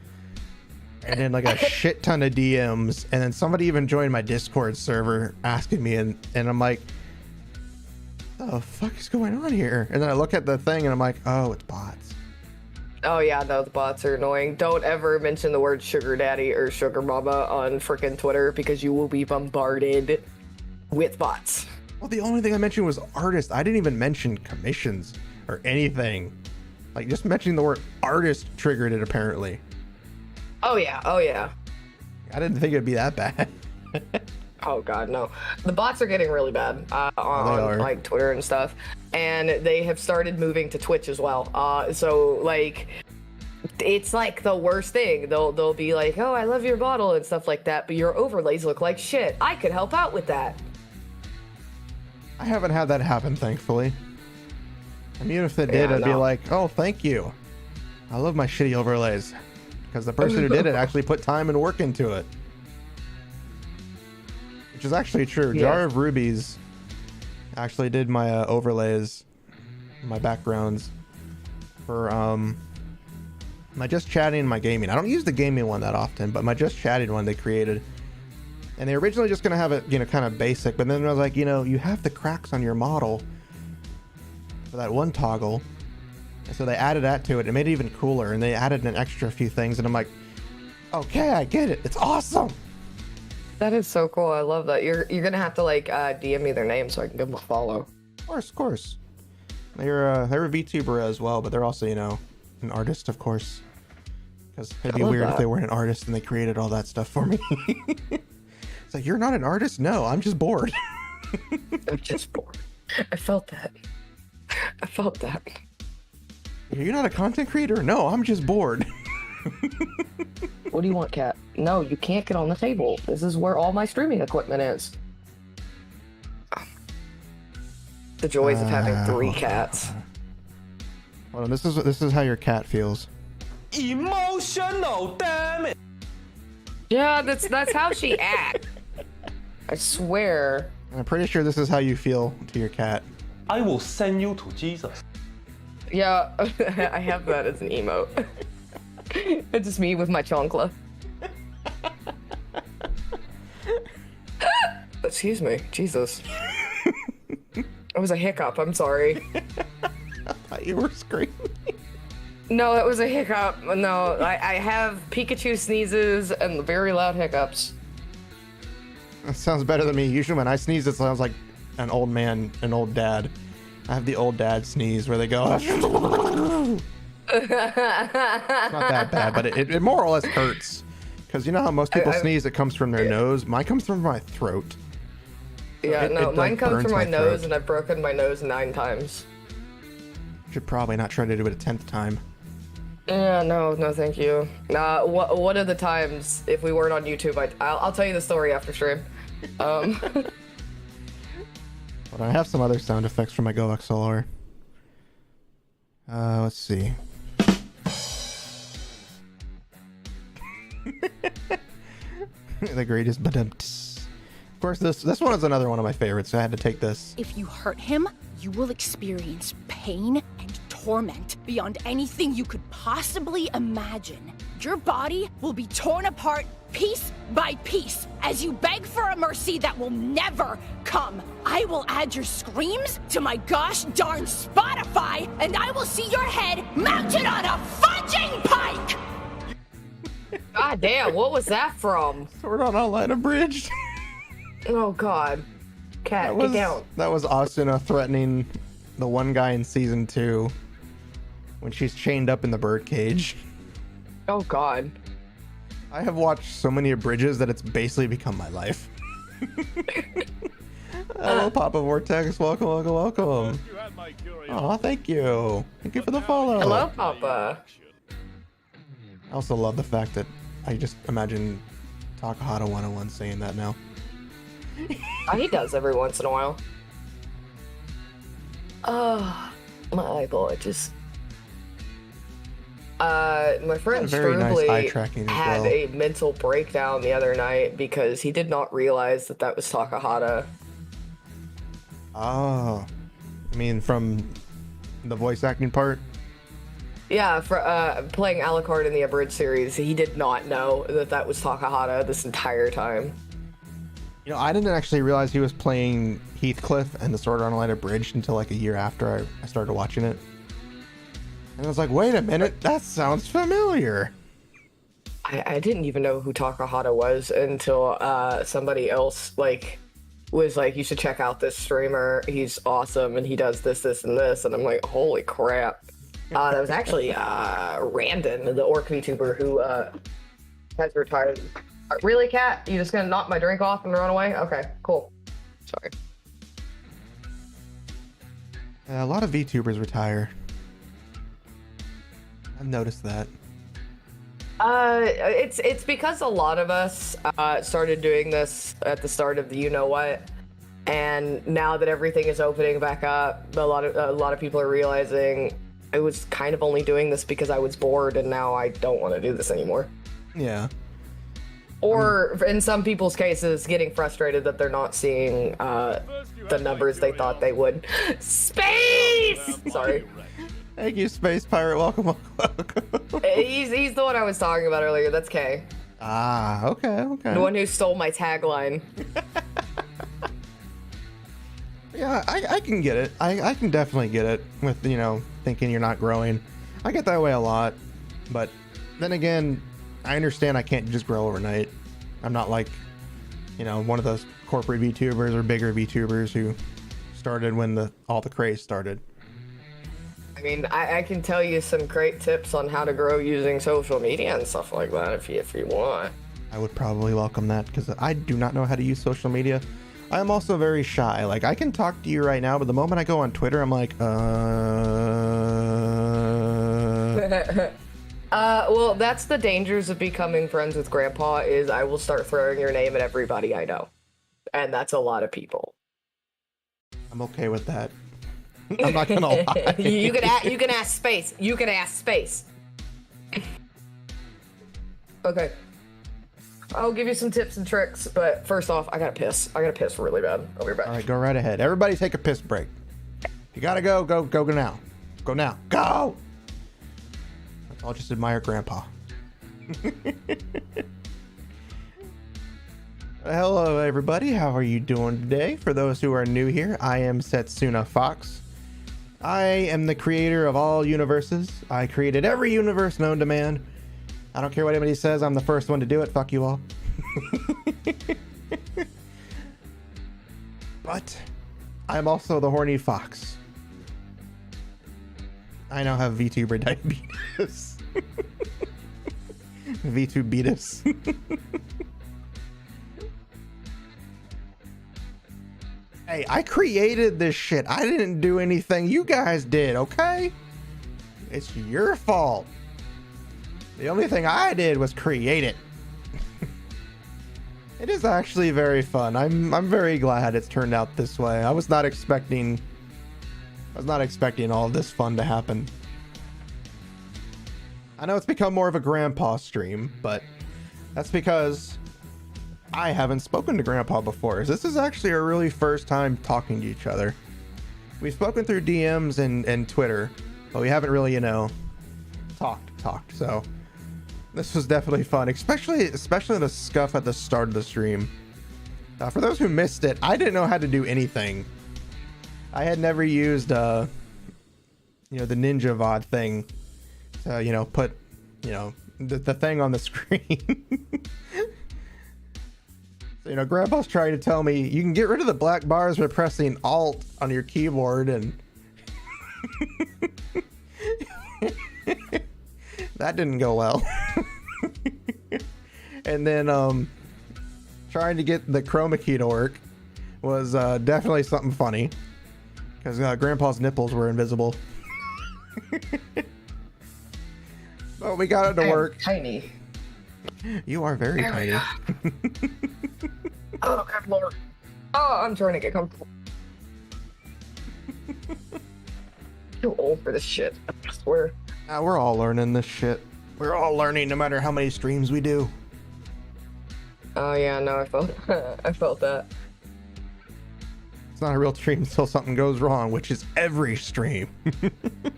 Speaker 2: And then like a shit ton of DMs, and then somebody even joined my Discord server asking me, and I'm like, the fuck is going on here? And then I look at the thing and I'm like, oh, it's bots.
Speaker 6: Oh yeah, no, the bots are annoying. Don't ever mention the word sugar daddy or sugar mama on frickin' Twitter because you will be bombarded with bots.
Speaker 2: Well, the only thing I mentioned was artist. I didn't even mention commissions or anything. Like just mentioning the word artist triggered it apparently.
Speaker 6: Oh yeah.
Speaker 2: I didn't think it'd be that bad.
Speaker 6: Oh god, no. The bots are getting really bad on like Twitter and stuff, and they have started moving to Twitch as well. So like, it's like the worst thing. They'll be like, oh, I love your bottle and stuff like that, but your overlays look like shit. I could help out with that.
Speaker 2: I haven't had that happen, thankfully. I mean, if they did, I'd be like, oh, thank you. I love my shitty overlays. Because the person who did it actually put time and work into it. Which is actually true.
Speaker 6: Yeah.
Speaker 2: Jar of Rubies actually did my overlays, my backgrounds for my just chatting and my gaming. I don't use the gaming one that often, but my just chatting one they created. And they were originally just going to have it, kind of basic, but then I was like, you have the cracks on your model for that one toggle. And so they added that to it and made it even cooler, and they added an extra few things, and I'm like, okay, I get it. It's awesome.
Speaker 6: That is so cool. I love that. You're gonna have to like DM me their name so I can give them a follow.
Speaker 2: Of course. They're a VTuber as well, but they're also, an artist, of course. Because it'd be weird if they weren't an artist and they created all that stuff for me. It's like, you're not an artist? No, I'm just bored.
Speaker 6: I'm just bored. I felt that.
Speaker 2: You're not a content creator? No, I'm just bored.
Speaker 6: What do you want, Cat? No, you can't get on the table. This is where all my streaming equipment is. The joys of having 3 cats.
Speaker 2: Hold on, this is how your cat feels.
Speaker 3: Emotional, damn it!
Speaker 6: Yeah, that's how she acts. I swear.
Speaker 2: I'm pretty sure this is how you feel to your cat.
Speaker 3: I will send you to Jesus.
Speaker 6: Yeah, I have that as an emote. It's just me with my chancla. Excuse me, Jesus. It was a hiccup, I'm sorry.
Speaker 2: I thought you were screaming.
Speaker 6: No, it was a hiccup. No, I have Pikachu sneezes and very loud hiccups.
Speaker 2: That sounds better than me. Usually when I sneeze, it sounds like an old man, an old dad. I have the old dad sneeze where they go. It's not that bad, but it more or less hurts. Because you know how most people sneeze, it comes from their nose. Mine comes from my throat. So
Speaker 6: yeah, no, mine comes from my nose,
Speaker 2: throat.
Speaker 6: and I've broken my nose 9 times.
Speaker 2: Should probably not try to do it a 10th time.
Speaker 6: Yeah, no, thank you. One of the times, if we weren't on YouTube, I'll tell you the story after stream.
Speaker 2: But I have some other sound effects from my Go XLR. Let's see. The greatest badumts. Of course, this one is another one of my favorites, so I had to take this.
Speaker 9: If you hurt him, you will experience pain and torment beyond anything you could possibly imagine. Your body will be torn apart piece by piece as you beg for a mercy that will never come. I will add your screams to my gosh darn Spotify, and I will see your head mounted on a fudging pike!
Speaker 6: God damn, what was that from?
Speaker 2: Sword Art Online abridged.
Speaker 6: Oh god. Cat, get down.
Speaker 2: That was Asuna threatening the one guy in season 2 when she's chained up in the birdcage.
Speaker 6: Oh god.
Speaker 2: I have watched so many abridges that it's basically become my life. Hello, Papa Vortex. Welcome. Oh, thank you. Thank you for the follow.
Speaker 6: Hello, Papa.
Speaker 2: I also love the fact that I just imagine Takahata 101 saying that now.
Speaker 6: He does every once in a while. Oh, my eyeball itches. My friend Strubly had a mental breakdown the other night because he did not realize that was Takahata.
Speaker 2: Oh, I mean from the voice acting part?
Speaker 6: Yeah, for playing Alucard in the Abridged series, he did not know that was Takahata this entire time.
Speaker 2: You know, I didn't actually realize he was playing Heathcliff and the Sword Art Online Abridged until like a year after I started watching it. And I was like, wait a minute, that sounds familiar.
Speaker 6: I didn't even know who Takahata was until somebody else was like, you should check out this streamer. He's awesome and he does this, and this. And I'm like, holy crap. That was actually Randon, the orc VTuber who has retired. Really, Kat? You just gonna knock my drink off and run away? Okay, cool. Sorry.
Speaker 2: A lot of VTubers retire. I've noticed that.
Speaker 6: It's because a lot of us started doing this at the start of the you-know-what, and now that everything is opening back up, a lot of people are realizing I was kind of only doing this because I was bored, and now I don't want to do this anymore.
Speaker 2: Yeah.
Speaker 6: Or in some people's cases, getting frustrated that they're not seeing the numbers they thought they would. Space! Sorry.
Speaker 2: Thank you, Space Pirate. Welcome.
Speaker 6: He's the one I was talking about earlier. That's Kay.
Speaker 2: Ah, okay.
Speaker 6: The one who stole my tagline.
Speaker 2: Yeah, I can get it. I can definitely get it with, thinking you're not growing. I get that way a lot. But then again, I understand I can't just grow overnight. I'm not like, one of those corporate VTubers or bigger VTubers who started when all the craze started.
Speaker 6: I mean, I can tell you some great tips on how to grow using social media and stuff like that if you want.
Speaker 2: I would probably welcome that because I do not know how to use social media. I am also very shy. Like, I can talk to you right now, but the moment I go on Twitter, I'm like,
Speaker 6: well, that's the dangers of becoming friends with Grandpa, is I will start throwing your name at everybody I know. And that's a lot of people.
Speaker 2: I'm okay with that. I'm not gonna lie.
Speaker 6: You can ask Space. You can ask Space. Okay. I'll give you some tips and tricks, but first off, I gotta piss. I gotta piss really bad. I'll be back.
Speaker 2: All right, go right ahead. Everybody take a piss break. If you gotta go now. Go now. Go! I'll just admire Grandpa. Hello, everybody. How are you doing today? For those who are new here, I am Setsuna Fox. I am the creator of all universes. I created every universe known to man. I don't care what anybody says. I'm the first one to do it. Fuck you all. But I'm also the horny fox. I now have VTuber diabetes. VTubitis. Hey, I created this shit. I didn't do anything. You guys did, okay? It's your fault. The only thing I did was create it. It is actually very fun. I'm very glad it's turned out this way. I was not expecting all of this fun to happen. I know it's become more of a grandpa stream, but that's because I haven't spoken to Grandpa before. This is actually our really first time talking to each other. We've spoken through DMs and Twitter, but we haven't really, talked. So this was definitely fun, especially the scuff at the start of the stream. For those who missed it, I didn't know how to do anything. I had never used, the Ninja VOD thing to, put, the thing on the screen. So, Grandpa's trying to tell me you can get rid of the black bars by pressing Alt on your keyboard, and that didn't go well. And then trying to get the chroma key to work was definitely something funny, because Grandpa's nipples were invisible. But we got it to work.
Speaker 6: Tiny.
Speaker 2: You are very tiny.
Speaker 6: Oh, good lord. Oh, I'm trying to get comfortable. Too old for this shit, I swear.
Speaker 2: We're all learning this shit. We're all learning no matter how many streams we do.
Speaker 6: Oh yeah, no, I felt that.
Speaker 2: It's not a real stream until something goes wrong, which is every stream.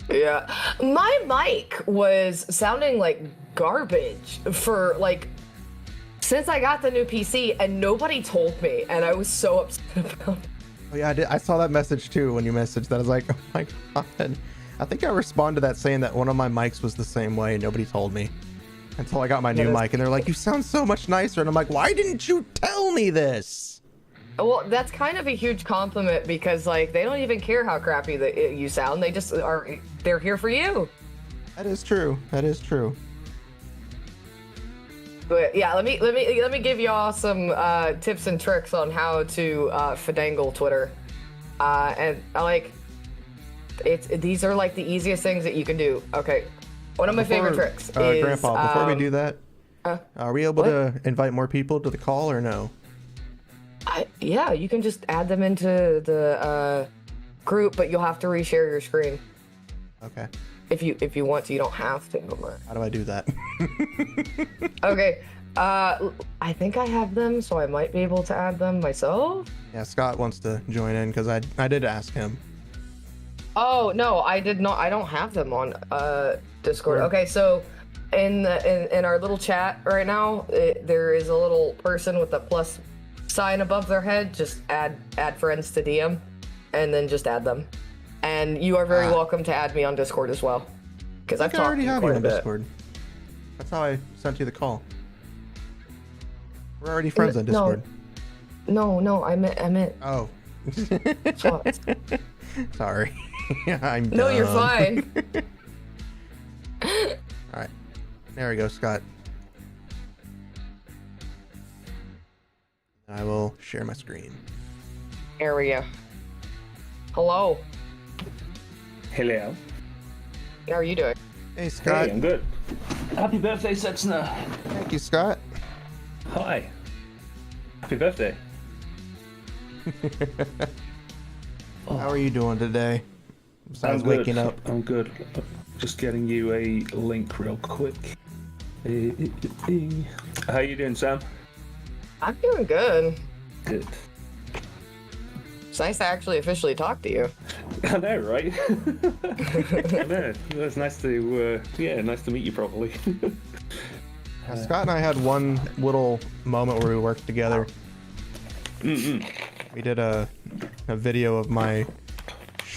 Speaker 6: Yeah. My mic was sounding like garbage for since I got the new PC, and nobody told me, and I was so upset about it.
Speaker 2: Oh yeah, I saw that message too when you messaged that. I was like, oh my god. I think I responded to that saying that one of my mics was the same way. Nobody told me until I got my new mic, and they're like, you sound so much nicer. And I'm like, why didn't you tell me this?
Speaker 6: Well, that's kind of a huge compliment, because they don't even care how crappy you sound. They just they're here for you.
Speaker 2: That is true. That is true.
Speaker 6: But yeah, let me give y'all some tips and tricks on how to finagle Twitter, and these are the easiest things that you can do. Okay, one of my favorite tricks is
Speaker 2: Grandpa. Before we do that, are we able to invite more people to the call or no?
Speaker 6: Yeah, you can just add them into the group, but you'll have to reshare your screen.
Speaker 2: Okay.
Speaker 6: If you want to, you don't have to.
Speaker 2: How do I do that?
Speaker 6: Okay. I think I have them, so I might be able to add them myself.
Speaker 2: Yeah, Scott wants to join in because I did ask him.
Speaker 6: Oh no, I did not. I don't have them on Discord. Okay, so in our little chat right now, there is a little person with a plus sign above their head. Just add friends to DM, and then just add them. And you are very welcome to add me on Discord as well, because I've talked
Speaker 2: already
Speaker 6: to you
Speaker 2: have
Speaker 6: quite
Speaker 2: you
Speaker 6: a
Speaker 2: on
Speaker 6: bit.
Speaker 2: Discord. That's how I sent you the call. We're already friends on Discord.
Speaker 6: No, I meant.
Speaker 2: Oh.
Speaker 6: What?
Speaker 2: Sorry. I'm
Speaker 6: No, you're
Speaker 2: dumb.
Speaker 6: fine.
Speaker 2: All right. There we go, Scott. I will share my screen.
Speaker 6: There we go. Hello.
Speaker 3: Hello.
Speaker 6: How are you doing?
Speaker 2: Hey, Scott.
Speaker 3: Hey, I'm good. Happy birthday, Setsuna.
Speaker 2: Thank you, Scott.
Speaker 3: Hi. Happy birthday.
Speaker 2: How are you doing today? Besides
Speaker 3: I'm good.
Speaker 2: waking up.
Speaker 3: I'm good. Just getting you a link real quick. How you doing, Sam?
Speaker 6: I'm doing good.
Speaker 3: Good.
Speaker 6: It's nice to actually officially talk to you.
Speaker 3: I know, right? I know. It's nice to, nice to meet you properly.
Speaker 2: Scott and I had one little moment where we worked together. We did a video of my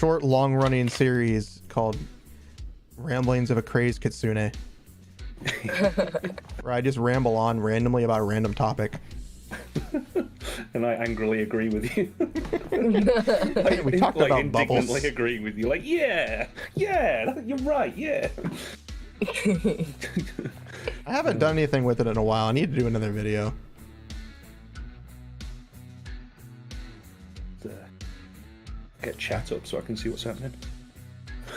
Speaker 2: short, long-running series called Ramblings of a Crazed Kitsune, where I just ramble on randomly about a random topic.
Speaker 3: And I angrily agree with you.
Speaker 2: We talked
Speaker 3: like,
Speaker 2: about bubbles.
Speaker 3: indignantly agree with you. Like, yeah, you're right, yeah.
Speaker 2: I haven't done anything with it in a while. I need to do another video.
Speaker 3: Get chat up so I can see what's happening.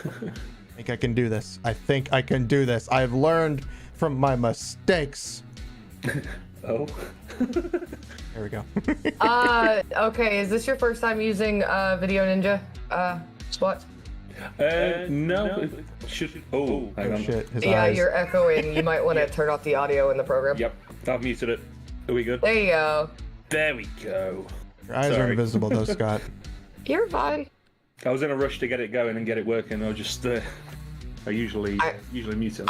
Speaker 2: I think I can do this. I think I can do this. I've learned from my mistakes.
Speaker 3: Oh.
Speaker 2: There we go.
Speaker 6: Okay, is this your first time using Video Ninja? Spot?
Speaker 3: No. It should. Oh, hang on.
Speaker 2: Shit. His
Speaker 6: Yeah,
Speaker 2: eyes.
Speaker 6: you're echoing. You might want to turn off the audio in the program.
Speaker 3: Yep, I've muted it. Are we good?
Speaker 6: There you go.
Speaker 3: There we go.
Speaker 2: Your eyes are
Speaker 3: Sorry.
Speaker 2: invisible though, Scott.
Speaker 6: You're fine.
Speaker 3: I was in a rush to get it going and get it working. I just, I usually mute it.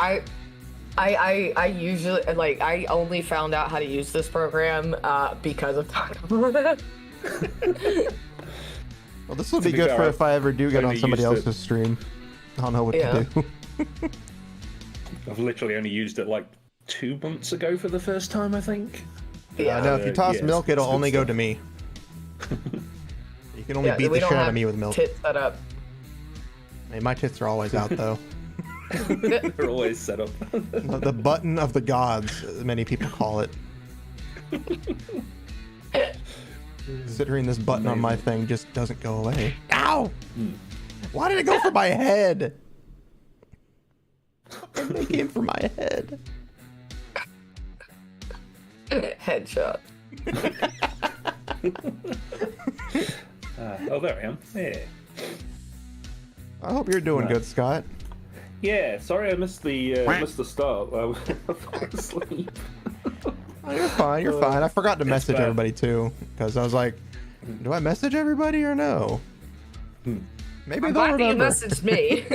Speaker 6: I usually, like, I only found out how to use this program because of Taco.
Speaker 2: Well, this will be good for if I ever do get on somebody else's stream. I don't know what to do.
Speaker 3: I've literally only used it like 2 months ago for the first time, I think.
Speaker 2: Yeah, no, if you toss milk, it'll only go to me. You can only beat the shit out of me with milk.
Speaker 6: Tits set up.
Speaker 2: Hey, my tits are always out though.
Speaker 3: They're always set up.
Speaker 2: The button of the gods, many people call it. Considering this button on my thing just doesn't go away. Ow! Why did it go for my head? It came for my head.
Speaker 6: Headshot.
Speaker 3: Oh, there I am. Yeah.
Speaker 2: I hope you're doing good, Scott.
Speaker 3: Yeah, sorry I missed the start. I fell asleep.
Speaker 2: Oh, you're fine. You're fine. I forgot to message everybody too, because I was like, "Do I message everybody or no?" Maybe they'll remember.
Speaker 6: You messaged me.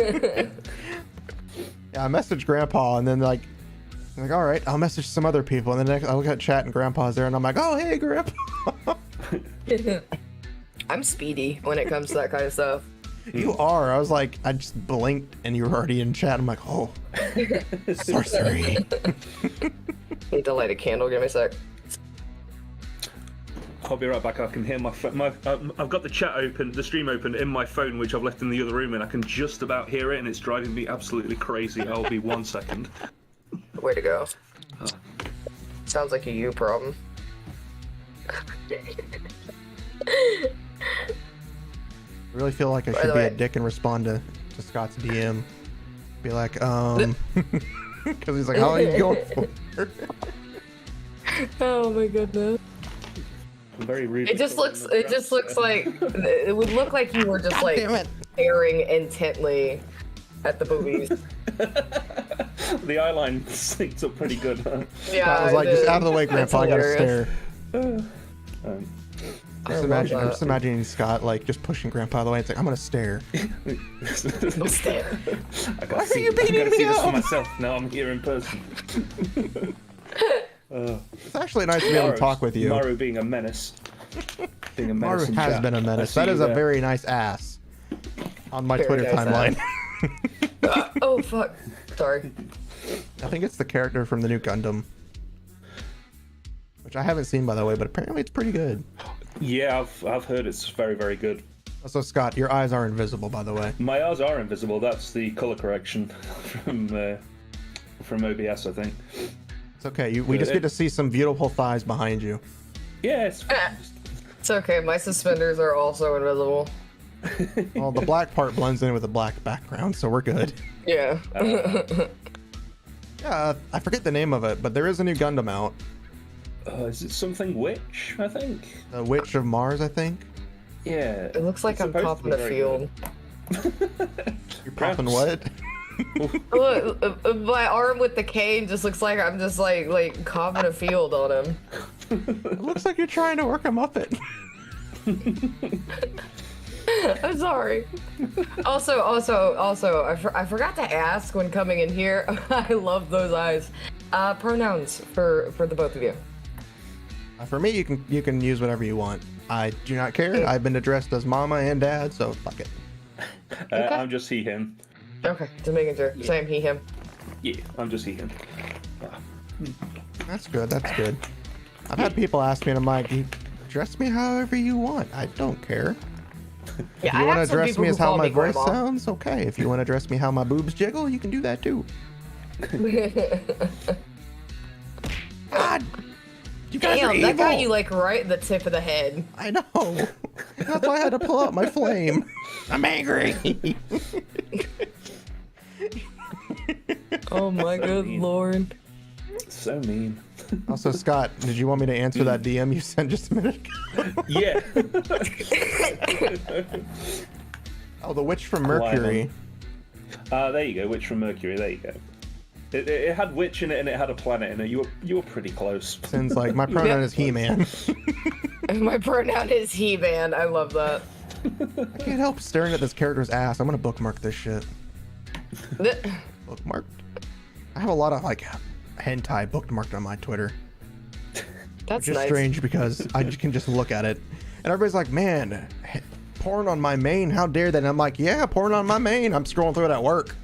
Speaker 2: Yeah, I messaged Grandpa, and then like, all right, I'll message some other people, and then I look at chat, and Grandpa's there, and I'm like, "Oh, hey, Grandpa."
Speaker 6: I'm speedy when it comes to that kind of stuff.
Speaker 2: You are. I was like, I just blinked, and you were already in chat. I'm like, oh, sorcery.
Speaker 6: Need to light a candle. Give me a sec.
Speaker 3: I'll be right back. I can hear I've got the chat open, the stream open in my phone, which I've left in the other room, and I can just about hear it, and it's driving me absolutely crazy. I'll be 1 second.
Speaker 6: Way to go. Sounds like a you problem.
Speaker 2: I really feel like I should be a dick and respond to Scott's DM. Be like, because he's like, how are you going for?
Speaker 6: Oh my goodness.
Speaker 3: I'm very rude.
Speaker 6: It just looks like it would look like you were just like staring intently at the boobies.
Speaker 3: The eye line synced up pretty good, huh?
Speaker 6: Yeah,
Speaker 2: I was like, just out of the way, Grandpa. I gotta
Speaker 6: hilarious.
Speaker 2: stare. Just imagining Scott like just pushing Grandpa out of the way. It's like, I'm gonna stare.
Speaker 6: Don't stare.
Speaker 3: Why are you beating me up? This for myself. Now I'm here in person.
Speaker 2: It's actually nice to be able to talk with you.
Speaker 3: Maru being a menace.
Speaker 2: Maru has been a menace. That is a very nice ass on my Twitter timeline.
Speaker 6: Oh fuck. Sorry.
Speaker 2: I think it's the character from the new Gundam, which I haven't seen, by the way, but apparently it's pretty good.
Speaker 3: Yeah, I've heard it's very, very good.
Speaker 2: So Scott, your eyes are invisible, by the way.
Speaker 3: My eyes are invisible. That's the color correction from OBS, I think.
Speaker 2: It's okay. We just get to see some beautiful thighs behind you.
Speaker 3: Yeah,
Speaker 6: it's okay. My suspenders are also invisible.
Speaker 2: Well, the black part blends in with the black background, so we're good.
Speaker 6: Yeah.
Speaker 2: Yeah, I forget the name of it, but there is a new Gundam out.
Speaker 3: Is it something Witch, I think?
Speaker 2: The Witch of Mars, I think.
Speaker 3: Yeah.
Speaker 6: It looks like I'm popping a field.
Speaker 2: You're popping what?
Speaker 6: Look, my arm with the cane just looks like I'm just like copping a field on him.
Speaker 2: It looks like you're trying to work a Muppet.
Speaker 6: I'm sorry. Also, I forgot to ask when coming in here. I love those eyes. Pronouns for the both of you.
Speaker 2: For me, you can use whatever you want. I do not care. I've been addressed as mama and dad, so fuck it.
Speaker 3: I'm just he, him.
Speaker 6: Okay, just making sure. Same, he, him.
Speaker 3: Yeah, I'm just he, him.
Speaker 2: That's good. That's good. I've had people ask me, and I'm like, "You dress me however you want. I don't care.
Speaker 6: Yeah,
Speaker 2: If you want to dress me as how my voice sounds, okay. If you want to dress me how my boobs jiggle, you can do that too." God, you guys are
Speaker 6: Damn, that got
Speaker 2: evil.
Speaker 6: you like right at the tip of the head.
Speaker 2: I know. That's why I had to pull out my flame. I'm angry.
Speaker 6: Oh my good lord.
Speaker 3: So mean.
Speaker 2: Also, Scott, did you want me to answer that DM you sent just a minute ago?
Speaker 3: Yeah.
Speaker 2: Oh, the Witch from Mercury.
Speaker 3: There you go. Witch from Mercury. There you go. It had witch in it and it had a planet in it. You were pretty close.
Speaker 2: Since like my pronoun is he-man.
Speaker 6: My pronoun is he-man. I love that.
Speaker 2: I can't help staring at this character's ass. I'm gonna bookmark this shit. Bookmarked. I have a lot of like hentai bookmarked on my Twitter.
Speaker 6: That's
Speaker 2: Which is
Speaker 6: nice.
Speaker 2: strange because I can just look at it, and everybody's like, "Man, porn on my main? How dare that?" And I'm like, "Yeah, porn on my main. I'm scrolling through it at work."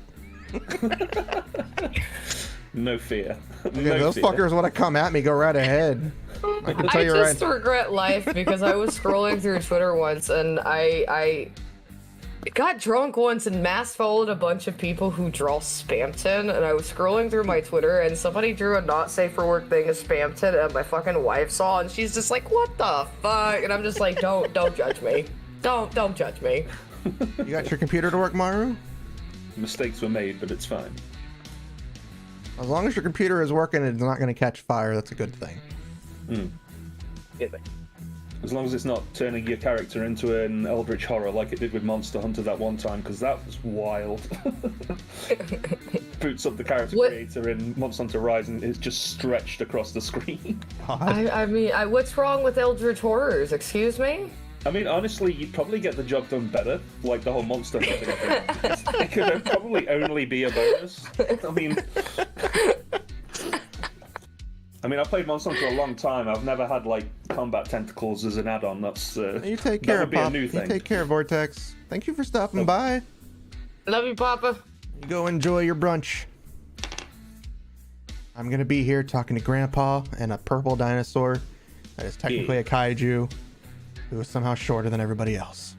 Speaker 3: No fear.
Speaker 2: Yeah,
Speaker 3: No
Speaker 2: those
Speaker 3: fear.
Speaker 2: fuckers want to come at me. Go right ahead. I can tell
Speaker 6: I
Speaker 2: you
Speaker 6: just
Speaker 2: right.
Speaker 6: regret life because I was scrolling through Twitter once and I got drunk once and mass followed a bunch of people who draw Spamton, and I was scrolling through my Twitter and somebody drew a not safe for work thing as Spamton, and my fucking wife saw, and she's just like, "What the fuck?" And I'm just like, don't judge me. Don't judge me.
Speaker 2: You got your computer to work, Maru?
Speaker 3: Mistakes were made, but it's fine.
Speaker 2: As long as your computer is working and it's not going to catch fire, that's a good thing.
Speaker 3: As long as it's not turning your character into an eldritch horror like it did with Monster Hunter that one time, because that was wild. Boots up the character creator in Monster Hunter Rise and it's just stretched across the screen.
Speaker 6: I mean, what's wrong with Eldritch Horrors? Excuse me?
Speaker 3: I mean, honestly, you'd probably get the job done better, like the whole Monster Hunter thing. It could probably only be a bonus. I mean, I've played Monster Hunter a long time. I've never had like combat tentacles as an add-on. That's
Speaker 2: You take care of Pop. You take care, Vortex. Thank you for stopping by.
Speaker 6: Love you, Papa.
Speaker 2: You go enjoy your brunch. I'm gonna be here talking to Grandpa and a purple dinosaur that is technically a kaiju who is somehow shorter than everybody else.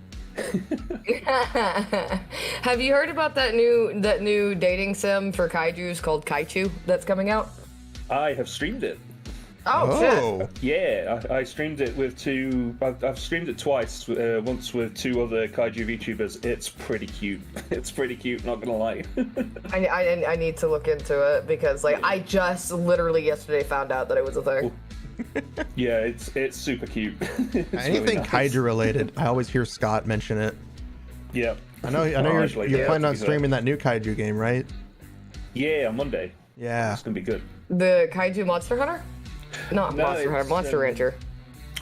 Speaker 6: Have you heard about that new dating sim for kaijus called Kaichu that's coming out?
Speaker 3: I have streamed it.
Speaker 6: Oh, shit.
Speaker 3: Yeah, I streamed it with two. I've streamed it twice. Once with two other kaiju VTubers. It's pretty cute. It's pretty cute. Not gonna lie.
Speaker 6: I need to look into it because like I just literally yesterday found out that it was a thing.
Speaker 3: Yeah, it's super cute. It's
Speaker 2: Anything
Speaker 3: really nice.
Speaker 2: kaiju related, I always hear Scott mention it.
Speaker 3: Yeah.
Speaker 2: I know you're planning on streaming that new kaiju game, right?
Speaker 3: Yeah, on Monday.
Speaker 2: Yeah.
Speaker 3: It's gonna be good.
Speaker 6: The Kaiju Monster Hunter? Not
Speaker 3: No,
Speaker 6: Monster Hunter,
Speaker 3: it's,
Speaker 6: Monster Rancher.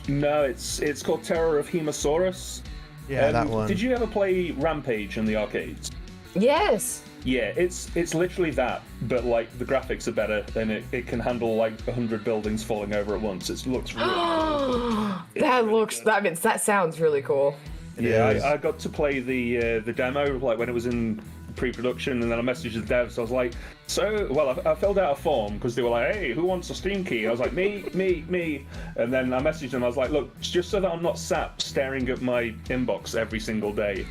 Speaker 3: No, it's called Terror of Hemosaurus.
Speaker 2: Yeah, that one.
Speaker 3: Did you ever play Rampage in the arcades?
Speaker 6: Yes.
Speaker 3: Yeah, it's literally that, but like the graphics are better and it can handle like 100 buildings falling over at once. It looks really cool.
Speaker 6: That sounds really cool.
Speaker 3: Yeah, I got to play the demo like when it was in pre-production, and then I messaged the devs. I was like, I filled out a form because they were like, "Hey, who wants a Steam key?" I was like, me. And then I messaged them. I was like, "Look, just so that I'm not sat staring at my inbox every single day,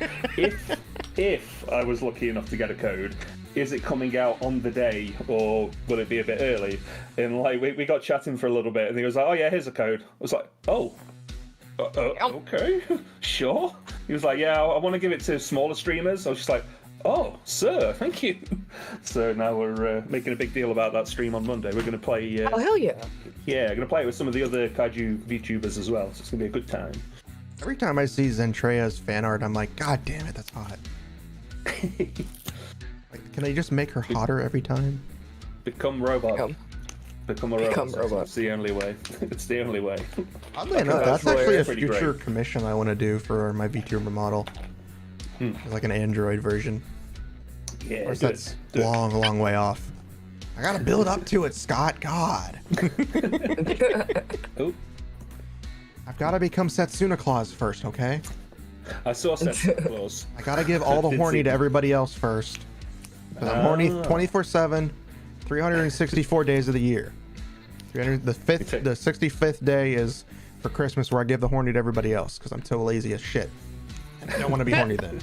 Speaker 3: if I was lucky enough to get a code, is it coming out on the day or will it be a bit early?" And like we got chatting for a little bit, and he was like, "Oh yeah, here's a code." I was like, "Oh." Okay, sure. He was like, "Yeah, I want to give it to smaller streamers." I was just like, "Oh, sir, thank you." So now we're making a big deal about that stream on Monday. We're going to play.
Speaker 6: Oh hell yeah!
Speaker 3: Yeah, I'm going to play it with some of the other kaiju VTubers as well. So it's going to be a good time.
Speaker 2: Every time I see Zentrea's fan art, I'm like, God damn it, that's hot. Like, can they just make her hotter every time?
Speaker 3: Become robot. Become a robot. It's the only way. It's the only way.
Speaker 2: Oddly enough, that's actually a
Speaker 3: pretty
Speaker 2: future
Speaker 3: great.
Speaker 2: commission I want to do for my VTuber model. It's like an Android version.
Speaker 3: Yeah,
Speaker 2: Of course,
Speaker 3: do
Speaker 2: that's
Speaker 3: it.
Speaker 2: long way off. I gotta build up to it, Scott. God.
Speaker 3: Oh.
Speaker 2: I've gotta become Setsuna Claus first, okay?
Speaker 3: I saw Setsuna Claus.
Speaker 2: I gotta give all the
Speaker 3: Did
Speaker 2: horny
Speaker 3: see
Speaker 2: to
Speaker 3: them.
Speaker 2: everybody else first. Because I'm horny 24/7, 364 days of the year. The 65th day is for Christmas, where I give the horny to everybody else because I'm too lazy as shit. And I don't want to be horny then.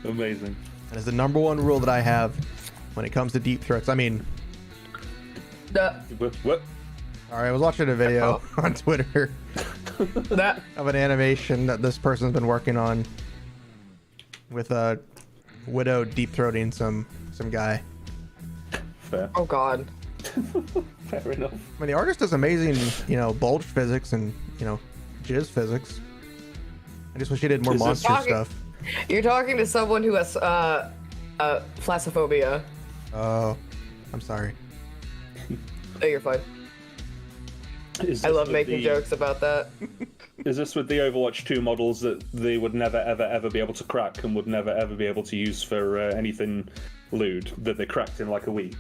Speaker 3: Amazing.
Speaker 2: That is the number one rule that I have when it comes to deep throats. I mean,
Speaker 3: What?
Speaker 2: all right, I was watching a video on Twitter
Speaker 6: That.
Speaker 2: of an animation that this person's been working on with a widow deep throating some guy.
Speaker 3: Fair.
Speaker 6: Oh God.
Speaker 3: Fair enough.
Speaker 2: I mean, the artist does amazing, bulge physics and, jizz physics. I just wish he did more
Speaker 3: Is this
Speaker 2: monster
Speaker 6: talking-
Speaker 2: stuff.
Speaker 6: You're talking to someone who has thalassophobia.
Speaker 2: Oh, I'm sorry.
Speaker 6: Oh, you're fine. I love making jokes about that.
Speaker 3: Is this with the Overwatch 2 models that they would never, ever, ever be able to crack and would never, ever be able to use for anything lewd, that they cracked in like a week?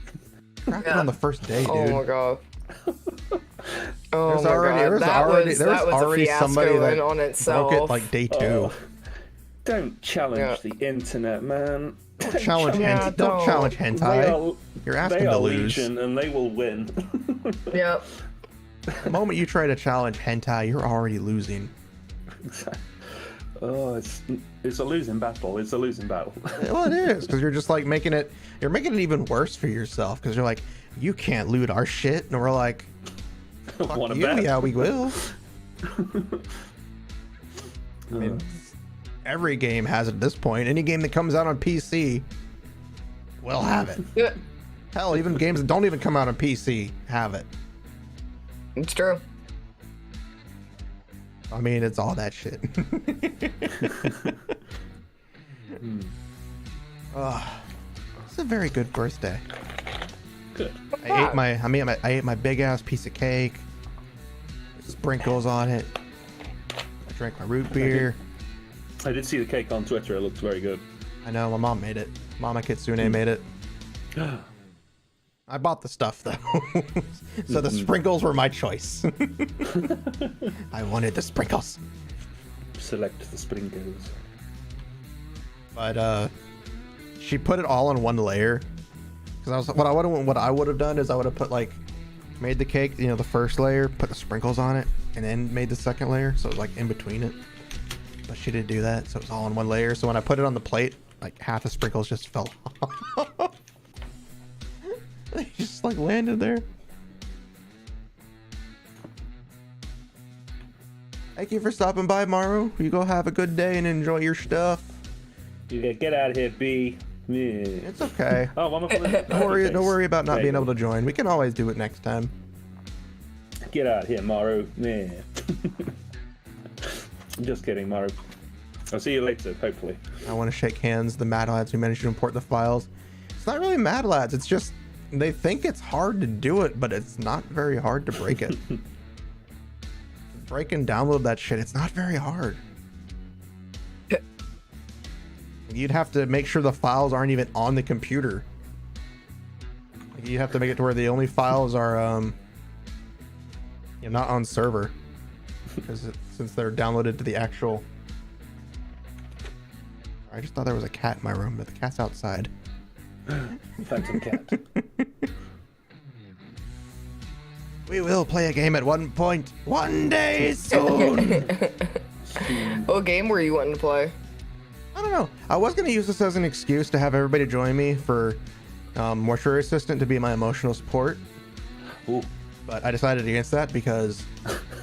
Speaker 2: Cracked it on the first day, dude.
Speaker 6: Oh my God. Oh
Speaker 2: There's
Speaker 6: my
Speaker 2: already-
Speaker 6: God.
Speaker 2: there was
Speaker 6: that
Speaker 2: already-
Speaker 6: was,
Speaker 2: there was
Speaker 6: that was
Speaker 2: already
Speaker 6: a fiasco
Speaker 2: somebody that
Speaker 6: in on itself.
Speaker 2: Broke it like day 2.
Speaker 3: Oh, don't challenge the internet, man.
Speaker 2: Don't challenge
Speaker 6: Yeah,
Speaker 2: hentai. Don't
Speaker 6: don't.
Speaker 2: challenge
Speaker 3: They
Speaker 2: hentai.
Speaker 3: are,
Speaker 2: You're asking
Speaker 3: they
Speaker 2: to
Speaker 3: are
Speaker 2: lose.
Speaker 3: legion and they will win.
Speaker 6: Yep.
Speaker 2: The moment you try to challenge hentai, you're already losing.
Speaker 3: Oh, it's a losing battle. It's a losing battle.
Speaker 2: Well, it is, because you're just like making it even worse for yourself, because you're like, you can't loot our shit, and we're like, fuck
Speaker 3: Wanna
Speaker 2: you,
Speaker 3: bet?
Speaker 2: yeah, we will. I mean, every game has it at this point. Any game that comes out on PC will have it.
Speaker 6: Yeah,
Speaker 2: Hell, even games that don't even come out on PC have it.
Speaker 6: it's true.
Speaker 2: I mean, it's all that shit. It's a very good birthday.
Speaker 3: Good.
Speaker 2: I ate my big ass piece of cake. Sprinkles on it. I drank my root beer.
Speaker 3: I did see the cake on Twitter. It looks very good.
Speaker 2: I know, my mom made it. Mama Kitsune made it. I bought the stuff though. So the sprinkles were my choice. I wanted the sprinkles.
Speaker 3: Select the sprinkles.
Speaker 2: But she put it all on one layer. Because what I would have done is I would have put made the cake, the first layer, put the sprinkles on it, and then made the second layer, so it was in between it. But she didn't do that, so it was all in one layer. So when I put it on the plate, half the sprinkles just fell off. They just landed there. Thank you for stopping by, Maru. You go have a good day and enjoy your stuff.
Speaker 3: Yeah, get out of here, B. Yeah.
Speaker 2: It's okay.
Speaker 3: Oh, one more.
Speaker 2: Don't worry about not
Speaker 3: There
Speaker 2: being
Speaker 3: you
Speaker 2: able
Speaker 3: go.
Speaker 2: to join. We can always do it next time.
Speaker 3: Get out of here, Maru. Yeah. I'm just kidding, Maru. I'll see you later, hopefully.
Speaker 2: I want to shake hands. The Mad Lads who managed to import the files. It's not really Mad Lads. It's just they think it's hard to do it, but it's not very hard to break it. Break and download that shit. It's not very hard. You'd have to make sure the files aren't even on the computer. You have to make it to where the only files are not on server, because since they're downloaded to the actual. I just thought there was a cat in my room, but the cat's outside.
Speaker 3: Phantom cat.
Speaker 2: We will play a game at one point, one day soon.
Speaker 6: What game were you wanting to play?
Speaker 2: I don't know. I was going to use this as an excuse to have everybody join me for Mortuary Assistant to be my emotional support.
Speaker 3: Ooh.
Speaker 2: But I decided against that because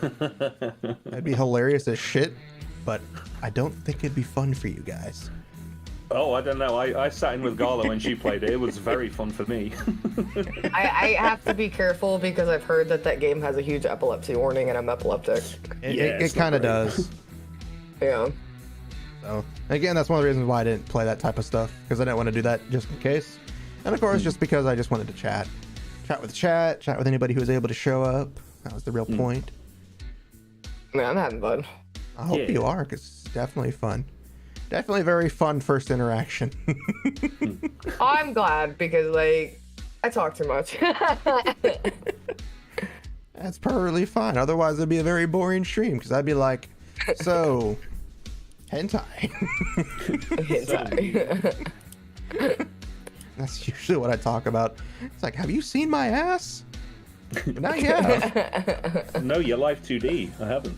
Speaker 2: that'd be hilarious as shit, but I don't think it'd be fun for you guys.
Speaker 3: Oh, I don't know. I sat in with Gala when she played it. It was very fun for me.
Speaker 6: I have to be careful because I've heard that game has a huge epilepsy warning, and I'm epileptic.
Speaker 2: It kind of does.
Speaker 6: Yeah.
Speaker 2: So again, that's one of the reasons why I didn't play that type of stuff, because I didn't want to do that just in case. And of course, just because I just wanted to chat with anybody who was able to show up. That was the real point.
Speaker 6: Man, I'm having fun.
Speaker 2: I hope you are, because it's definitely fun. Definitely very fun first interaction.
Speaker 6: I'm glad because I talk too much.
Speaker 2: That's perfectly fine. Otherwise, it'd be a very boring stream, because I'd be like, So, hentai.
Speaker 6: Hentai.
Speaker 2: That's usually what I talk about. It's like, have you seen my ass? Not yet.
Speaker 3: No, your life 2D. I haven't.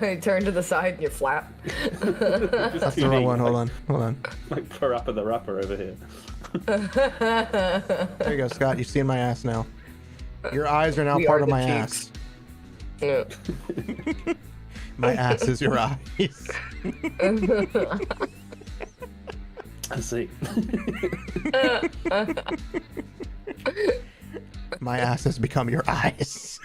Speaker 6: You turn to the side and you flap.
Speaker 2: That's the wrong one. Hold on.
Speaker 3: Like Parappa the Rapper over here.
Speaker 2: There you go, Scott. You've seen my ass now. Your eyes are now
Speaker 6: We
Speaker 2: part
Speaker 6: are
Speaker 2: of
Speaker 6: the
Speaker 2: my
Speaker 6: cheeks.
Speaker 2: ass.
Speaker 6: Yeah.
Speaker 2: My ass is your eyes.
Speaker 3: I see.
Speaker 2: My ass has become your eyes.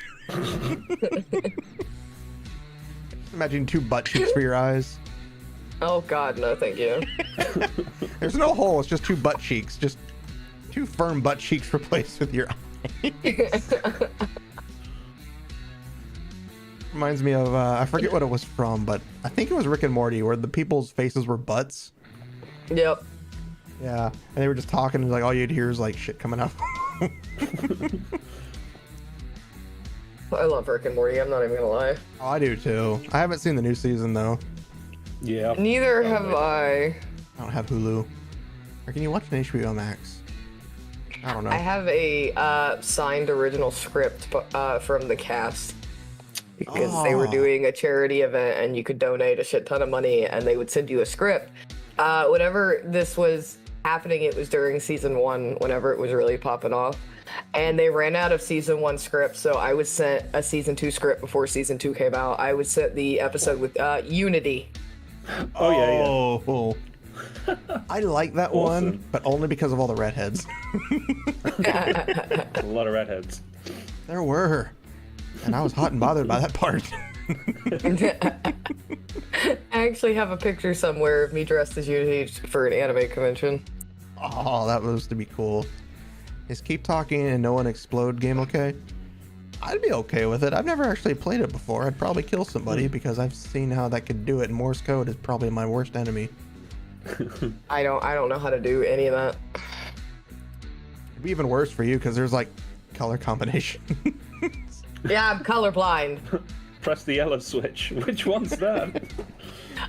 Speaker 2: Imagine 2 butt cheeks for your eyes.
Speaker 6: Oh God, no, thank you.
Speaker 2: There's no hole. It's just 2 butt cheeks. Just 2 firm butt cheeks replaced with your eyes. Reminds me of I forget what it was from, but I think it was Rick and Morty, where the people's faces were butts.
Speaker 6: Yep.
Speaker 2: Yeah, and they were just talking, and like all you'd hear is like shit coming out.
Speaker 6: I love Rick and Morty, I'm not even gonna lie.
Speaker 2: Oh, I do too. I haven't seen the new season though.
Speaker 3: Yeah.
Speaker 6: Neither have I.
Speaker 2: I don't have Hulu. Or can you watch an HBO Max? I don't know.
Speaker 6: I have a signed original script from the cast. Because they were doing a charity event and you could donate a shit ton of money and they would send you a script. Whenever this was happening, it was during season 1, whenever it was really popping off. And they ran out of season 1 script, so I was sent a season 2 script before season 2 came out. I was sent the episode with Unity.
Speaker 3: Oh, yeah.
Speaker 2: Oh. I like that one, but only because of all the redheads.
Speaker 3: A lot of redheads.
Speaker 2: There were. And I was hot and bothered by that part.
Speaker 6: I actually have a picture somewhere of me dressed as Unity for an anime convention.
Speaker 2: Oh, that was to be cool. Is Keep Talking and No One Explode game okay? I'd be okay with it. I've never actually played it before. I'd probably kill somebody because I've seen how that could do it. And Morse code is probably my worst enemy.
Speaker 6: I don't know how to do any of that.
Speaker 2: It'd be even worse for you because there's like color combination.
Speaker 6: Yeah, I'm colorblind.
Speaker 3: Press the yellow switch. Which one's that?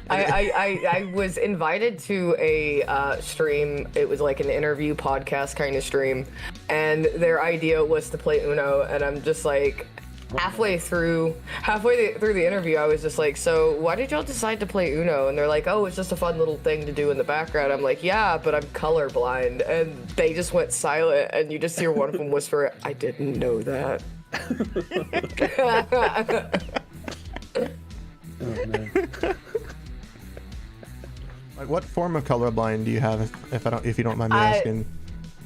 Speaker 6: I was invited to a stream. It was like an interview podcast kind of stream, and their idea was to play Uno. And I'm just like, halfway through the interview, I was just like, so why did y'all decide to play Uno? And they're like, oh, it's just a fun little thing to do in the background. I'm like, yeah, but I'm colorblind. And they just went silent, and you just hear one of them whisper, I didn't know that.
Speaker 2: Like, what form of colorblind do you have, if you don't mind me asking?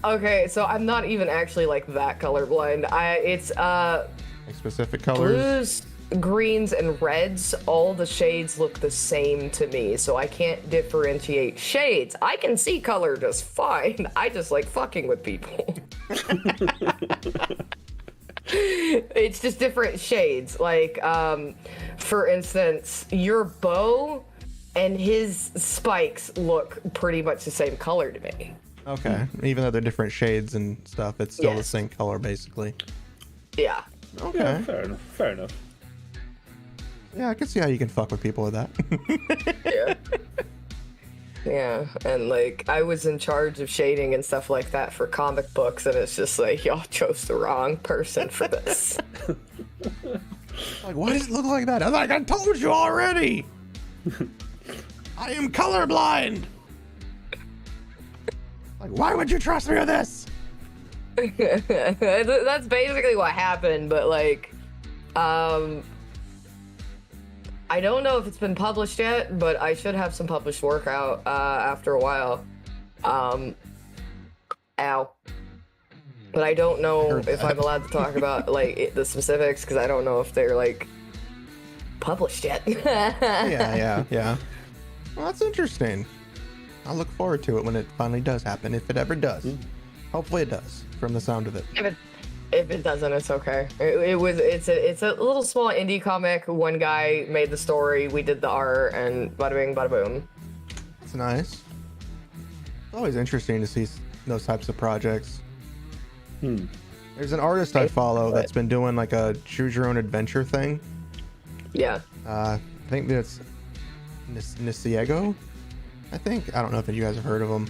Speaker 6: Okay, so I'm not even actually like that colorblind. It's
Speaker 2: Like specific colors?
Speaker 6: blues, greens, and reds. All the shades look the same to me, so I can't differentiate shades. I can see color just fine. I just like fucking with people. It's just different shades. Like, for instance, your bow and his spikes look pretty much the same color to me.
Speaker 2: Okay. Even though they're different shades and stuff, it's still the
Speaker 6: Yes.
Speaker 2: same color, basically.
Speaker 6: Yeah.
Speaker 2: Okay.
Speaker 3: Yeah, fair enough.
Speaker 2: Yeah, I can see how you can fuck with people with that.
Speaker 6: Yeah. Yeah, and like I was in charge of shading and stuff like that for comic books, and it's just like y'all chose the wrong person for this.
Speaker 2: Like, why does it look like that? I'm like, I told you already. I am colorblind. Like, why would you trust me with this?
Speaker 6: That's basically what happened, but like, I don't know if it's been published yet, but I should have some published work out after a while. Ow. But I don't know if I'm allowed to talk about like the specifics because I don't know if they're like published yet.
Speaker 2: Yeah. Well, that's interesting. I'll look forward to it when it finally does happen, if it ever does. Hopefully it does, from the sound of it.
Speaker 6: If it doesn't, it's okay. It's a little small indie comic. One guy made the story, we did the art, and bada bing, bada boom.
Speaker 2: It's nice. It's always interesting to see those types of projects. There's an artist I follow that's been doing like a choose your own adventure thing.
Speaker 6: Yeah.
Speaker 2: I think that's Niciego. I think. I don't know if you guys have heard of him.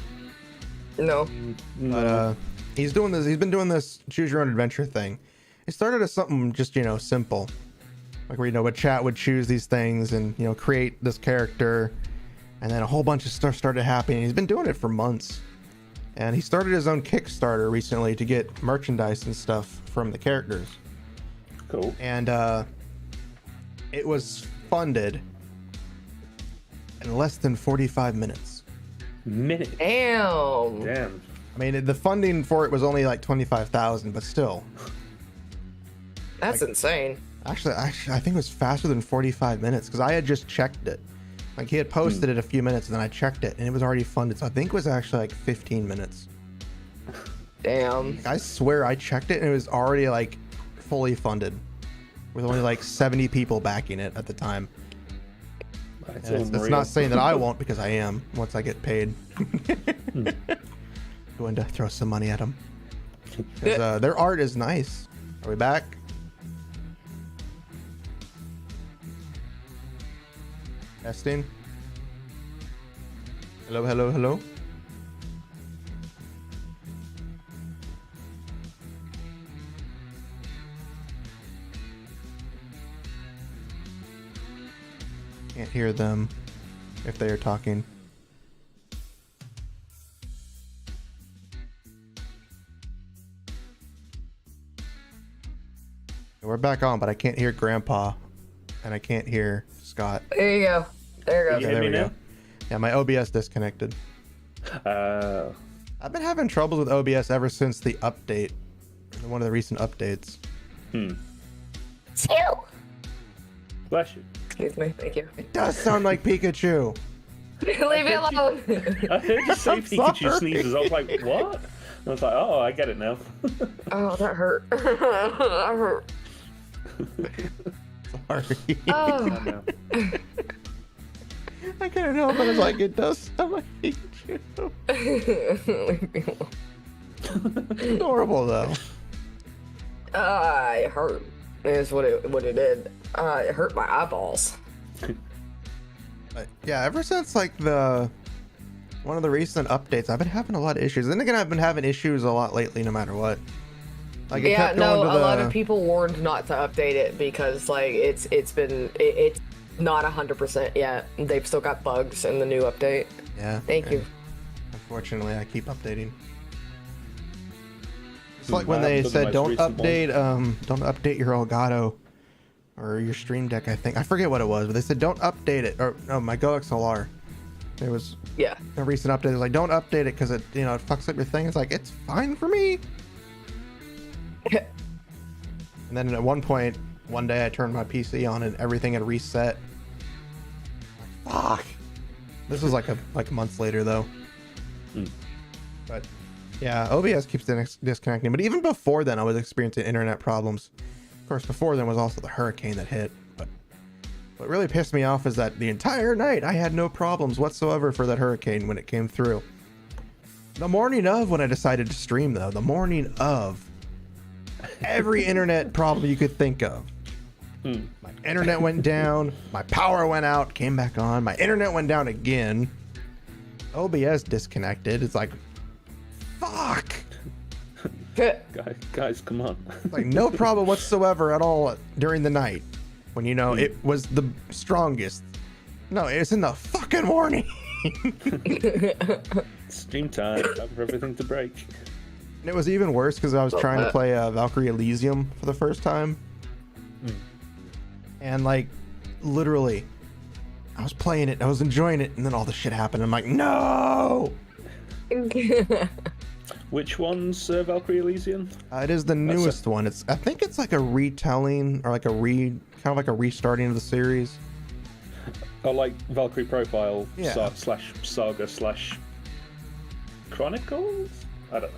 Speaker 6: No.
Speaker 2: But he's doing this. He's been doing this choose your own adventure thing. It started as something just simple, like where a chat would choose these things and create this character, and then a whole bunch of stuff started happening. He's been doing it for months, and he started his own Kickstarter recently to get merchandise and stuff from the characters.
Speaker 3: Cool.
Speaker 2: And it was funded in less than 45 minutes.
Speaker 6: Damn.
Speaker 2: I mean, the funding for it was only like 25,000, but still.
Speaker 6: That's insane.
Speaker 2: Actually, I think it was faster than 45 minutes because I had just checked it. Like, he had posted it a few minutes and then I checked it and it was already funded. So I think it was actually like 15 minutes.
Speaker 6: Damn.
Speaker 2: I swear I checked it and it was already like fully funded with only like 70 people backing it at the time. It's not saying that I won't, because I am once I get paid. Going to throw some money at them. Their art is nice. Are we back? Testing. Hello, hello, hello. Can't hear them if they are talking. We're back on, but I can't hear Grandpa, and I can't hear Scott.
Speaker 6: There you go. There you go.
Speaker 2: Yeah, there we go. Yeah, my OBS disconnected. I've been having troubles with OBS ever since the update, one of the recent updates.
Speaker 3: Bless you.
Speaker 6: Excuse me. Thank you.
Speaker 2: It does sound like Pikachu.
Speaker 6: Leave me alone.
Speaker 3: I heard you say Pikachu sneezes. I was like, what? And I was like, oh, I get it now.
Speaker 6: Oh, that hurt. That hurt.
Speaker 2: Sorry.
Speaker 6: Oh.
Speaker 2: I couldn't help it. I was like, it does sound like Pikachu.
Speaker 6: Leave me alone.
Speaker 2: Adorable though.
Speaker 6: It hurt. Is what it did. It hurt my eyeballs.
Speaker 2: But yeah, ever since like one of the recent updates, I've been having a lot of issues. Then again, I've been having issues a lot lately, no matter what. Like,
Speaker 6: yeah, no, a lot of people warned not to update it because like it's not 100% yet. They've still got bugs in the new update.
Speaker 2: Yeah.
Speaker 6: Thank you.
Speaker 2: Unfortunately, I keep updating. It's like when they said don't update your Elgato or your Stream Deck. I think I forget what it was, but they said don't update it. Or no, my Go XLR. There was a recent update. It was like don't update it because it it fucks up your thing. It's like it's fine for me. And then at one point, one day I turned my PC on and everything had reset. Fuck. This was like months later though. But yeah, OBS keeps disconnecting. But even before then, I was experiencing internet problems. Of course, before then was also the hurricane that hit. But what really pissed me off is that the entire night I had no problems whatsoever for that hurricane when it came through. The morning of, when I decided to stream though, the morning of, every internet problem you could think of. My internet went down, my power went out, came back on, my internet went down again. OBS disconnected. It's like, fuck.
Speaker 3: Guys, come on.
Speaker 2: Like no problem whatsoever at all during the night when it was the strongest. No, it's in the fucking morning.
Speaker 3: Stream time, time for everything to break.
Speaker 2: And it was even worse because I was trying to play Valkyrie Elysium for the first time. And like, literally, I was playing it, I was enjoying it, and then all the shit happened. I'm like, no!
Speaker 3: Which one's Valkyrie Elysium?
Speaker 2: It is the newest one. I think it's like a retelling or like kind of like a restarting of the series.
Speaker 3: Oh, like Valkyrie Profile
Speaker 2: Yeah.
Speaker 3: Saga Chronicles? I don't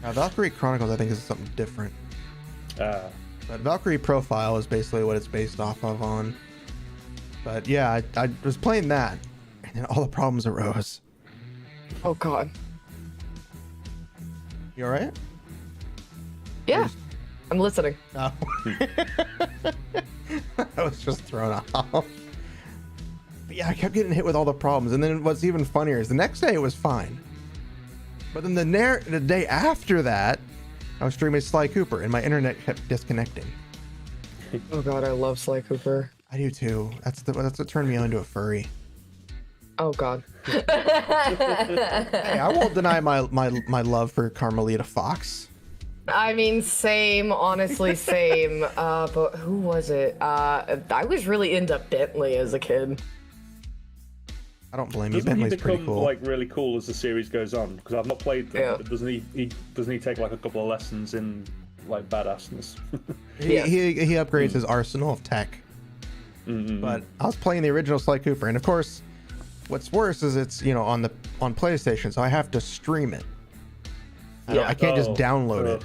Speaker 3: know.
Speaker 2: Valkyrie Chronicles, I think, is something different. But Valkyrie Profile is basically what it's based off of on. But yeah, I was playing that, and then all the problems arose.
Speaker 6: Oh god.
Speaker 2: You alright?
Speaker 6: Yeah. I'm listening.
Speaker 2: Oh. I was just thrown off. But yeah, I kept getting hit with all the problems. And then what's even funnier is the next day it was fine. But then the day after that, I was streaming Sly Cooper and my internet kept disconnecting.
Speaker 6: Oh god, I love Sly Cooper.
Speaker 2: I do too. That's what turned me on to a furry.
Speaker 6: Oh god.
Speaker 2: Hey, I won't deny my love for Carmelita Fox.
Speaker 6: I mean, same, honestly, same. But who was it? I was really into Bentley as a kid.
Speaker 2: I don't blame you.
Speaker 3: Doesn't he
Speaker 2: Bentley's pretty
Speaker 3: become
Speaker 2: cool.
Speaker 3: like really cool as the series goes on? Because I've not played them.
Speaker 6: Yeah.
Speaker 3: But doesn't he take like a couple of lessons in like badassness?
Speaker 2: He upgrades
Speaker 6: Mm.
Speaker 2: his arsenal of tech. But I was playing the original Sly Cooper, and of course, what's worse is it's on PlayStation, so I have to stream it. I can't just download it.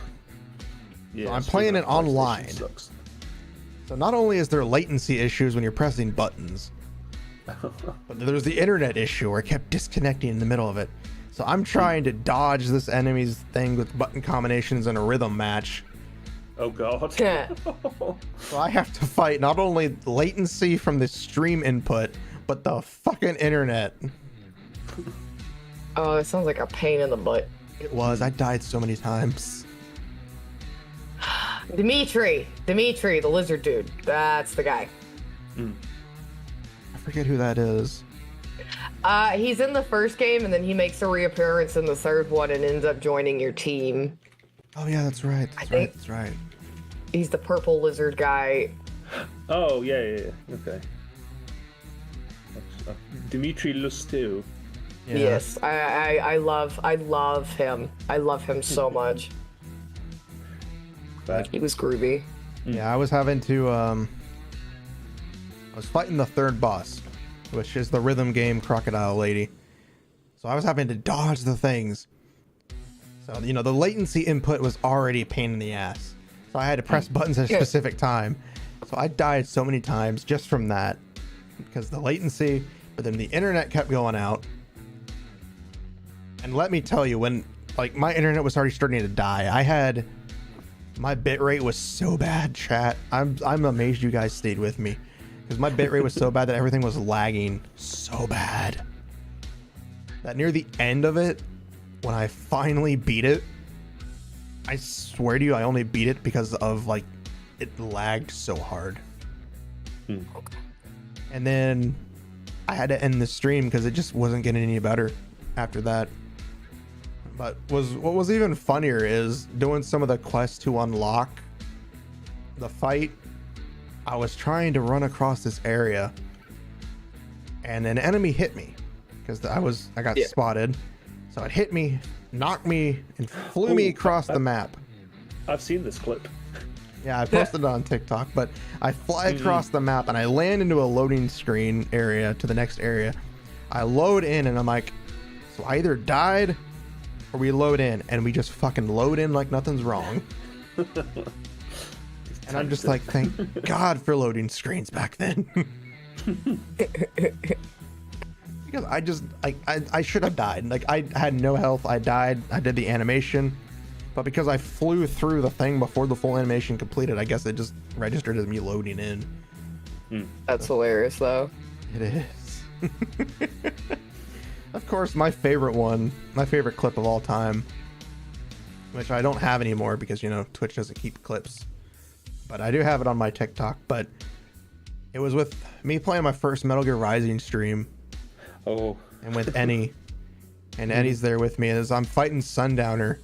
Speaker 3: Yeah,
Speaker 2: So I'm playing it online.
Speaker 3: Sucks.
Speaker 2: So not only is there latency issues when you're pressing buttons, but there's the internet issue where it kept disconnecting in the middle of it. So I'm trying to dodge this enemy's thing with button combinations in a rhythm match.
Speaker 3: Oh god.
Speaker 2: So I have to fight not only latency from the stream input, but the fucking internet.
Speaker 6: Oh, it sounds like a pain in the butt.
Speaker 2: It was. I died so many times.
Speaker 6: Dimitri, the lizard dude. That's the guy.
Speaker 2: I forget who that is.
Speaker 6: He's in the first game, and then he makes a reappearance in the third one and ends up joining your team.
Speaker 2: Oh yeah, that's right. That's right.
Speaker 6: He's the purple lizard guy.
Speaker 3: Oh yeah. Okay. Dimitri Lustiu.
Speaker 2: Yeah.
Speaker 6: Yes, I love him. I love him so much. He was groovy.
Speaker 2: Yeah, I was having to I was fighting the third boss, which is the rhythm game crocodile lady. So I was having to dodge the things. So the latency input was already a pain in the ass. So I had to press buttons at a specific time. So I died so many times just from that because the latency, but then the internet kept going out. And let me tell you, when my internet was already starting to die, my bitrate was so bad, chat. I'm amazed you guys stayed with me because my bitrate was so bad that everything was lagging so bad that near the end of it, when I finally beat it, I swear to you, I only beat it because of it lagged so hard. And then I had to end the stream because it just wasn't getting any better after that. But what was even funnier is doing some of the quests to unlock the fight. I was trying to run across this area, and an enemy hit me because I got spotted. So it hit me, knocked me, and flew me across the map.
Speaker 3: I've seen this clip.
Speaker 2: Yeah, I posted it on TikTok, but I fly across the map and I land into a loading screen area to the next area. I load in and I'm like, so I either died or we load in, and we just fucking load in like nothing's wrong. And I'm just like, thank God for loading screens back then. Because I should have died. I had no health. I died. I did the animation. But because I flew through the thing before the full animation completed, I guess it just registered as me loading in.
Speaker 6: That's hilarious, though.
Speaker 2: It is. Of course, my favorite clip of all time, which I don't have anymore because, Twitch doesn't keep clips. But I do have it on my TikTok. But it was with me playing my first Metal Gear Rising stream.
Speaker 3: Oh.
Speaker 2: And with Ennie. And Ennie's there with me as I'm fighting Sundowner.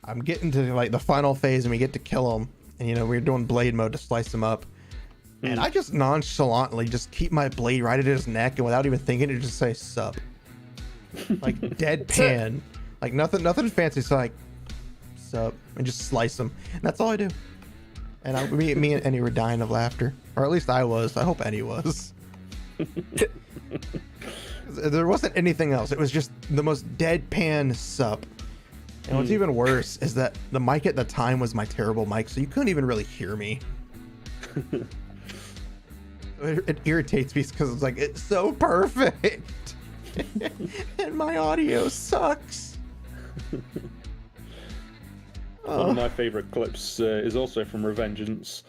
Speaker 2: I'm getting to the final phase and we get to kill him. And we're doing blade mode to slice him up. And I just nonchalantly just keep my blade right at his neck, and without even thinking it, just say sup. Deadpan. Nothing fancy. So sup. And just slice him. And that's all I do. And me and Ennie were dying of laughter. Or at least I was. I hope Ennie was. There wasn't anything else. It was just the most deadpan sup. And what's even worse is that the mic at the time was my terrible mic, so you couldn't even really hear me. It irritates me because it's it's so perfect. And my audio sucks.
Speaker 3: One of my favorite clips is also from Revengeance.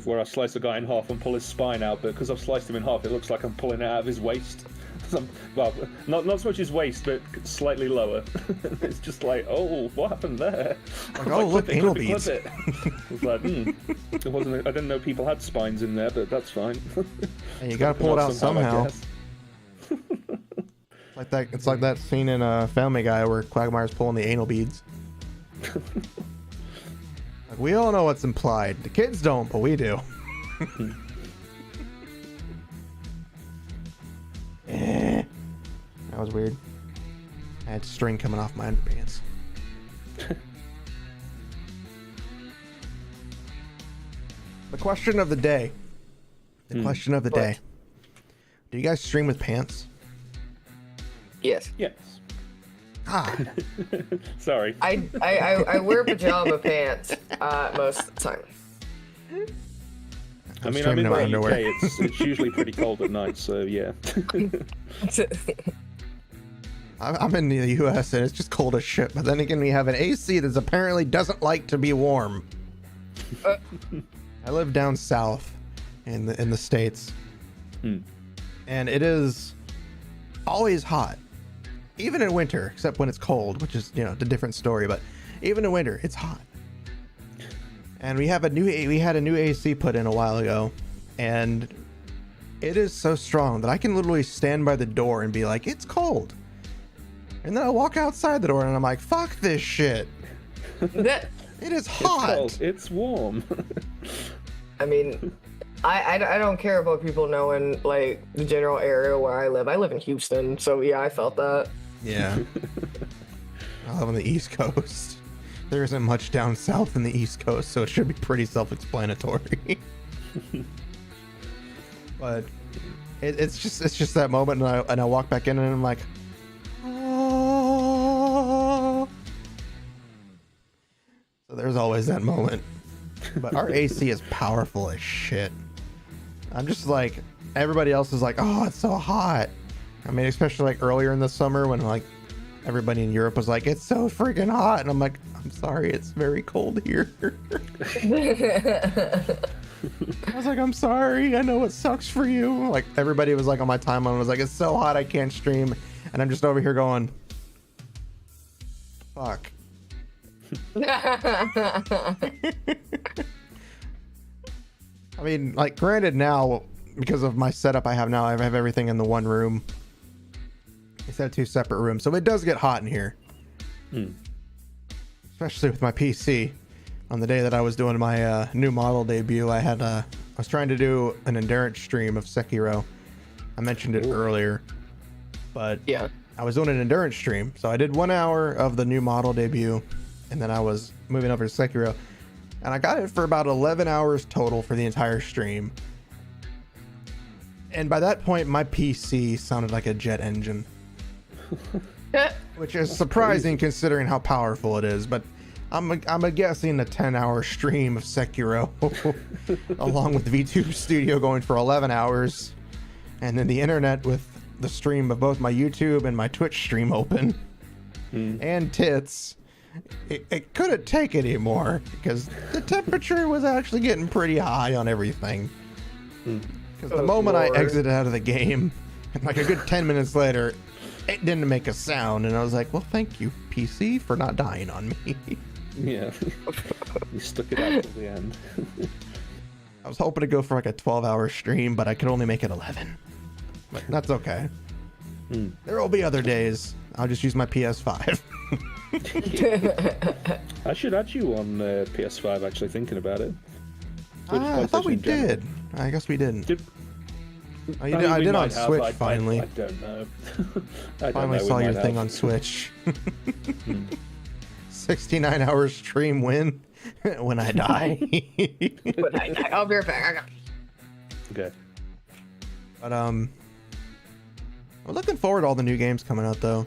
Speaker 3: where I slice a guy in half and pull his spine out, but because I've sliced him in half, it looks like I'm pulling it out of his waist. Well, not so much his waist, but slightly lower. It's just like, oh, what happened there?
Speaker 2: Like, oh, look, anal beads.
Speaker 3: It was like, I didn't know people had spines in there, but that's fine.
Speaker 2: And you gotta pull it out somehow. Like that. It's like that scene in Family Guy where Quagmire's pulling the anal beads. Like, we all know what's implied. The kids don't, but we do. That was weird. I had string coming off my underpants. The question of the day. The question of the day. Do you guys stream with pants?
Speaker 6: Yes.
Speaker 3: Yes.
Speaker 2: Ah.
Speaker 3: Sorry.
Speaker 6: I wear pajama pants most of the time.
Speaker 3: I mean, I'm in the UK. It's usually pretty cold at night, so yeah.
Speaker 2: I'm in the US and it's just cold as shit. But then again, we have an AC that apparently doesn't like to be warm. I live down south in the States, and it is always hot, even in winter, except when it's cold, which is, a different story. But even in winter, it's hot. And we had a new AC put in a while ago, and it is so strong that I can literally stand by the door and be like, it's cold. And then I walk outside the door and I'm like, fuck this shit. It is hot.
Speaker 3: It's cold. It's warm.
Speaker 6: I mean, I don't care about people knowing, like, the general area where I live. I live in Houston, so yeah, I felt that.
Speaker 2: Yeah. I live on the East Coast. There isn't much down south in the East Coast, so it should be pretty self-explanatory. But it's just that moment, and I walk back in and I'm like, oh. So there's always that moment. But our AC is powerful as shit. I'm just like, everybody else is like, oh, it's so hot. I mean, especially like earlier in the summer when like everybody in Europe was like, it's so freaking hot, and I'm like, I'm sorry, it's very cold here. I was like, I'm sorry, I know it sucks for you. Like, everybody was like on my timeline was like, it's so hot I can't stream, and I'm just over here going, fuck. I mean, like, granted, now because of my setup I have now, I have everything in the one room instead of two separate rooms, so it does get hot in here. Especially with my PC. On the day that I was doing my new model debut, I was trying to do an endurance stream of Sekiro. I mentioned it earlier, but yeah, I was doing an endurance stream, so I did 1 hour of the new model debut, and then I was moving over to Sekiro, and I got it for about 11 hours total for the entire stream. And by that point, my PC sounded like a jet engine. Which is surprising considering how powerful it is, but I'm guessing a 10-hour stream of Sekiro along with VTuber Studio going for 11 hours, and then the internet with the stream of both my YouTube and my Twitch stream open, and tits. It couldn't take anymore because the temperature was actually getting pretty high on everything. Because the moment I exited out of the game, and like a good 10 minutes later, it didn't make a sound, and I was like, well, thank you, PC, for not dying on me.
Speaker 3: Yeah. You stuck it out till the end.
Speaker 2: I was hoping to go for like a 12-hour stream, but I could only make it 11. But that's okay. There will be other days. I'll just use my PS5.
Speaker 3: I should add you on PS5, actually, thinking about it.
Speaker 2: I thought we did. I guess we didn't. I did on Switch, finally.
Speaker 3: I don't know.
Speaker 2: Finally saw your thing on Switch. 69 hour stream win when I die.
Speaker 6: I'll be right back.
Speaker 3: Okay.
Speaker 2: But I'm looking forward to all the new games coming out, though.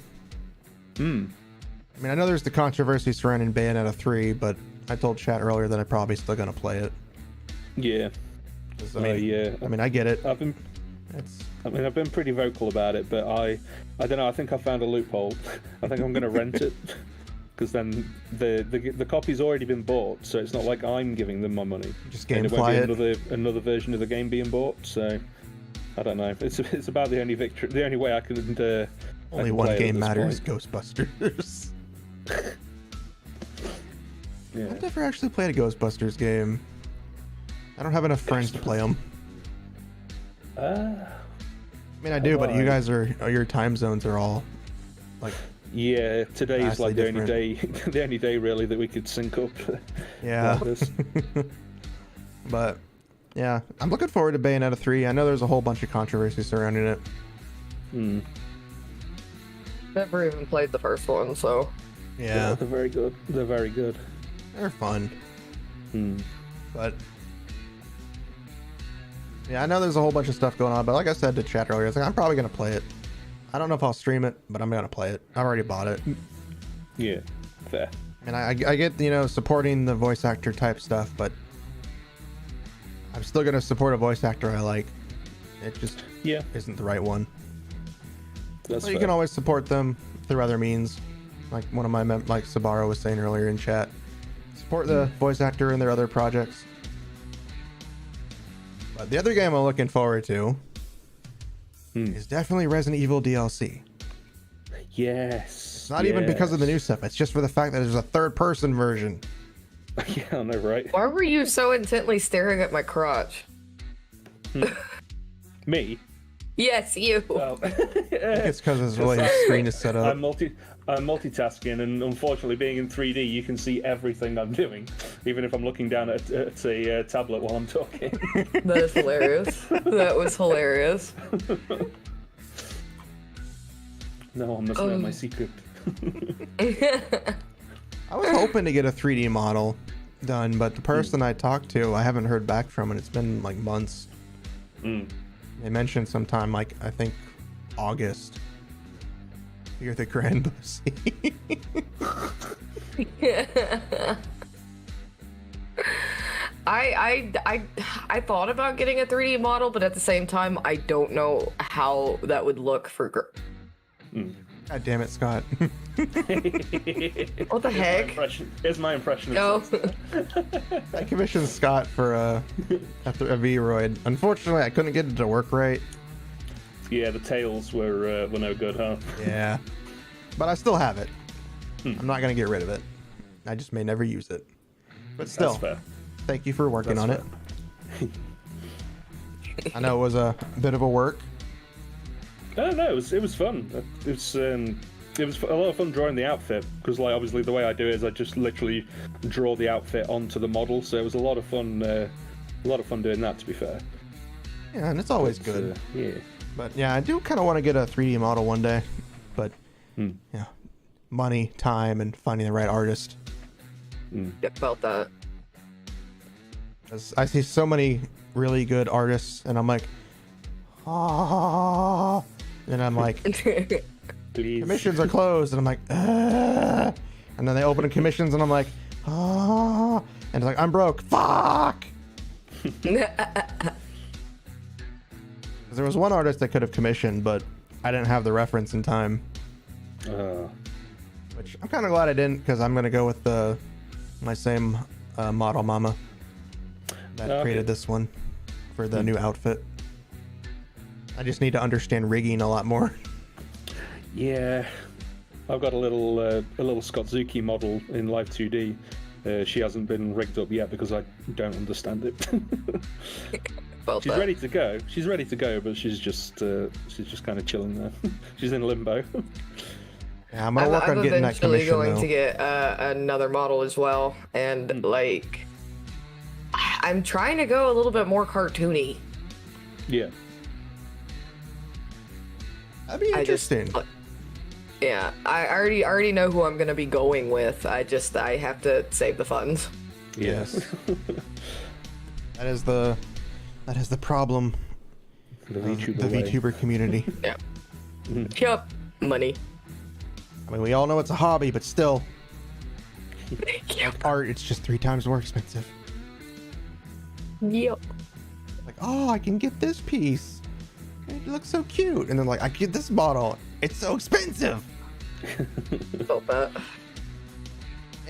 Speaker 2: I mean, I know there's the controversy surrounding Bayonetta 3, but I told chat earlier that I'm probably still gonna play it.
Speaker 3: Yeah.
Speaker 2: I mean, I get it.
Speaker 3: I've been pretty vocal about it, but I don't know. I think I found a loophole. I think I'm going to rent it. because then the copy's already been bought, so it's not like I'm giving them my money.
Speaker 2: Just
Speaker 3: And it won't
Speaker 2: gamefly
Speaker 3: be
Speaker 2: it.
Speaker 3: another version of the game being bought. So I don't know. It's about the only way I could.
Speaker 2: Only one game matters: Ghostbusters.
Speaker 3: Yeah.
Speaker 2: I've never actually played a Ghostbusters game. I don't have enough friends to play them. I mean, I do, but you guys your time zones are all like.
Speaker 3: Yeah, today is like
Speaker 2: vastly
Speaker 3: the only day really that we could sync up.
Speaker 2: Yeah.
Speaker 3: Like this.
Speaker 2: But yeah, I'm looking forward to Bayonetta 3. I know there's a whole bunch of controversy surrounding it.
Speaker 6: Never even played the first one, so.
Speaker 2: Yeah,
Speaker 3: they're very good. They're very good.
Speaker 2: they're fun. But yeah, I know there's a whole bunch of stuff going on. But like I said to chat earlier, it's like I'm probably gonna play it. I don't know if I'll stream it, but I'm gonna play it. I've already bought it.
Speaker 3: Yeah, fair.
Speaker 2: And I get, supporting the voice actor type stuff, but I'm still gonna support a voice actor I like. It just isn't the right one.
Speaker 3: That's
Speaker 2: But you
Speaker 3: fair.
Speaker 2: can always support them through other means, like one of my like Sabaro was saying earlier in chat. Support the voice actor in their other projects. But the other game I'm looking forward to is definitely Resident Evil DLC.
Speaker 3: Yes.
Speaker 2: Not even because of the new stuff. It's just for the fact that there's a third-person version.
Speaker 3: Yeah, I know, right?
Speaker 6: Why were you so intently staring at my crotch?
Speaker 3: Me?
Speaker 6: Yes, you.
Speaker 3: Well,
Speaker 2: I think it's because the way his screen is set up.
Speaker 3: I'm multitasking, and unfortunately, being in 3D, you can see everything I'm doing, even if I'm looking down at a tablet while I'm talking.
Speaker 6: That is hilarious. That was hilarious.
Speaker 3: No, I must know my secret.
Speaker 2: I was hoping to get a 3D model done, but the person I talked to, I haven't heard back from, and it's been like months. They mentioned sometime, like, I think August. You're the grand pussy.
Speaker 6: I thought about getting a 3D model, but at the same time, I don't know how that would look for.
Speaker 2: God damn it, Scott.
Speaker 6: What the heck?
Speaker 3: Here's my impression.
Speaker 6: No.
Speaker 2: I commissioned Scott for a V-Roid. Unfortunately, I couldn't get it to work right.
Speaker 3: Yeah, the tails were no good, huh?
Speaker 2: Yeah. But I still have it. I'm not going to get rid of it. I just may never use it. But still,
Speaker 3: That's fair.
Speaker 2: thank you for working
Speaker 3: That's
Speaker 2: on it. I know it was a bit of a work.
Speaker 3: No, it was fun. It was a lot of fun drawing the outfit, because like obviously the way I do it is I just literally draw the outfit onto the model. So it was a lot of fun doing that, to be fair.
Speaker 2: Yeah, and it's always good.
Speaker 3: Yeah.
Speaker 2: But yeah, I do kind of want to get a 3D model one day. But yeah, money, time, and finding the right artist.
Speaker 6: About that.
Speaker 2: 'Cause I see so many really good artists, and I'm like, ah, and I'm like,
Speaker 3: Please.
Speaker 2: commissions are closed, and I'm like, ah. And then they open commissions, and I'm like, ah, and it's like, I'm broke, fuck. 'Cause there was one artist I could have commissioned, but I didn't have the reference in time. Which I'm kind of glad I didn't, because I'm gonna go with my same model mama that created this one for the new outfit. I just need to understand rigging a lot more.
Speaker 3: Yeah, I've got a little Skotsuki model in Live 2D. She hasn't been rigged up yet because I don't understand it. She's ready to go. She's ready to go, but she's just kind of chilling there. She's in limbo.
Speaker 2: Yeah, I'm gonna work on getting that commission.
Speaker 6: I'm eventually going to get another model as well, and like, I'm trying to go a little bit more cartoony.
Speaker 3: Yeah.
Speaker 2: That'd be interesting.
Speaker 6: Yeah, I already know who I'm gonna be going with. I have to save the funds.
Speaker 2: Yes. That is the problem.
Speaker 3: The
Speaker 2: of the VTuber community.
Speaker 6: Yeah. Yep. Money.
Speaker 2: I mean, we all know it's a hobby, but still, like art, it's just 3 times more expensive.
Speaker 6: Yep.
Speaker 2: Like, oh, I can get this piece. It looks so cute. And then like, I get this bottle. It's so expensive.
Speaker 6: Felt that.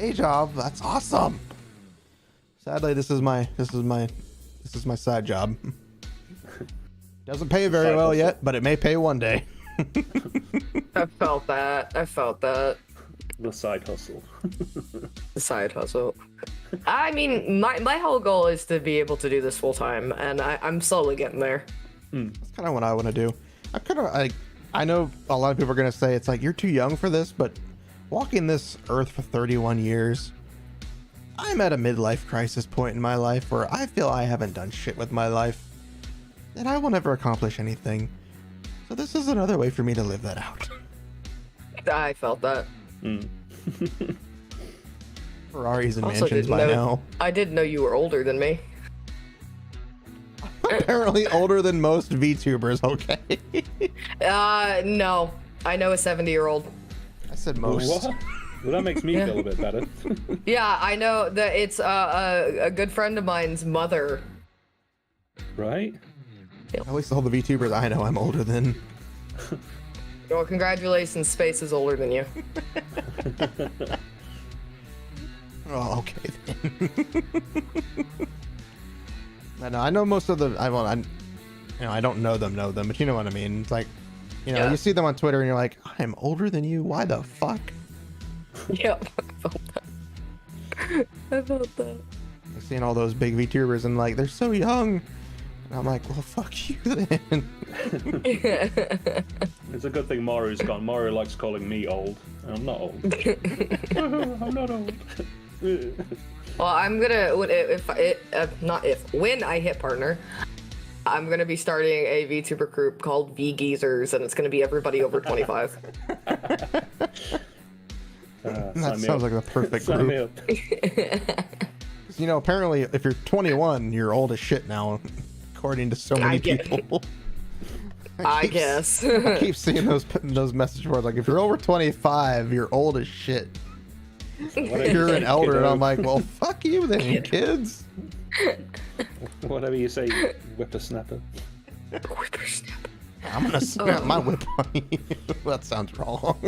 Speaker 2: day job. That's awesome. Sadly, this is my side job. Doesn't pay very well yet, but it may pay one day.
Speaker 6: I felt that.
Speaker 3: The side hustle.
Speaker 6: The side hustle. I mean, my whole goal is to be able to do this full time, and I'm slowly getting there.
Speaker 2: That's kind of what I want to do. I know a lot of people are gonna say it's like you're too young for this, but walking this earth for 31 years, I'm at a midlife crisis point in my life where I feel I haven't done shit with my life, and I will never accomplish anything. So this is another way for me to live that out.
Speaker 6: I felt that.
Speaker 2: Ferraris and
Speaker 6: Also
Speaker 2: mansions
Speaker 6: didn't
Speaker 2: by
Speaker 6: know-
Speaker 2: now.
Speaker 6: I didn't know you were older than me.
Speaker 2: Apparently older than most VTubers, okay?
Speaker 6: No. I know a 70-year-old.
Speaker 2: I said most.
Speaker 3: What? Well, that makes me feel a bit better.
Speaker 6: Yeah, I know that it's a good friend of mine's mother.
Speaker 3: Right?
Speaker 2: At least all the VTubers I know I'm older than.
Speaker 6: Well, congratulations, Space is older than you.
Speaker 2: Oh, okay then. I know most of the. I don't know them, but you know what I mean. It's like,
Speaker 6: Yeah.
Speaker 2: you see them on Twitter and you're like, I'm older than you. Why the fuck?
Speaker 6: Yep, I felt that.
Speaker 2: I've seen all those big VTubers and like they're so young. And I'm like, well, fuck you then.
Speaker 3: It's a good thing Maru's gone. Maru likes calling me old. And I'm not old. I'm not old.
Speaker 6: Well, I'm gonna when I hit partner, I'm gonna be starting a VTuber group called V Geezers, and it's gonna be everybody over 25.
Speaker 2: That sounds like the perfect
Speaker 3: Sign me
Speaker 2: group.
Speaker 3: up.
Speaker 2: Apparently, if you're 21, you're old as shit now, according to so many people.
Speaker 6: I guess.
Speaker 2: I keep seeing those message boards like, if you're over 25, you're old as shit. You're an elder, and I'm like, well, fuck you then, kids.
Speaker 3: Whatever you say, whippersnapper.
Speaker 6: Whippersnapper.
Speaker 2: I'm gonna snap my whip on you. That sounds wrong.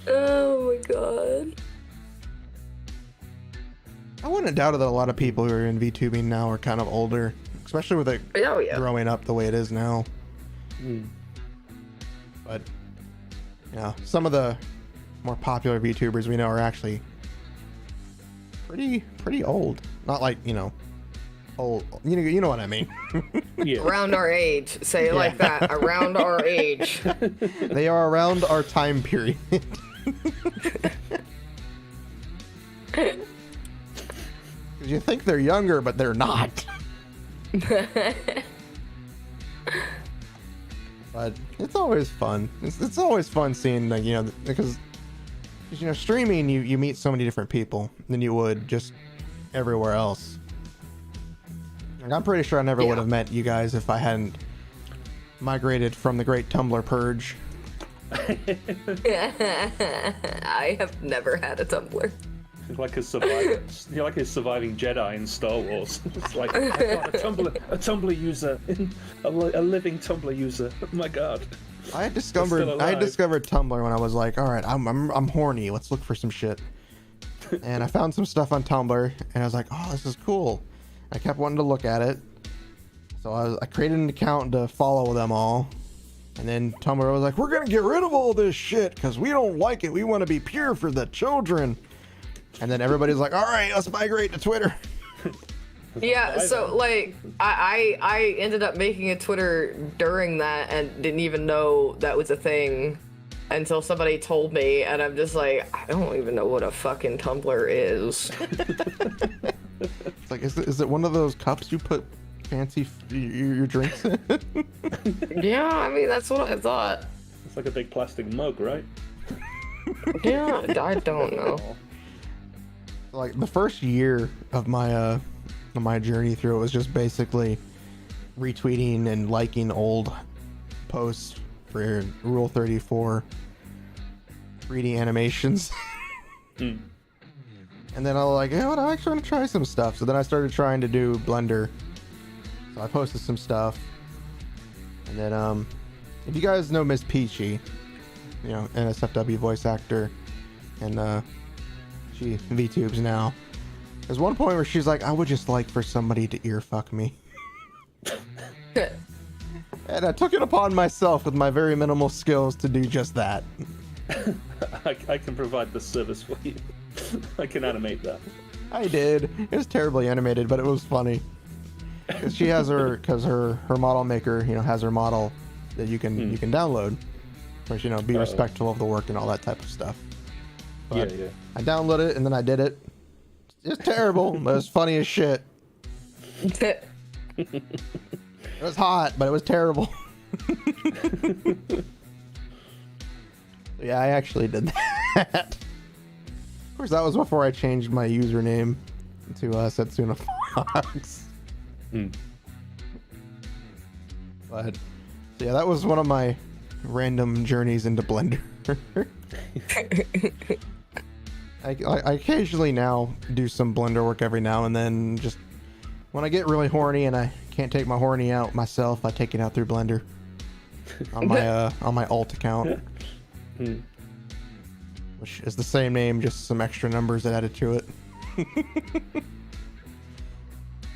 Speaker 6: Oh my god.
Speaker 2: I wouldn't doubt that a lot of people who are in VTubing now are kind of older, especially with it
Speaker 6: Oh yeah.
Speaker 2: growing up the way it is now. But some of the more popular VTubers we know are actually pretty old. Not like old. You know what I mean.
Speaker 3: Yeah.
Speaker 6: Around our age. Say it like that. Around our age.
Speaker 2: They are around our time period. You think they're younger, but they're not. But it's always fun. It's always fun seeing because streaming you meet so many different people than you would just everywhere else. Like, I'm pretty sure I never would have met you guys if I hadn't migrated from the great Tumblr purge.
Speaker 6: I have never had a Tumblr.
Speaker 3: You're like a surviving Jedi in Star Wars. It's like, I've got a Tumblr user, a living Tumblr user. Oh my god.
Speaker 2: I discovered Tumblr when I was like, all right, I'm horny. Let's look for some shit. And I found some stuff on Tumblr, and I was like, oh, this is cool. I kept wanting to look at it, so I created an account to follow them all. And then Tumblr was like, we're gonna get rid of all this shit because we don't like it. We want to be pure for the children. And then everybody's like, all right, let's migrate to Twitter.
Speaker 6: Yeah, so like I ended up making a Twitter during that and didn't even know that was a thing until somebody told me, and I'm just like, I don't even know what a fucking Tumblr is.
Speaker 2: It's like, is it one of those cups you put fancy your drinks in?
Speaker 6: Yeah, I mean that's what I thought.
Speaker 3: It's like a big plastic mug, right?
Speaker 6: Yeah, I don't know.
Speaker 2: Like the first year of my journey through it was just basically retweeting and liking old posts for Rule 34 3D animations. And then I was like, I actually want to try some stuff. So then I started trying to do Blender. So I posted some stuff. And then if you guys know Miss Peachy, NSFW voice actor, and she VTubes now. There's one point where she's like, I would just like for somebody to ear fuck me. And I took it upon myself with my very minimal skills to do just that.
Speaker 3: I can provide the service for you. I can animate that.
Speaker 2: I did. It was terribly animated, but it was funny. 'Cause she has her model maker, has her model that you can download. Which, be respectful of the work and all that type of stuff. But
Speaker 3: yeah.
Speaker 2: I downloaded it and then I did it. It's terrible, but it's funny as shit. It was hot, but it was terrible. Yeah, I actually did that. Of course, that was before I changed my username to Setsuna Fox. But so yeah, that was one of my random journeys into Blender. I occasionally now do some Blender work every now and then. Just when I get really horny and I can't take my horny out myself, I take it out through Blender on my alt account, which is the same name, just some extra numbers added to it.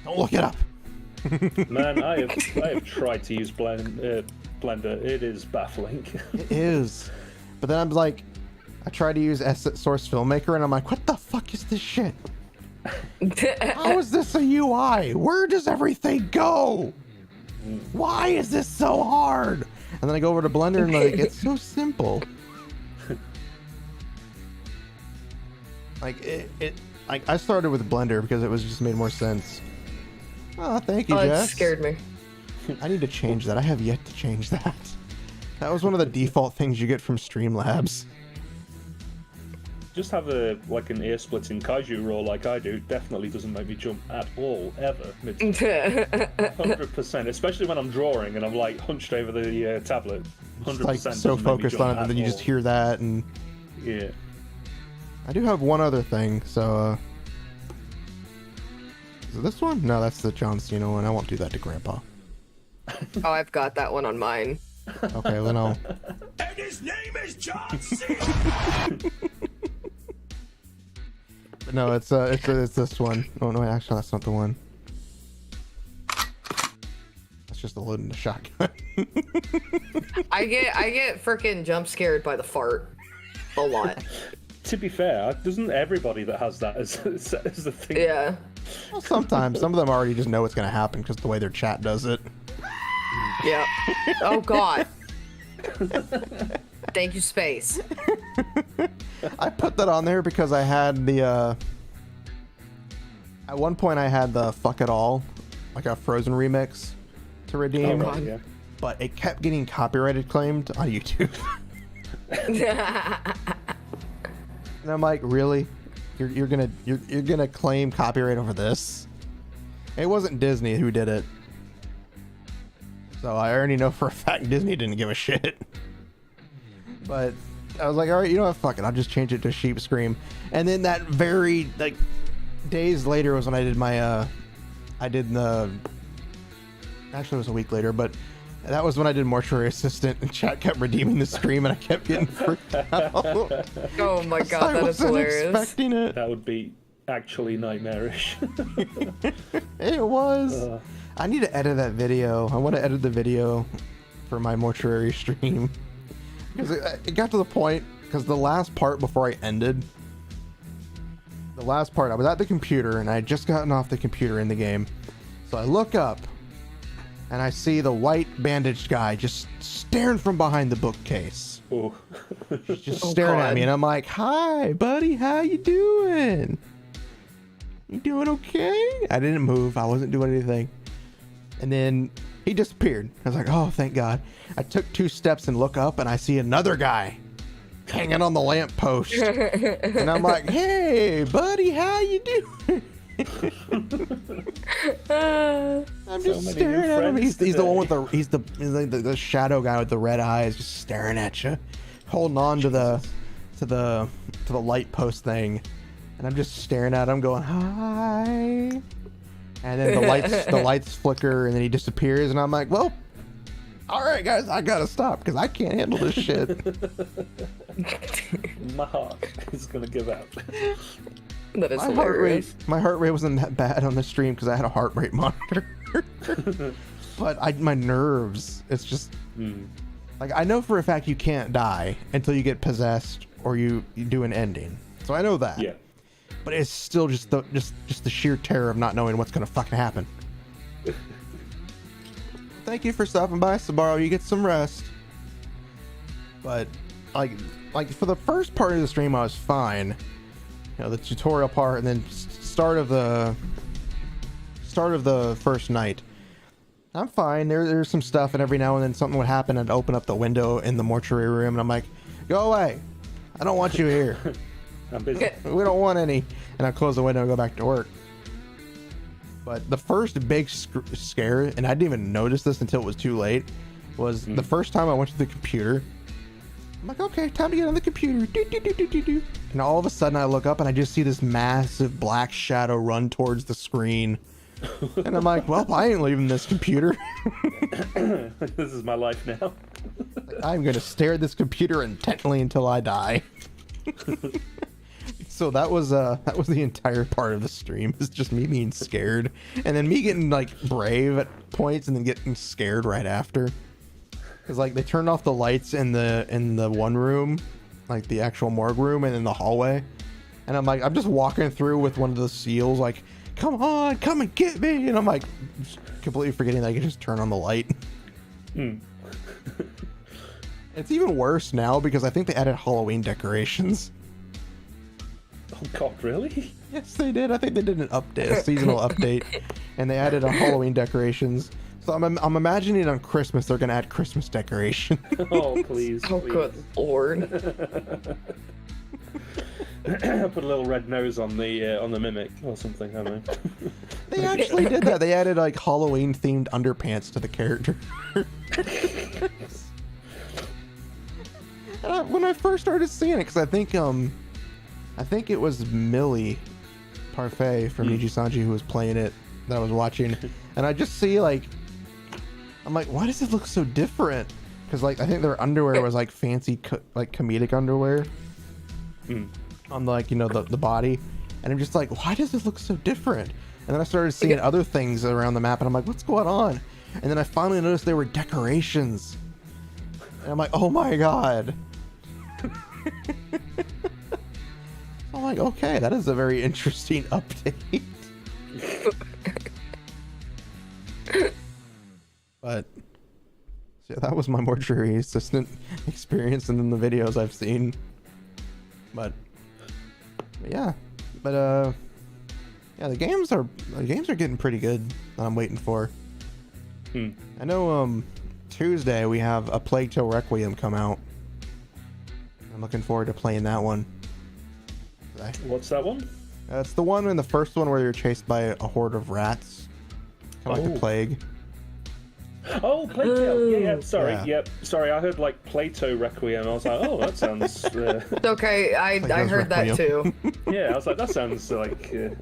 Speaker 2: Don't look it up.
Speaker 3: Man, I have tried to use Blender. It is baffling.
Speaker 2: It is, but then I'm like, I tried to use Source Filmmaker, and I'm like, what the fuck is this shit? How is this a UI? Where does everything go? Why is this so hard? And then I go over to Blender and like, it's so simple. Like I started with Blender because it was just made more sense. Oh, thank you, Jess.
Speaker 6: It scared me.
Speaker 2: I need to change that. I have yet to change that. That was one of the default things you get from Streamlabs.
Speaker 3: Just have an ear splitting kaiju roll like I do definitely doesn't make me jump at all, ever. 100%, especially when I'm drawing and I'm like hunched over the tablet. 100%
Speaker 2: like so focused on it, and then you just hear that, and
Speaker 3: yeah.
Speaker 2: I do have one other thing, so is it this one? No, that's the John Cena one. I won't do that to Grandpa.
Speaker 6: Oh, I've got that one on mine.
Speaker 2: Okay, then I'll.
Speaker 1: And his name is John Cena!
Speaker 2: No, it's this one. Oh no, actually that's not the one. That's just a loading the shotgun.
Speaker 6: I get freaking jump scared by the fart a lot.
Speaker 3: To be fair, doesn't everybody that has that as the thing?
Speaker 6: Yeah.
Speaker 2: Well, sometimes some of them already just know what's gonna happen because the way their chat does it.
Speaker 6: Yeah. Oh God. Thank you, space.
Speaker 2: I put that on there because I had the at one point I had the Fuck It All, like a Frozen remix to redeem,
Speaker 3: Yeah.
Speaker 2: but it kept getting copyrighted claimed on YouTube. And I'm like, really? You're gonna claim copyright over this? It wasn't Disney who did it, so I already know for a fact Disney didn't give a shit. But I was like, all right, you know what? Fuck it. I'll just change it to Sheep Scream. And then that very days later was when I did my actually it was a week later, but that was when I did Mortuary Assistant, and chat kept redeeming the scream, and I kept getting freaked out.
Speaker 6: Oh my God, that is hilarious.
Speaker 2: Expecting it.
Speaker 3: That would be actually nightmarish.
Speaker 2: It was. I need to edit that video. I want to edit the video for my mortuary stream. Because it got to the point, because the last part before I ended, I was at the computer, and I had just gotten off the computer in the game. So I look up, and I see the white bandaged guy just staring from behind the bookcase.
Speaker 3: Oh.
Speaker 2: Just staring at me, and I'm like, hi, buddy, how you doing? You doing okay? I didn't move. I wasn't doing anything. And then he disappeared. I was like, oh, thank God. I took 2 steps and look up, and I see another guy hanging on the lamppost. And I'm like, hey, buddy, how you doing? I'm just staring at him. He's the one with the shadow guy with the red eyes, just staring at you, holding on to the light post thing. And I'm just staring at him, going, hi. And then the lights flicker, and then he disappears, and I'm like, well, all right, guys, I gotta stop because I can't handle this shit.
Speaker 3: my heart is gonna give out.
Speaker 6: That is hilarious.
Speaker 2: My heart rate wasn't that bad on the stream because I had a heart rate monitor. But my nerves, it's just like, I know for a fact you can't die until you get possessed or you do an ending. So I know that.
Speaker 3: Yeah.
Speaker 2: But it's still just the sheer terror of not knowing what's gonna fucking happen. Thank you for stopping by, Sabaro. You get some rest. But like for the first part of the stream, I was fine. You know, the tutorial part, and then start of the first night. I'm fine. There's some stuff, and every now and then something would happen, and I'd open up the window in the mortuary room, and I'm like, "Go away! I don't want you here.
Speaker 3: I'm busy."
Speaker 2: We don't want any." And I close the window and go back to work. But the first big scare, and I didn't even notice this until it was too late, was the first time I went to the computer. I'm like, okay, time to get on the computer. And all of a sudden I look up and I just see this massive black shadow run towards the screen. And I'm like, well, I ain't leaving this computer.
Speaker 3: This is my life now.
Speaker 2: I'm going to stare at this computer intently until I die. So that was the entire part of the stream. It's just me being scared. And then me getting like brave at points and then getting scared right after. Because like they turned off the lights in the one room, like the actual morgue room, and in the hallway, and I'm like, I'm just walking through with one of the seals, like, come on, come and get me, and I'm like, completely forgetting that I can just turn on the light. It's even worse now because I think they added Halloween decorations.
Speaker 3: Oh God, really?
Speaker 2: Yes, they did. I think they did an update, a seasonal update, and they added Halloween decorations. So I'm imagining on Christmas they're gonna add Christmas decoration.
Speaker 3: Oh please!
Speaker 6: Oh
Speaker 3: please.
Speaker 6: good lord!
Speaker 3: Put a little red nose on the mimic or something, I don't know.
Speaker 2: They actually did that. They added like Halloween themed underpants to the character. When I first started seeing it, because I think it was Millie Parfait from Niji Sanji who was playing it that I was watching, and I just see like, I'm like, why does it look so different? Because like I think their underwear was like fancy like comedic underwear on like, you know, the body, and I'm just like, why does it look so different? And then I started seeing other things around the map, and I'm like, what's going on? And then I finally noticed they were decorations, and I'm like, oh my god. I'm like, okay, that is a very interesting update. But so that was my mortuary assistant experience, and then the videos I've seen. But yeah, but yeah, the games are getting pretty good that I'm waiting for. I know Tuesday we have A Plague Tale Requiem come out. I'm looking forward to playing that one.
Speaker 3: What's that one?
Speaker 2: It's the one in the first one where you're chased by a horde of rats, kind of like the plague.
Speaker 3: Oh, Plague Tale. Yeah. Sorry.
Speaker 2: Yeah.
Speaker 3: Yep. Sorry, I heard like Plato Requiem. I was like, oh, that sounds.
Speaker 6: It's okay. I heard that too.
Speaker 3: Yeah, I was like, that sounds like a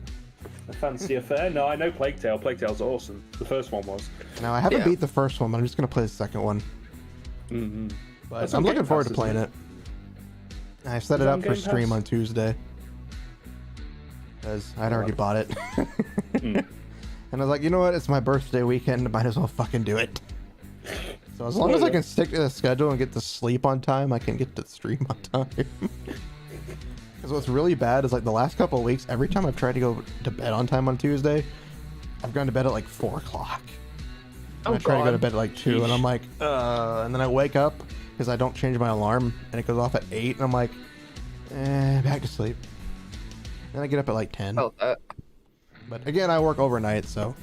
Speaker 3: fancy affair. No, I know Plague Tale. Plague Tale's awesome. The first one was.
Speaker 2: Now I haven't beat the first one, but I'm just gonna play the second one. But I'm looking forward to playing it. I set it up for stream on Tuesday because I'd already bought it. And I was like, you know what? It's my birthday weekend. I might as well fucking do it. So as long as I can stick to the schedule and get to sleep on time, I can get to stream on time. Because what's really bad is like the last couple of weeks, every time I've tried to go to bed on time on Tuesday, I've gone to bed at like 4 o'clock. I try to go to bed at like 2, and I'm like, and then I wake up because I don't change my alarm, and it goes off at 8, and I'm like, back to sleep. Then I get up at like 10. But again, I work overnight, so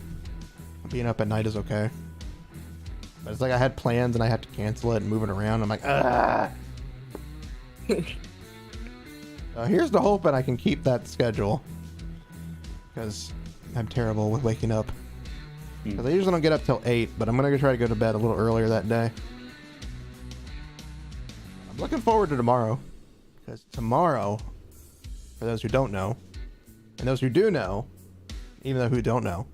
Speaker 2: being up at night is okay. But it's like I had plans and I had to cancel it and move it around. I'm like, here's the hope that I can keep that schedule, because I'm terrible with waking up. Because I usually don't get up till 8, but I'm going to try to go to bed a little earlier that day. I'm looking forward to tomorrow, because tomorrow, for those who don't know, and those who do know, even though who don't know,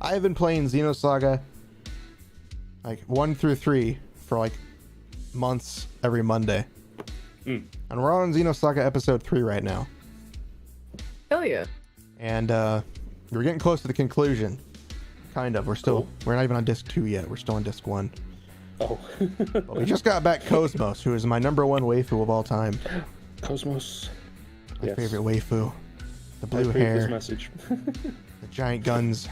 Speaker 2: I have been playing Xenosaga like 1 through 3 for like months every Monday. And we're on Xenosaga episode 3 right now.
Speaker 6: Hell yeah.
Speaker 2: And we're getting close to the conclusion. Kind of. We're not even on disc 2 yet. We're still on disc 1.
Speaker 3: Oh.
Speaker 2: But we just got back Cosmos, who is my number 1 waifu of all time.
Speaker 3: Cosmos.
Speaker 2: My favorite waifu. The blue
Speaker 3: I approve
Speaker 2: hair.
Speaker 3: this message.
Speaker 2: The giant guns.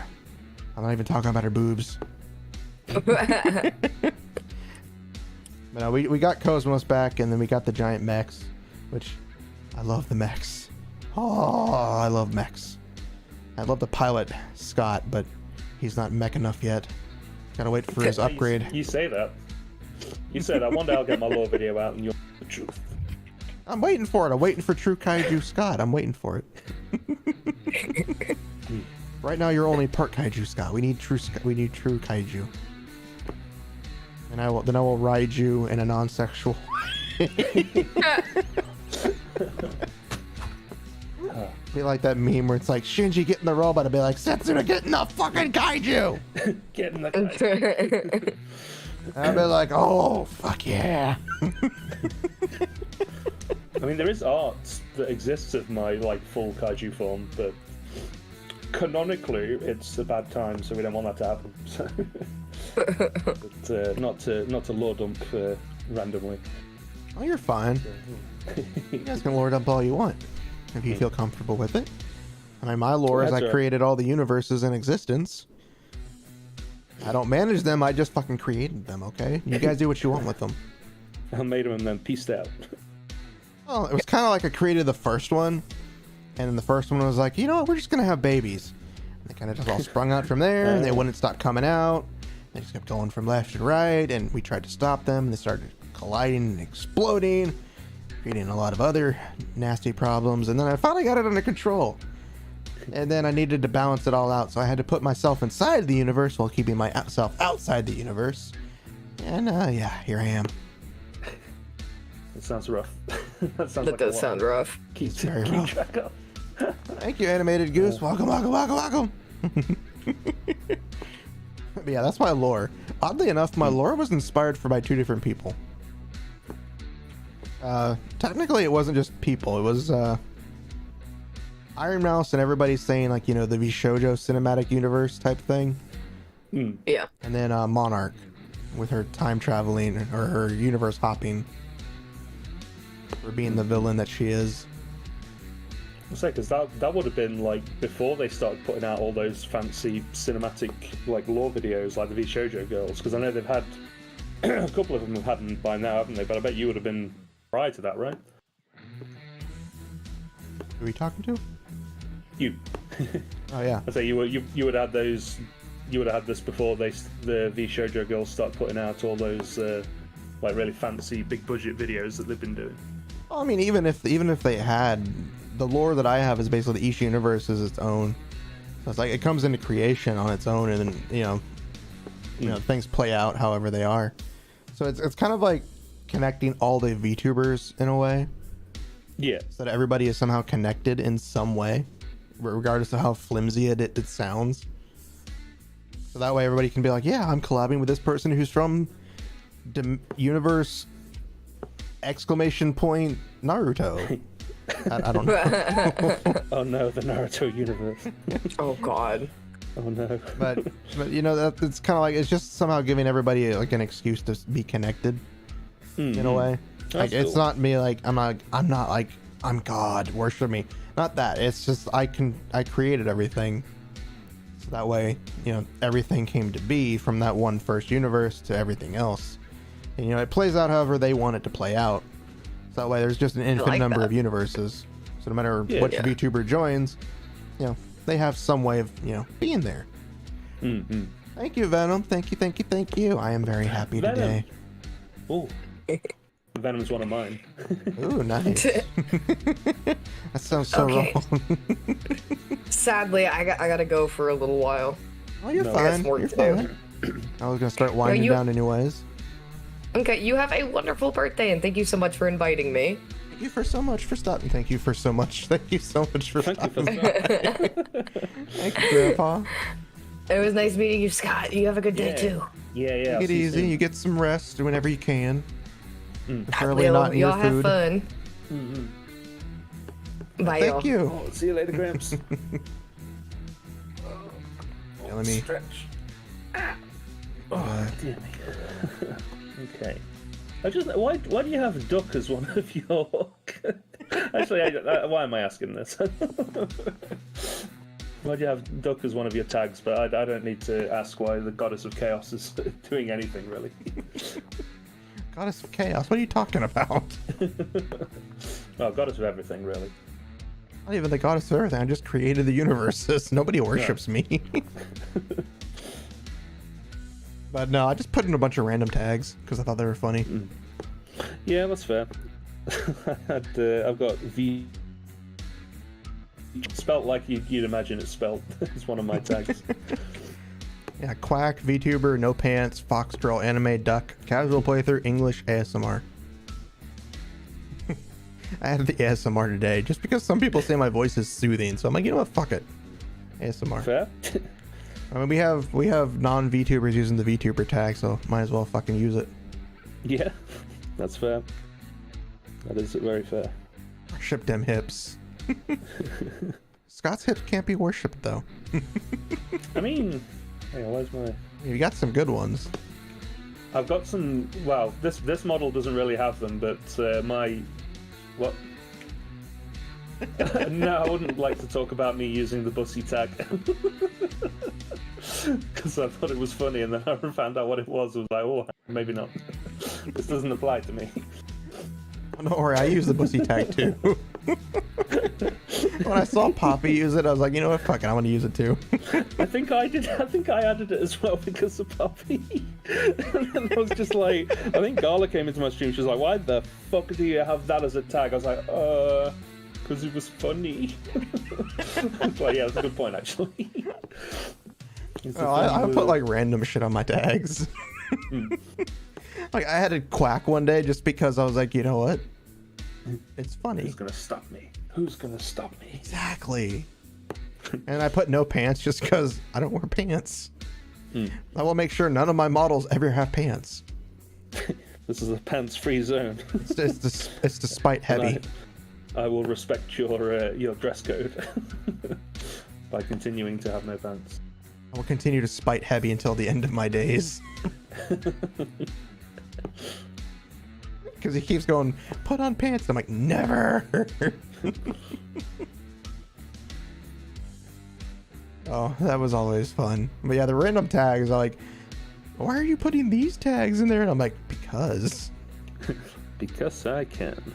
Speaker 2: I'm not even talking about her boobs. But we got Cosmos back, and then we got the giant mechs, which I love the mechs. Oh, I love mechs. I love the pilot, Scott, but he's not mech enough yet. Gotta wait for his upgrade.
Speaker 3: You say that. You say that. One day I'll get my lore video out and you'll know the truth.
Speaker 2: I'm waiting for it. I'm waiting for True Kaiju Scott. I'm waiting for it. Right now, you're only part Kaiju Scott. We need true Kaiju. And I will ride you in a non-sexual be like that meme where it's like Shinji get in the robot and be like Setsuna get in the fucking Kaiju.
Speaker 3: Get in the Kaiju.
Speaker 2: I'll be like, oh fuck yeah.
Speaker 3: I mean, there is art that exists of my like full Kaiju form, but canonically it's a bad time, so we don't want that to happen. So. But, not to lore dump randomly.
Speaker 2: Oh, you're fine. You guys can lore dump all you want if you feel comfortable with it. I mean, my lore is I created all the universes in existence. I don't manage them. I just fucking created them. Okay, you guys do what you want with them.
Speaker 3: I made them and then pieced out.
Speaker 2: Well, it was kind of like I created the first one, and then the first one was like, you know what, we're just gonna have babies. And they kind of just all sprung out from there, and they wouldn't stop coming out. They just kept going from left and right, and we tried to stop them. And they started colliding and exploding, creating a lot of other nasty problems. And then I finally got it under control. And then I needed to balance it all out, so I had to put myself inside the universe while keeping myself outside the universe. And yeah, here I am.
Speaker 3: It sounds rough.
Speaker 6: That does sound rough.
Speaker 3: Keep
Speaker 2: very rough.
Speaker 3: track of.
Speaker 2: Thank you, Animated Goose. Welcome. But yeah, that's my lore. Oddly enough, my lore was inspired by 2 different people. Technically, it wasn't just people. It was Iron Mouse and everybody's saying like, you know, the VShojo cinematic universe type thing.
Speaker 6: Yeah.
Speaker 2: And then Monarch with her time traveling or her universe hopping for being the villain that she is.
Speaker 3: I say, because that would have been like before they started putting out all those fancy cinematic like lore videos like the VShojo girls, because I know they've had a couple of them have had them by now, haven't they? But I bet you would have been prior to that, right?
Speaker 2: Who are we talking to?
Speaker 3: You.
Speaker 2: Oh yeah.
Speaker 3: I say you would have had those. You would have had this before the VShojo girls start putting out all those like really fancy big budget videos that they've been doing.
Speaker 2: Well, I mean, even if they had, the lore that I have is basically each universe is its own. So it's like it comes into creation on its own, and then you know things play out however they are. So it's kind of like connecting all the VTubers in a way.
Speaker 3: Yeah.
Speaker 2: So that everybody is somehow connected in some way, regardless of how flimsy it sounds. So that way everybody can be like, yeah, I'm collabing with this person who's from universe ! Naruto. I don't know.
Speaker 3: Oh no, the Naruto universe.
Speaker 6: Oh god.
Speaker 3: Oh no.
Speaker 2: But you know, that it's kind of like it's just somehow giving everybody like an excuse to be connected in a way. Like it's not me like I'm not like I'm God, worship me. Not that. It's just I created everything. So that way, you know, everything came to be from that one first universe to everything else. And you know, it plays out however they want it to play out. So that way there's just an infinite number of universes. So no matter which VTuber joins, you know, they have some way of, you know, being there.
Speaker 3: Mm-hmm.
Speaker 2: Thank you, Venom. Thank you. I am very happy today.
Speaker 3: Oh. Venom's one of mine.
Speaker 2: Ooh, nice. That sounds so wrong.
Speaker 6: Sadly, I gotta go for a little while.
Speaker 2: Oh, you're fine. You're fine. I was gonna start winding down anyways.
Speaker 6: Okay, you have a wonderful birthday, and thank you so much for inviting me.
Speaker 2: Thank you for so much for stopping. Thank you so much for stopping. Thank you, Grandpa.
Speaker 6: It was nice meeting you, Scott. You have a good day too.
Speaker 3: Yeah.
Speaker 2: Take it easy. You get some rest whenever you can. Preferably not near
Speaker 6: y'all have
Speaker 2: food.
Speaker 6: fun. Bye,
Speaker 2: Thank
Speaker 6: y'all.
Speaker 2: you.
Speaker 3: Oh, see you later, Gramps.
Speaker 2: Yeah, let me.
Speaker 3: Stretch. Oh, dear me. Okay. Why do you have duck as one of your? Actually, why am I asking this? Why do you have duck as one of your tags? But I don't need to ask why the goddess of chaos is doing anything really.
Speaker 2: Goddess of chaos. What are you talking about?
Speaker 3: Well, goddess of everything really.
Speaker 2: Not even the goddess of everything. I just created the universes. Nobody worships me. But no, I just put in a bunch of random tags because I thought they were funny.
Speaker 3: Yeah, that's fair. I've got V spelt like you'd imagine it's spelt. It's one of my tags.
Speaker 2: Yeah, Quack, VTuber, No Pants, Fox Girl, Anime, Duck, Casual Playthrough, English, ASMR. I added the ASMR today just because some people say my voice is soothing, so I'm like, you know what, fuck it. ASMR.
Speaker 3: Fair.
Speaker 2: I mean, we have non-VTubers using the VTuber tag, so might as well fucking use it.
Speaker 3: Yeah, that's fair. That is very fair.
Speaker 2: Worship them hips. Scott's hips can't be worshipped though.
Speaker 3: I mean, hang on, where's my?
Speaker 2: You got some good ones.
Speaker 3: I've got some. Well, this model doesn't really have them, but my what? No, I wouldn't like to talk about me using the bussy tag because I thought it was funny, and then I found out what it was. I was like, oh, maybe not. This doesn't apply to me.
Speaker 2: Oh, don't worry, I use the bussy tag too. When I saw Poppy use it, I was like, you know what, fuck it, I want to use it too.
Speaker 3: I think I did. I think I added it as well because of Poppy. And then I was just like, I think Gala came into my stream. She was like, "Why the fuck do you have that as a tag?" I was like, because it was funny. I was like, yeah, that's a good point actually.
Speaker 2: Oh, I put like random shit on my tags. Like I had a Quack one day just because I was like, you know what? It's funny.
Speaker 3: Who's gonna stop me? Who's gonna stop me?
Speaker 2: Exactly. And I put No Pants just because I don't wear pants. I will make sure none of my models ever have pants.
Speaker 3: This is a pants-free zone.
Speaker 2: It's despite heavy.
Speaker 3: I will respect your dress code by continuing to have no pants.
Speaker 2: I will continue to spite heavy until the end of my days. Because he keeps going, put on pants. I'm like, never. Oh, that was always fun. But yeah, the random tags are like, why are you putting these tags in there? And I'm like, because.
Speaker 3: Because I can.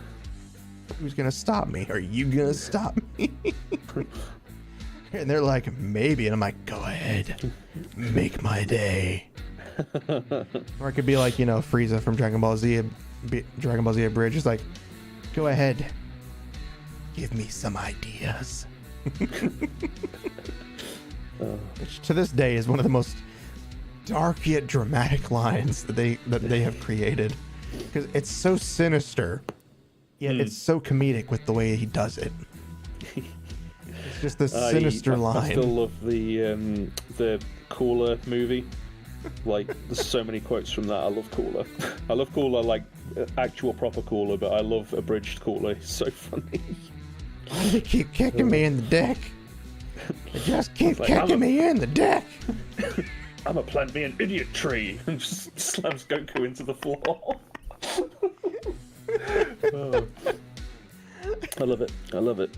Speaker 2: Who's gonna stop me? Are you gonna stop me? And they're like, maybe. And I'm like, go ahead. Make my day. Or it could be like, you know, Frieza from Dragon Ball Z Abridged. It's like, go ahead. Give me some ideas. Which to this day is one of the most dark yet dramatic lines that they have created. Because it's so sinister, yet it's so comedic with the way he does it. It's just this sinister line.
Speaker 3: I still love the Cooler movie. Like, there's so many quotes from that. I love Cooler. I love Cooler, like actual proper Cooler, but I love abridged Cooler. It's so funny.
Speaker 2: Why do they keep kicking me in the dick? They just keep kicking me in the dick.
Speaker 3: I'm a plant me an idiot tree, and just slams Goku into the floor. Oh. I love it. I love it.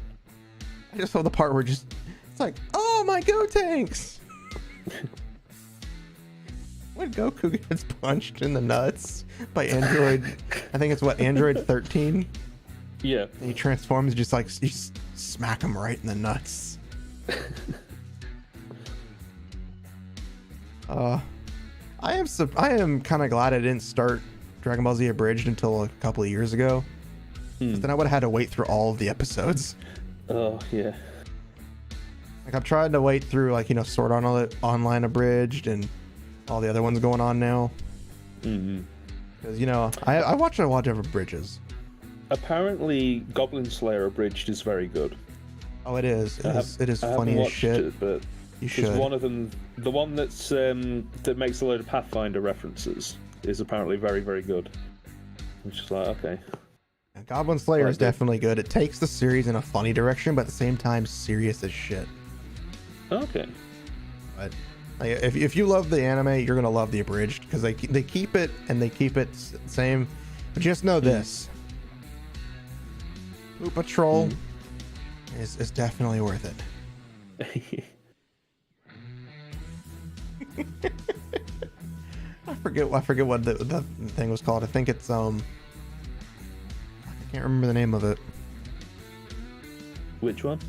Speaker 2: I just love the part where it's like, oh my Gotenks! When Goku gets punched in the nuts by Android, I think it's Android 13?
Speaker 3: Yeah.
Speaker 2: And he transforms, just like, you smack him right in the nuts. I am kind of glad I didn't start Dragon Ball Z Abridged until a couple of years ago. Because then I would have had to wait through all of the episodes.
Speaker 3: Oh, yeah.
Speaker 2: Like, I've tried to wait through, like, you know, Sword Art Online Abridged and all the other ones going on now. Because, you know, I watch a lot of Abridges.
Speaker 3: Apparently, Goblin Slayer Abridged is very good.
Speaker 2: Oh, it is. It is funny as shit.
Speaker 3: It, but
Speaker 2: you should.
Speaker 3: One of them, the one that's that makes a load of Pathfinder references, is apparently very, very good. It's just like, okay.
Speaker 2: Goblin Slayer
Speaker 3: Like
Speaker 2: is definitely good. It takes the series in a funny direction, but at the same time, serious as shit.
Speaker 3: Okay.
Speaker 2: But like, if you love the anime, you're gonna love the abridged because they keep it and they keep it same. But just know this: Blue Patrol is definitely worth it. I forget what the thing was called. I think it's I can't remember the name of it.
Speaker 3: Which one?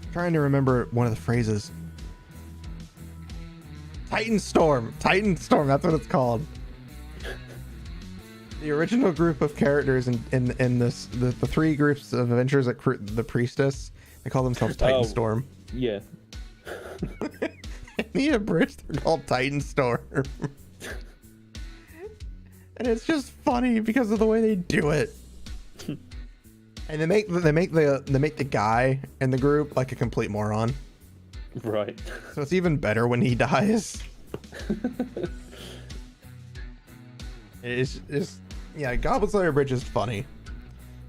Speaker 2: I'm trying to remember one of the phrases. Titan Storm, that's what it's called. The original group of characters in this the three groups of adventurers at the Priestess, they call themselves Titan Storm.
Speaker 3: Yeah.
Speaker 2: The abridged, they're called Titan Storm. And it's just funny because of the way they do it. And they make the guy in the group like a complete moron.
Speaker 3: Right.
Speaker 2: So it's even better when he dies. It's yeah, Goblin Slayer Bridge is funny.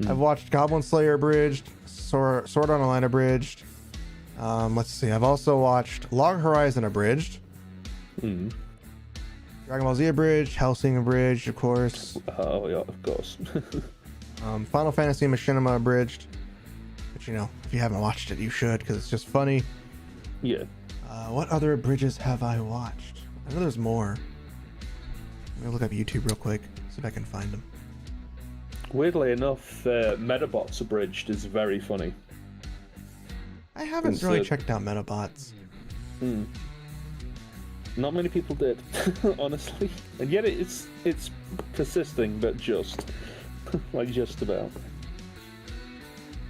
Speaker 2: I've watched Goblin Slayer Abridged, Sword Art Online Abridged. Let's see. I've also watched Log Horizon Abridged. Dragon Ball Z Abridged, Hellsing Abridged, of course.
Speaker 3: Oh yeah, of course.
Speaker 2: Final Fantasy Machinima Abridged. But you know, if you haven't watched it, you should because it's just funny.
Speaker 3: Yeah.
Speaker 2: What other abridges have I watched? I know there's more. Let me look up YouTube real quick, see if I can find them.
Speaker 3: Weirdly enough, Metabots Abridged is very funny.
Speaker 2: I haven't really checked out Metabots.
Speaker 3: Not many people did, honestly. And yet it's persisting, but just like just about.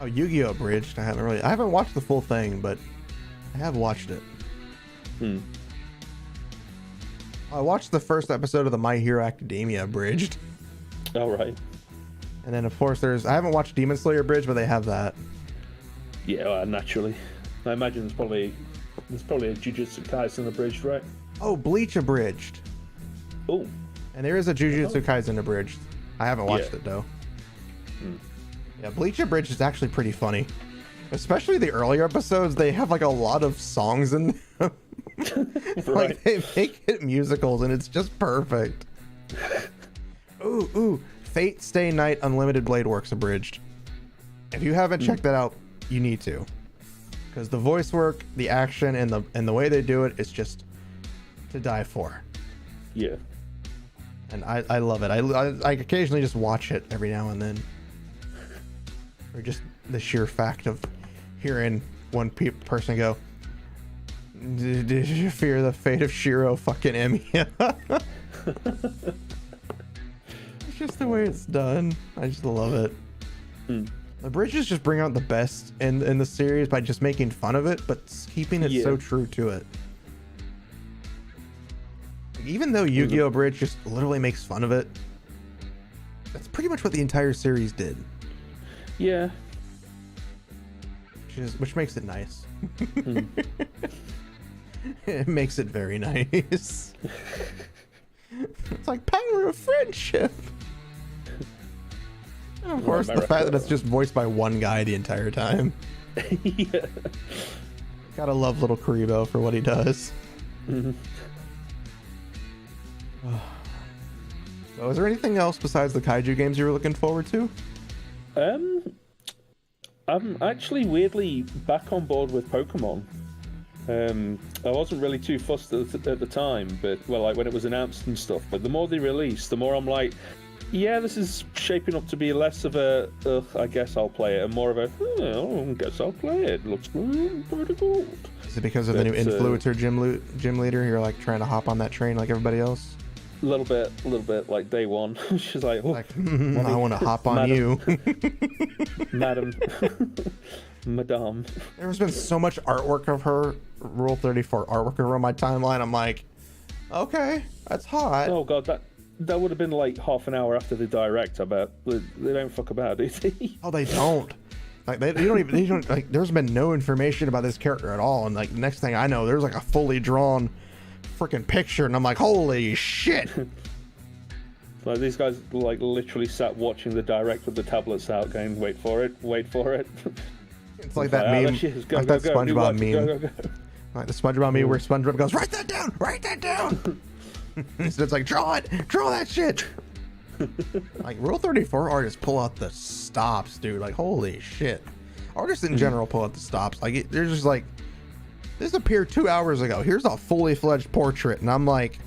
Speaker 2: Oh, Yu-Gi-Oh! Abridged. I haven't watched the full thing, but I have watched it. I watched the first episode of the My Hero Academia Abridged.
Speaker 3: All right.
Speaker 2: And then of course I haven't watched Demon Slayer Abridged, but they have that.
Speaker 3: Yeah, naturally. I imagine there's probably a Jujutsu Kaisen Abridged, right?
Speaker 2: Oh, Bleach Abridged.
Speaker 3: Oh.
Speaker 2: And there is a Jujutsu Kaisen Abridged. I haven't watched it though. Yeah, Bleach Abridged is actually pretty funny. Especially the earlier episodes, they have like a lot of songs in them.
Speaker 3: Right.
Speaker 2: Like they make it musicals and it's just perfect. Ooh, Fate Stay Night Unlimited Blade Works Abridged. If you haven't checked that out, you need to. Because the voice work, the action, and the way they do it is just to die for.
Speaker 3: Yeah.
Speaker 2: And I love it. I occasionally just watch it every now and then. Or just the sheer fact of hearing one person go, "Did you fear the fate of Shiro fucking Emiya?" It's just the way it's done. I just love it. The bridges just bring out the best in the series by just making fun of it, but keeping it so true to it. Even though Yu-Gi-Oh! Bridge just literally makes fun of it, that's pretty much what the entire series did.
Speaker 3: Yeah.
Speaker 2: Which makes it nice. It makes it very nice. It's like power of friendship. And of course, the fact that it's just voiced by one guy the entire time.
Speaker 3: Yeah.
Speaker 2: Gotta love little Kuribo for what he does. So is there anything else besides the kaiju games you were looking forward to?
Speaker 3: I'm actually weirdly back on board with Pokemon. I wasn't really too fussed at the time, but like when it was announced and stuff. But the more they release, the more I'm like, yeah, this is shaping up to be less of a I guess I'll play it, and more of a I guess I'll play it. Looks pretty cool.
Speaker 2: Is it because of the new influencer gym leader? You're like trying to hop on that train like everybody else?
Speaker 3: A little bit like day one. She's like, oh,
Speaker 2: I want to hop on you.
Speaker 3: Madam. Madame.
Speaker 2: There's been so much artwork of her, Rule 34 artwork of her on my timeline. I'm like, okay, that's hot.
Speaker 3: Oh god, that would have been like half an hour after the direct. I bet they don't fuck about, do they?
Speaker 2: Oh, they don't. Like they don't like. There's been no information about this character at all, and like next thing I know, there's like a fully drawn freaking picture, and I'm like, holy shit.
Speaker 3: Like these guys like literally sat watching the direct with the tablets out, going, "Wait for it, wait for it."
Speaker 2: It's like that meme, like that SpongeBob meme. Like the SpongeBob meme where SpongeBob goes, "Write that down, write that down." So it's like, draw that shit. Like Rule 34 artists pull out the stops, dude. Like holy shit. Artists in general pull out the stops. Like they're just like, this appeared 2 hours ago. Here's a fully fledged portrait, and I'm like,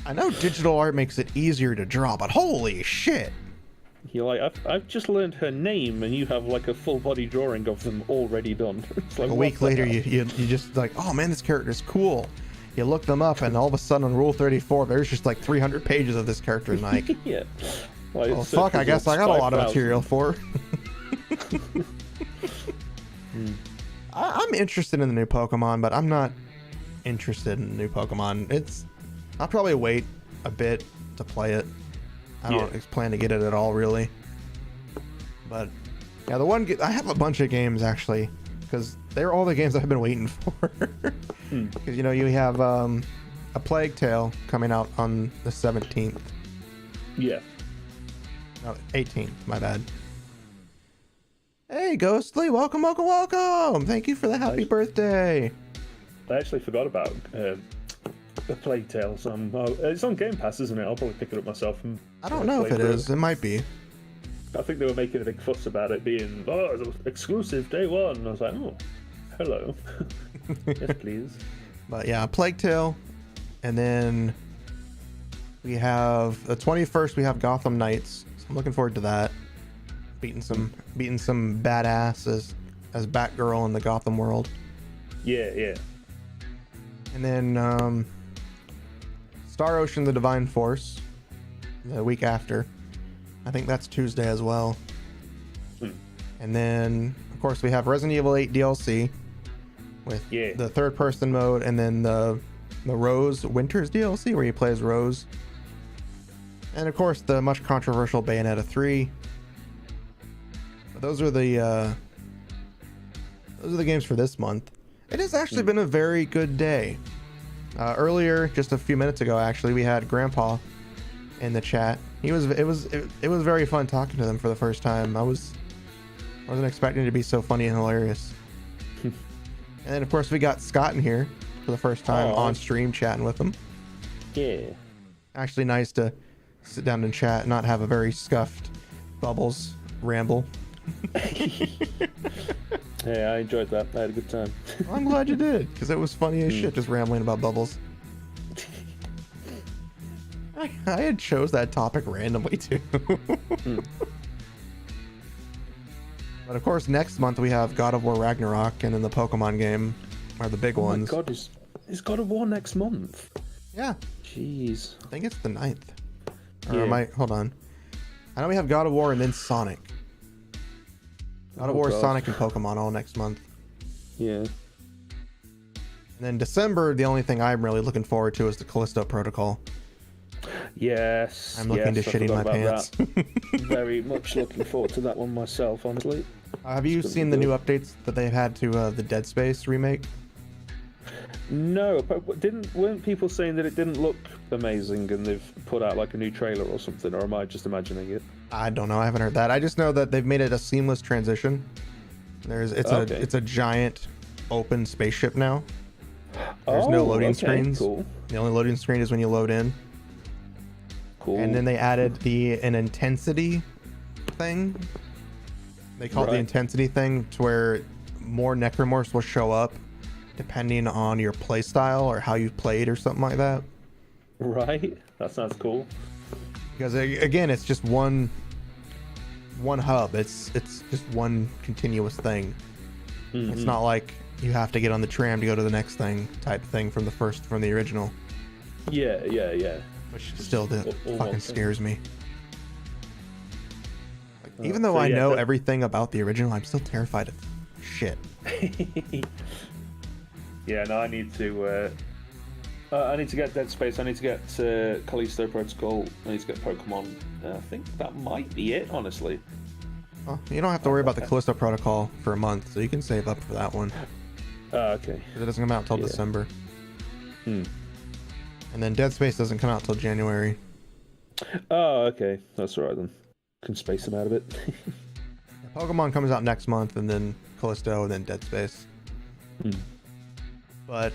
Speaker 2: I know digital art makes it easier to draw, but holy shit.
Speaker 3: You're like, I've just learned her name, and you have like a full body drawing of them already done. It's like,
Speaker 2: a week later, you just like, oh man, this character's cool. You look them up, and all of a sudden on Rule 34, there's just like 300 pages of this character, and like,
Speaker 3: yeah. Like,
Speaker 2: oh fuck, I guess I got a lot of material for. I'm interested in the new Pokemon, but I'm not interested in the new Pokemon. I'll probably wait a bit to play it. I don't plan to get it at all, really. But yeah, I have a bunch of games actually, because they're all the games I've been waiting for. Because you know you have a Plague Tale coming out on the 17th.
Speaker 3: Yeah.
Speaker 2: No, 18th. My bad. Hey, Ghostly, welcome. Thank you for the happy birthday.
Speaker 3: I actually forgot about the Plague Tale. So it's on Game Pass, isn't it? I'll probably pick it up myself. And
Speaker 2: I don't know if it is. It might be.
Speaker 3: I think they were making a big fuss about it being, it's exclusive day one. And I was like, oh, hello. Yes, please.
Speaker 2: But yeah, Plague Tale. And then we have the 21st, we have Gotham Knights. So I'm looking forward to that. Beating some badass as Batgirl in the Gotham world.
Speaker 3: Yeah.
Speaker 2: And then Star Ocean: The Divine Force the week after. I think that's Tuesday as well. And then of course we have Resident Evil 8 DLC with the third person mode, and then the Rose Winters DLC where you play as Rose. And of course the much controversial Bayonetta 3. Those are the games for this month. It has actually been a very good day. Earlier, just a few minutes ago, actually, we had Grandpa in the chat. It was very fun talking to them for the first time. I wasn't expecting it to be so funny and hilarious. And then of course we got Scott in here for the first time on stream chatting with him.
Speaker 3: Yeah.
Speaker 2: Actually nice to sit down and chat and not have a very scuffed Bubbles ramble.
Speaker 3: Yeah, I enjoyed that. I had a good time.
Speaker 2: Well, I'm glad you did, because it was funny as shit just rambling about Bubbles. I had chose that topic randomly too. But of course next month we have God of War Ragnarok, and then the Pokemon game are the big ones.
Speaker 3: Oh my god, is God of War next month?
Speaker 2: Yeah.
Speaker 3: Jeez.
Speaker 2: I think it's the 9th. Or hold on. I know we have God of War and then Sonic. God of War, Sonic, and Pokemon all next month.
Speaker 3: Yeah.
Speaker 2: And then December, the only thing I'm really looking forward to is the Callisto Protocol.
Speaker 3: Yes.
Speaker 2: I'm looking to shit in my pants.
Speaker 3: Very much looking forward to that one myself, honestly.
Speaker 2: Have you seen the new updates that they've had to the Dead Space remake?
Speaker 3: No, but weren't people saying that it didn't look amazing and they've put out like a new trailer or something, or am I just imagining it?
Speaker 2: I don't know. I haven't heard that. I just know that they've made it a seamless transition. It's a giant open spaceship now. There's no loading screens.
Speaker 3: Cool.
Speaker 2: The only loading screen is when you load in.
Speaker 3: Cool.
Speaker 2: And then they added an intensity thing. They call it the intensity thing, to where more necromorphs will show up depending on your play style or how you played or something like that.
Speaker 3: Right. That sounds cool.
Speaker 2: Because again, it's just one hub. It's just one continuous thing. Mm-hmm. It's not like you have to get on the tram to go to the next thing type thing from the original.
Speaker 3: Yeah.
Speaker 2: Which still fucking scares me. Even though I know everything about the original, I'm still terrified of shit.
Speaker 3: Yeah, no, I need to get Dead Space. I need to get Callisto Protocol. I need to get Pokemon. I think that might be it, honestly.
Speaker 2: Well, you don't have to worry about the Callisto Protocol for a month, so you can save up for that one.
Speaker 3: Okay.
Speaker 2: Because it doesn't come out until December. And then Dead Space doesn't come out till January.
Speaker 3: Oh, okay. That's all right then. Can space them out a bit.
Speaker 2: Pokemon comes out next month, and then Callisto, and then Dead Space. But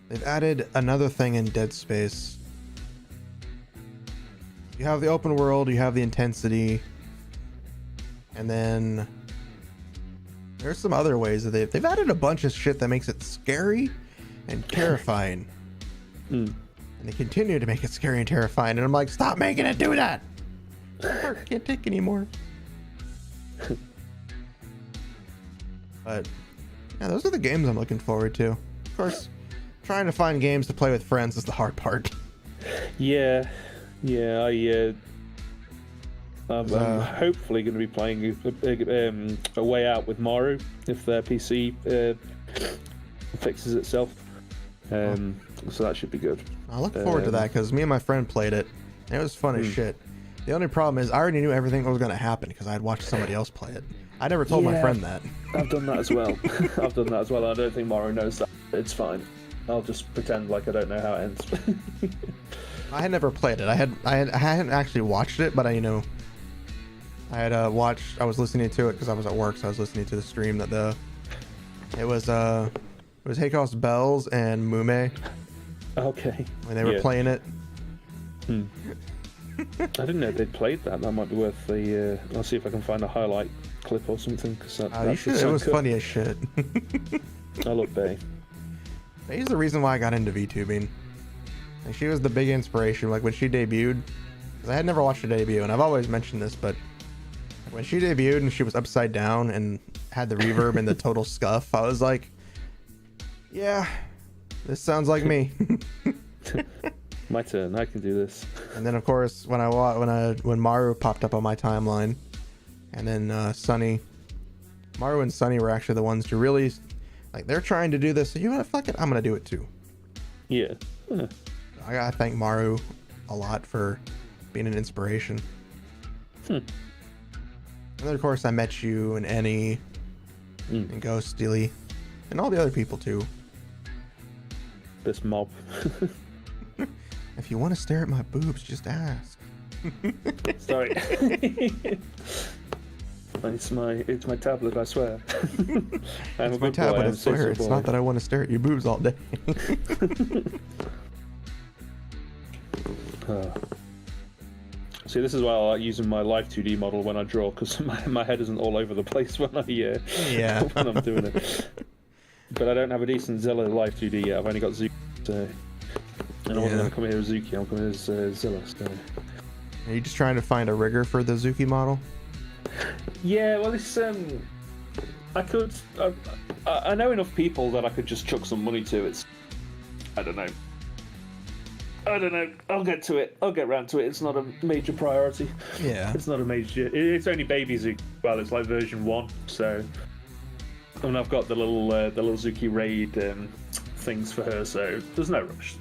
Speaker 2: they've added another thing in Dead Space. You have the open world, you have the intensity, and then there's some other ways that they've added a bunch of shit that makes it scary and terrifying. And they continue to make it scary and terrifying, and I'm like, stop making it do that! I can't take anymore. But yeah, those are the games I'm looking forward to. Of course, trying to find games to play with friends is the hard part.
Speaker 3: Yeah, I'm hopefully going to be playing a way out with Maru if their PC fixes itself. So that should be good.
Speaker 2: I look forward to that because me and my friend played it. And it was fun as shit. The only problem is I already knew everything that was going to happen because I had watched somebody else play it. I never told my friend that.
Speaker 3: I've done that as well. I don't think Maru knows that. It's fine. I'll just pretend like I don't know how it ends.
Speaker 2: I had never played it. I hadn't actually watched it, but I had watched. I was listening to it because I was at work, so I was listening to the stream that it was Heikos Bells and Mume.
Speaker 3: Okay.
Speaker 2: When they were playing it.
Speaker 3: I didn't know they'd played that. That might be worth the. I'll see if I can find a highlight clip or something. Cause
Speaker 2: you should. It was funny as shit.
Speaker 3: I love Bay.
Speaker 2: Bay's the reason why I got into VTubing. Like, she was the big inspiration. Like when she debuted, because I had never watched her debut, and I've always mentioned this, but when she debuted and she was upside down and had the reverb and the total scuff, I was like, yeah, this sounds like me.
Speaker 3: My turn. I can do this.
Speaker 2: And then of course when Maru popped up on my timeline, and then Sunny, Maru and Sunny were actually the ones to really, like, they're trying to do this. So you know what? Fuck it, I'm gonna do it too.
Speaker 3: Yeah.
Speaker 2: I gotta thank Maru a lot for being an inspiration. And then of course I met you and Annie and Ghost Steely and all the other people too.
Speaker 3: This mob.
Speaker 2: If you want to stare at my boobs, just ask.
Speaker 3: Sorry. It's my tablet, I swear.
Speaker 2: It's my tablet, I swear. It's not that I want to stare at your boobs all day.
Speaker 3: See, this is why I like using my Live 2D model when I draw, because my head isn't all over the place when I when I'm doing it. But I don't have a decent Zilla Live 2D yet. I've only got Zuki, so... And I wasn't going to come here as Zuki, I'm coming as Zilla, so...
Speaker 2: Are you just trying to find a rigger for the Zuki model?
Speaker 3: Yeah, well, it's I could. I know enough people that I could just chuck some money to. It's. I don't know. I'll get to it. I'll get round to it. It's not a major priority.
Speaker 2: Yeah.
Speaker 3: It's not a major. It's only baby Zuki. Well, it's like version 1. So. And I've got the little Zuki raid things for her. So there's no rush.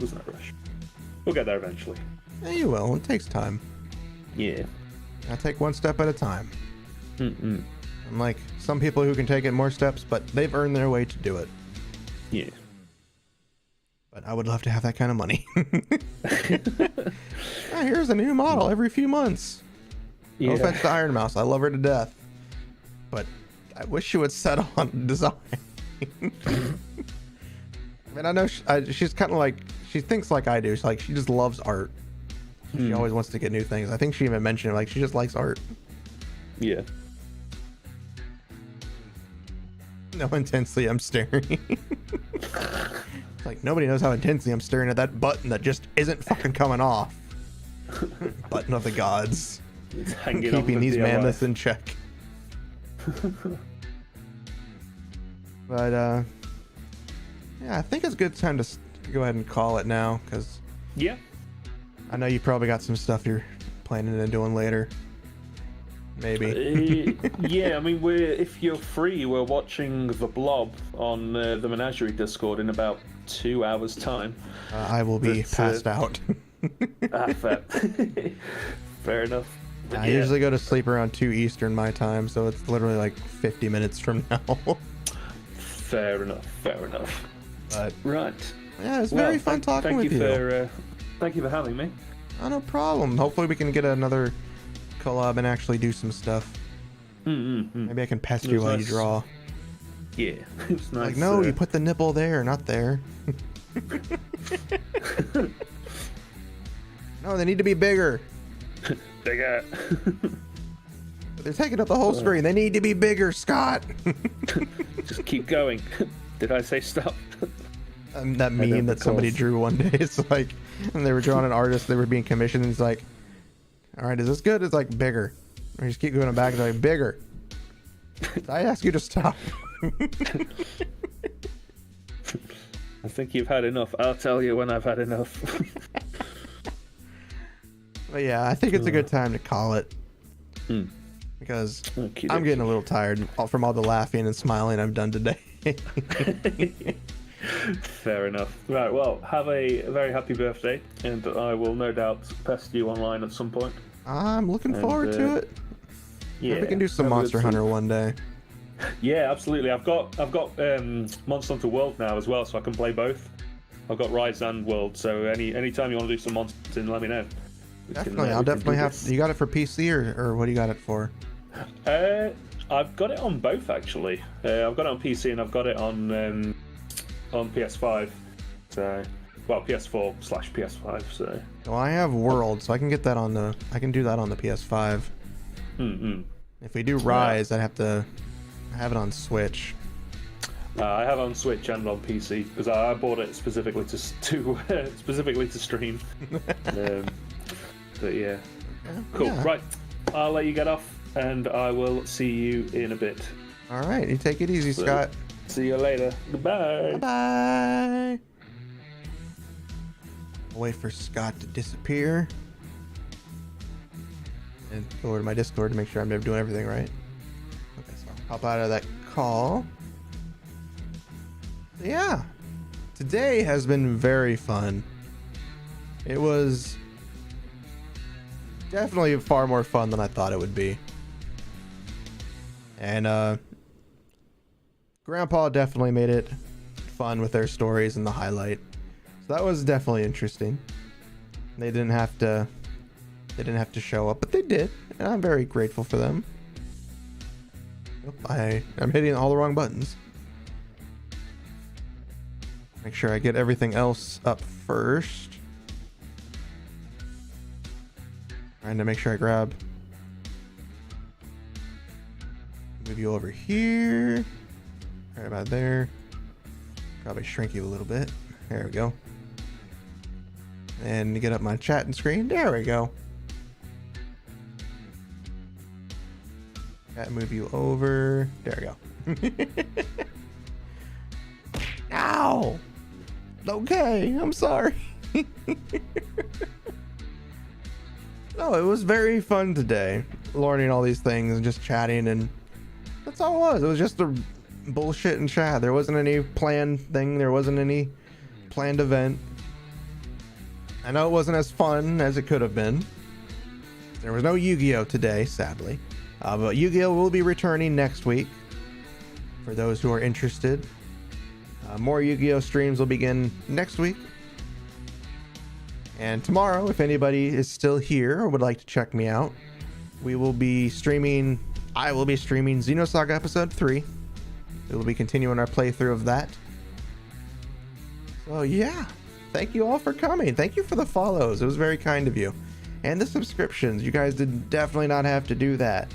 Speaker 3: We'll get there eventually.
Speaker 2: Yeah, you will. It takes time.
Speaker 3: Yeah.
Speaker 2: I take one step at a time. Unlike some people who can take it more steps, but they've earned their way to do it.
Speaker 3: Yeah.
Speaker 2: But I would love to have that kind of money. Here's a new model every few months. No offense to Iron Mouse, I love her to death. But I wish she would settle on design. I mean, I know she's kind of like, she thinks like I do. She's like, she just loves art. She always wants to get new things. I think she even mentioned it, like, she just likes art.
Speaker 3: Yeah.
Speaker 2: No, intensely I'm staring. Like, nobody knows how intensely I'm staring at that button that just isn't fucking coming off. Button of the gods. Keeping these mammoths in check. But, yeah, I think it's a good time to go ahead and call it now, because...
Speaker 3: Yeah.
Speaker 2: I know you probably got some stuff you're planning on doing later. Maybe.
Speaker 3: Yeah, I mean, if you're free, we're watching The Blob on the Menagerie Discord in about 2 hours' time.
Speaker 2: I will be passed out.
Speaker 3: Fair. Fair enough.
Speaker 2: I usually go to sleep around 2 Eastern my time, so it's literally like 50 minutes from now.
Speaker 3: Fair enough.
Speaker 2: But
Speaker 3: right.
Speaker 2: Yeah, it's very fun talking with you.
Speaker 3: Thank you for having me.
Speaker 2: Oh, no problem. Hopefully we can get another collab and actually do some stuff. Maybe I can pest you while you draw.
Speaker 3: Yeah, it's nice.
Speaker 2: Like, no, you put the nipple there, not there. No, they need to be bigger.
Speaker 3: Bigger.
Speaker 2: They're taking up the whole screen. They need to be bigger, Scott.
Speaker 3: Just keep going. Did I say stop?
Speaker 2: That meme that somebody drew one day. It's like, and they were drawing an artist. They were being commissioned. And it's like, all right, is this good? It's like bigger. Or you just keep going back. It's like bigger. I ask you to stop.
Speaker 3: I think you've had enough. I'll tell you when I've had enough.
Speaker 2: But yeah, I think it's a good time to call it. Because I'm getting a little tired from all the laughing and smiling I've done today.
Speaker 3: Fair enough. Right, well, have a very happy birthday, and I will no doubt pest you online at some point.
Speaker 2: I'm looking forward to it.
Speaker 3: Yeah,
Speaker 2: maybe we can do some Monster Hunter one day.
Speaker 3: Yeah, absolutely. I've got Monster Hunter World now as well, so I can play both. I've got Rise and World, so anytime you want to do some Monster, let me know.
Speaker 2: Definitely, I'll definitely have. You got it for PC or what do you got it for?
Speaker 3: I've got it on both actually. I've got it on PC and I've got it on PS5. So, well, PS4/PS5. So.
Speaker 2: Well, I have World, so I can get that on the. I can do that on the PS5. If we do Rise, I'd have to have it on Switch.
Speaker 3: I have it on Switch and on PC because I bought it specifically to stream. But yeah, cool. Yeah. Right, I'll let you get off, and I will see you in a bit.
Speaker 2: All right, you take it easy, Scott.
Speaker 3: See you later. Goodbye.
Speaker 2: Bye. I'll wait for Scott to disappear. And go over to my Discord to make sure I'm doing everything right. Okay, so I'll hop out of that call. So yeah, today has been very fun. It was definitely far more fun than I thought it would be. And Grandpa definitely made it fun with their stories and the highlight. So that was definitely interesting. They didn't have to show up, but they did, and I'm very grateful for them. I'm hitting all the wrong buttons. Make sure I get everything else up first. Trying to make sure I grab. Move you over here. Right about there. Probably shrink you a little bit. There we go. And get up my chatting screen. There we go. Gotta move you over. There we go. Ow! Okay, I'm sorry. No, it was very fun today, learning all these things and just chatting, and that's all it was. It was just a bullshit and chat. There wasn't any planned thing. There wasn't any planned event. I know it wasn't as fun as it could have been. There was no Yu-Gi-Oh! Today, sadly. But Yu-Gi-Oh! Will be returning next week for those who are interested. More Yu-Gi-Oh! Streams will begin next week. And tomorrow, if anybody is still here or would like to check me out, I will be streaming Xenosaga Episode 3. We will be continuing our playthrough of that. So yeah, thank you all for coming. Thank you for the follows. It was very kind of you. And the subscriptions. You guys did definitely not have to do that.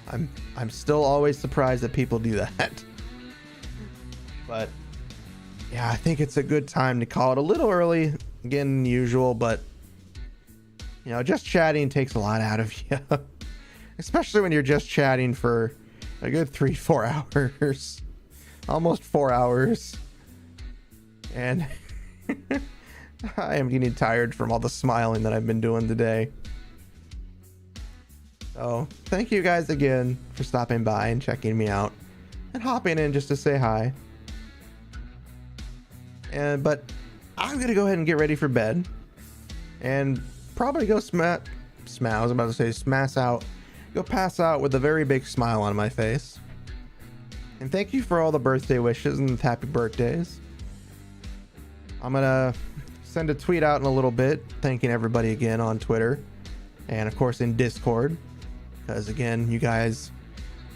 Speaker 2: I'm still always surprised that people do that. But yeah, I think it's a good time to call it a little early again than usual, but you know, just chatting takes a lot out of you. Especially when you're just chatting for a good 3-4 hours. Almost 4 hours. And I am getting tired from all the smiling that I've been doing today. So thank you guys again for stopping by and checking me out and hopping in just to say hi. But I'm gonna go ahead and get ready for bed and probably go smash out, go pass out with a very big smile on my face. And thank you for all the birthday wishes and happy birthdays. I'm gonna send a tweet out in a little bit, thanking everybody again on Twitter. And of course in Discord. Because again, you guys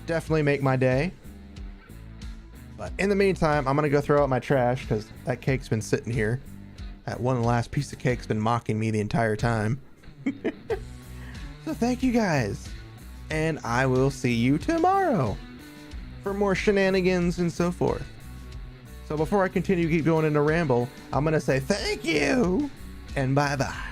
Speaker 2: definitely make my day. But in the meantime, I'm going to go throw out my trash because that cake's been sitting here. That one last piece of cake's been mocking me the entire time. So thank you guys. And I will see you tomorrow for more shenanigans and so forth. So before I continue to keep going into ramble, I'm going to say thank you and bye-bye.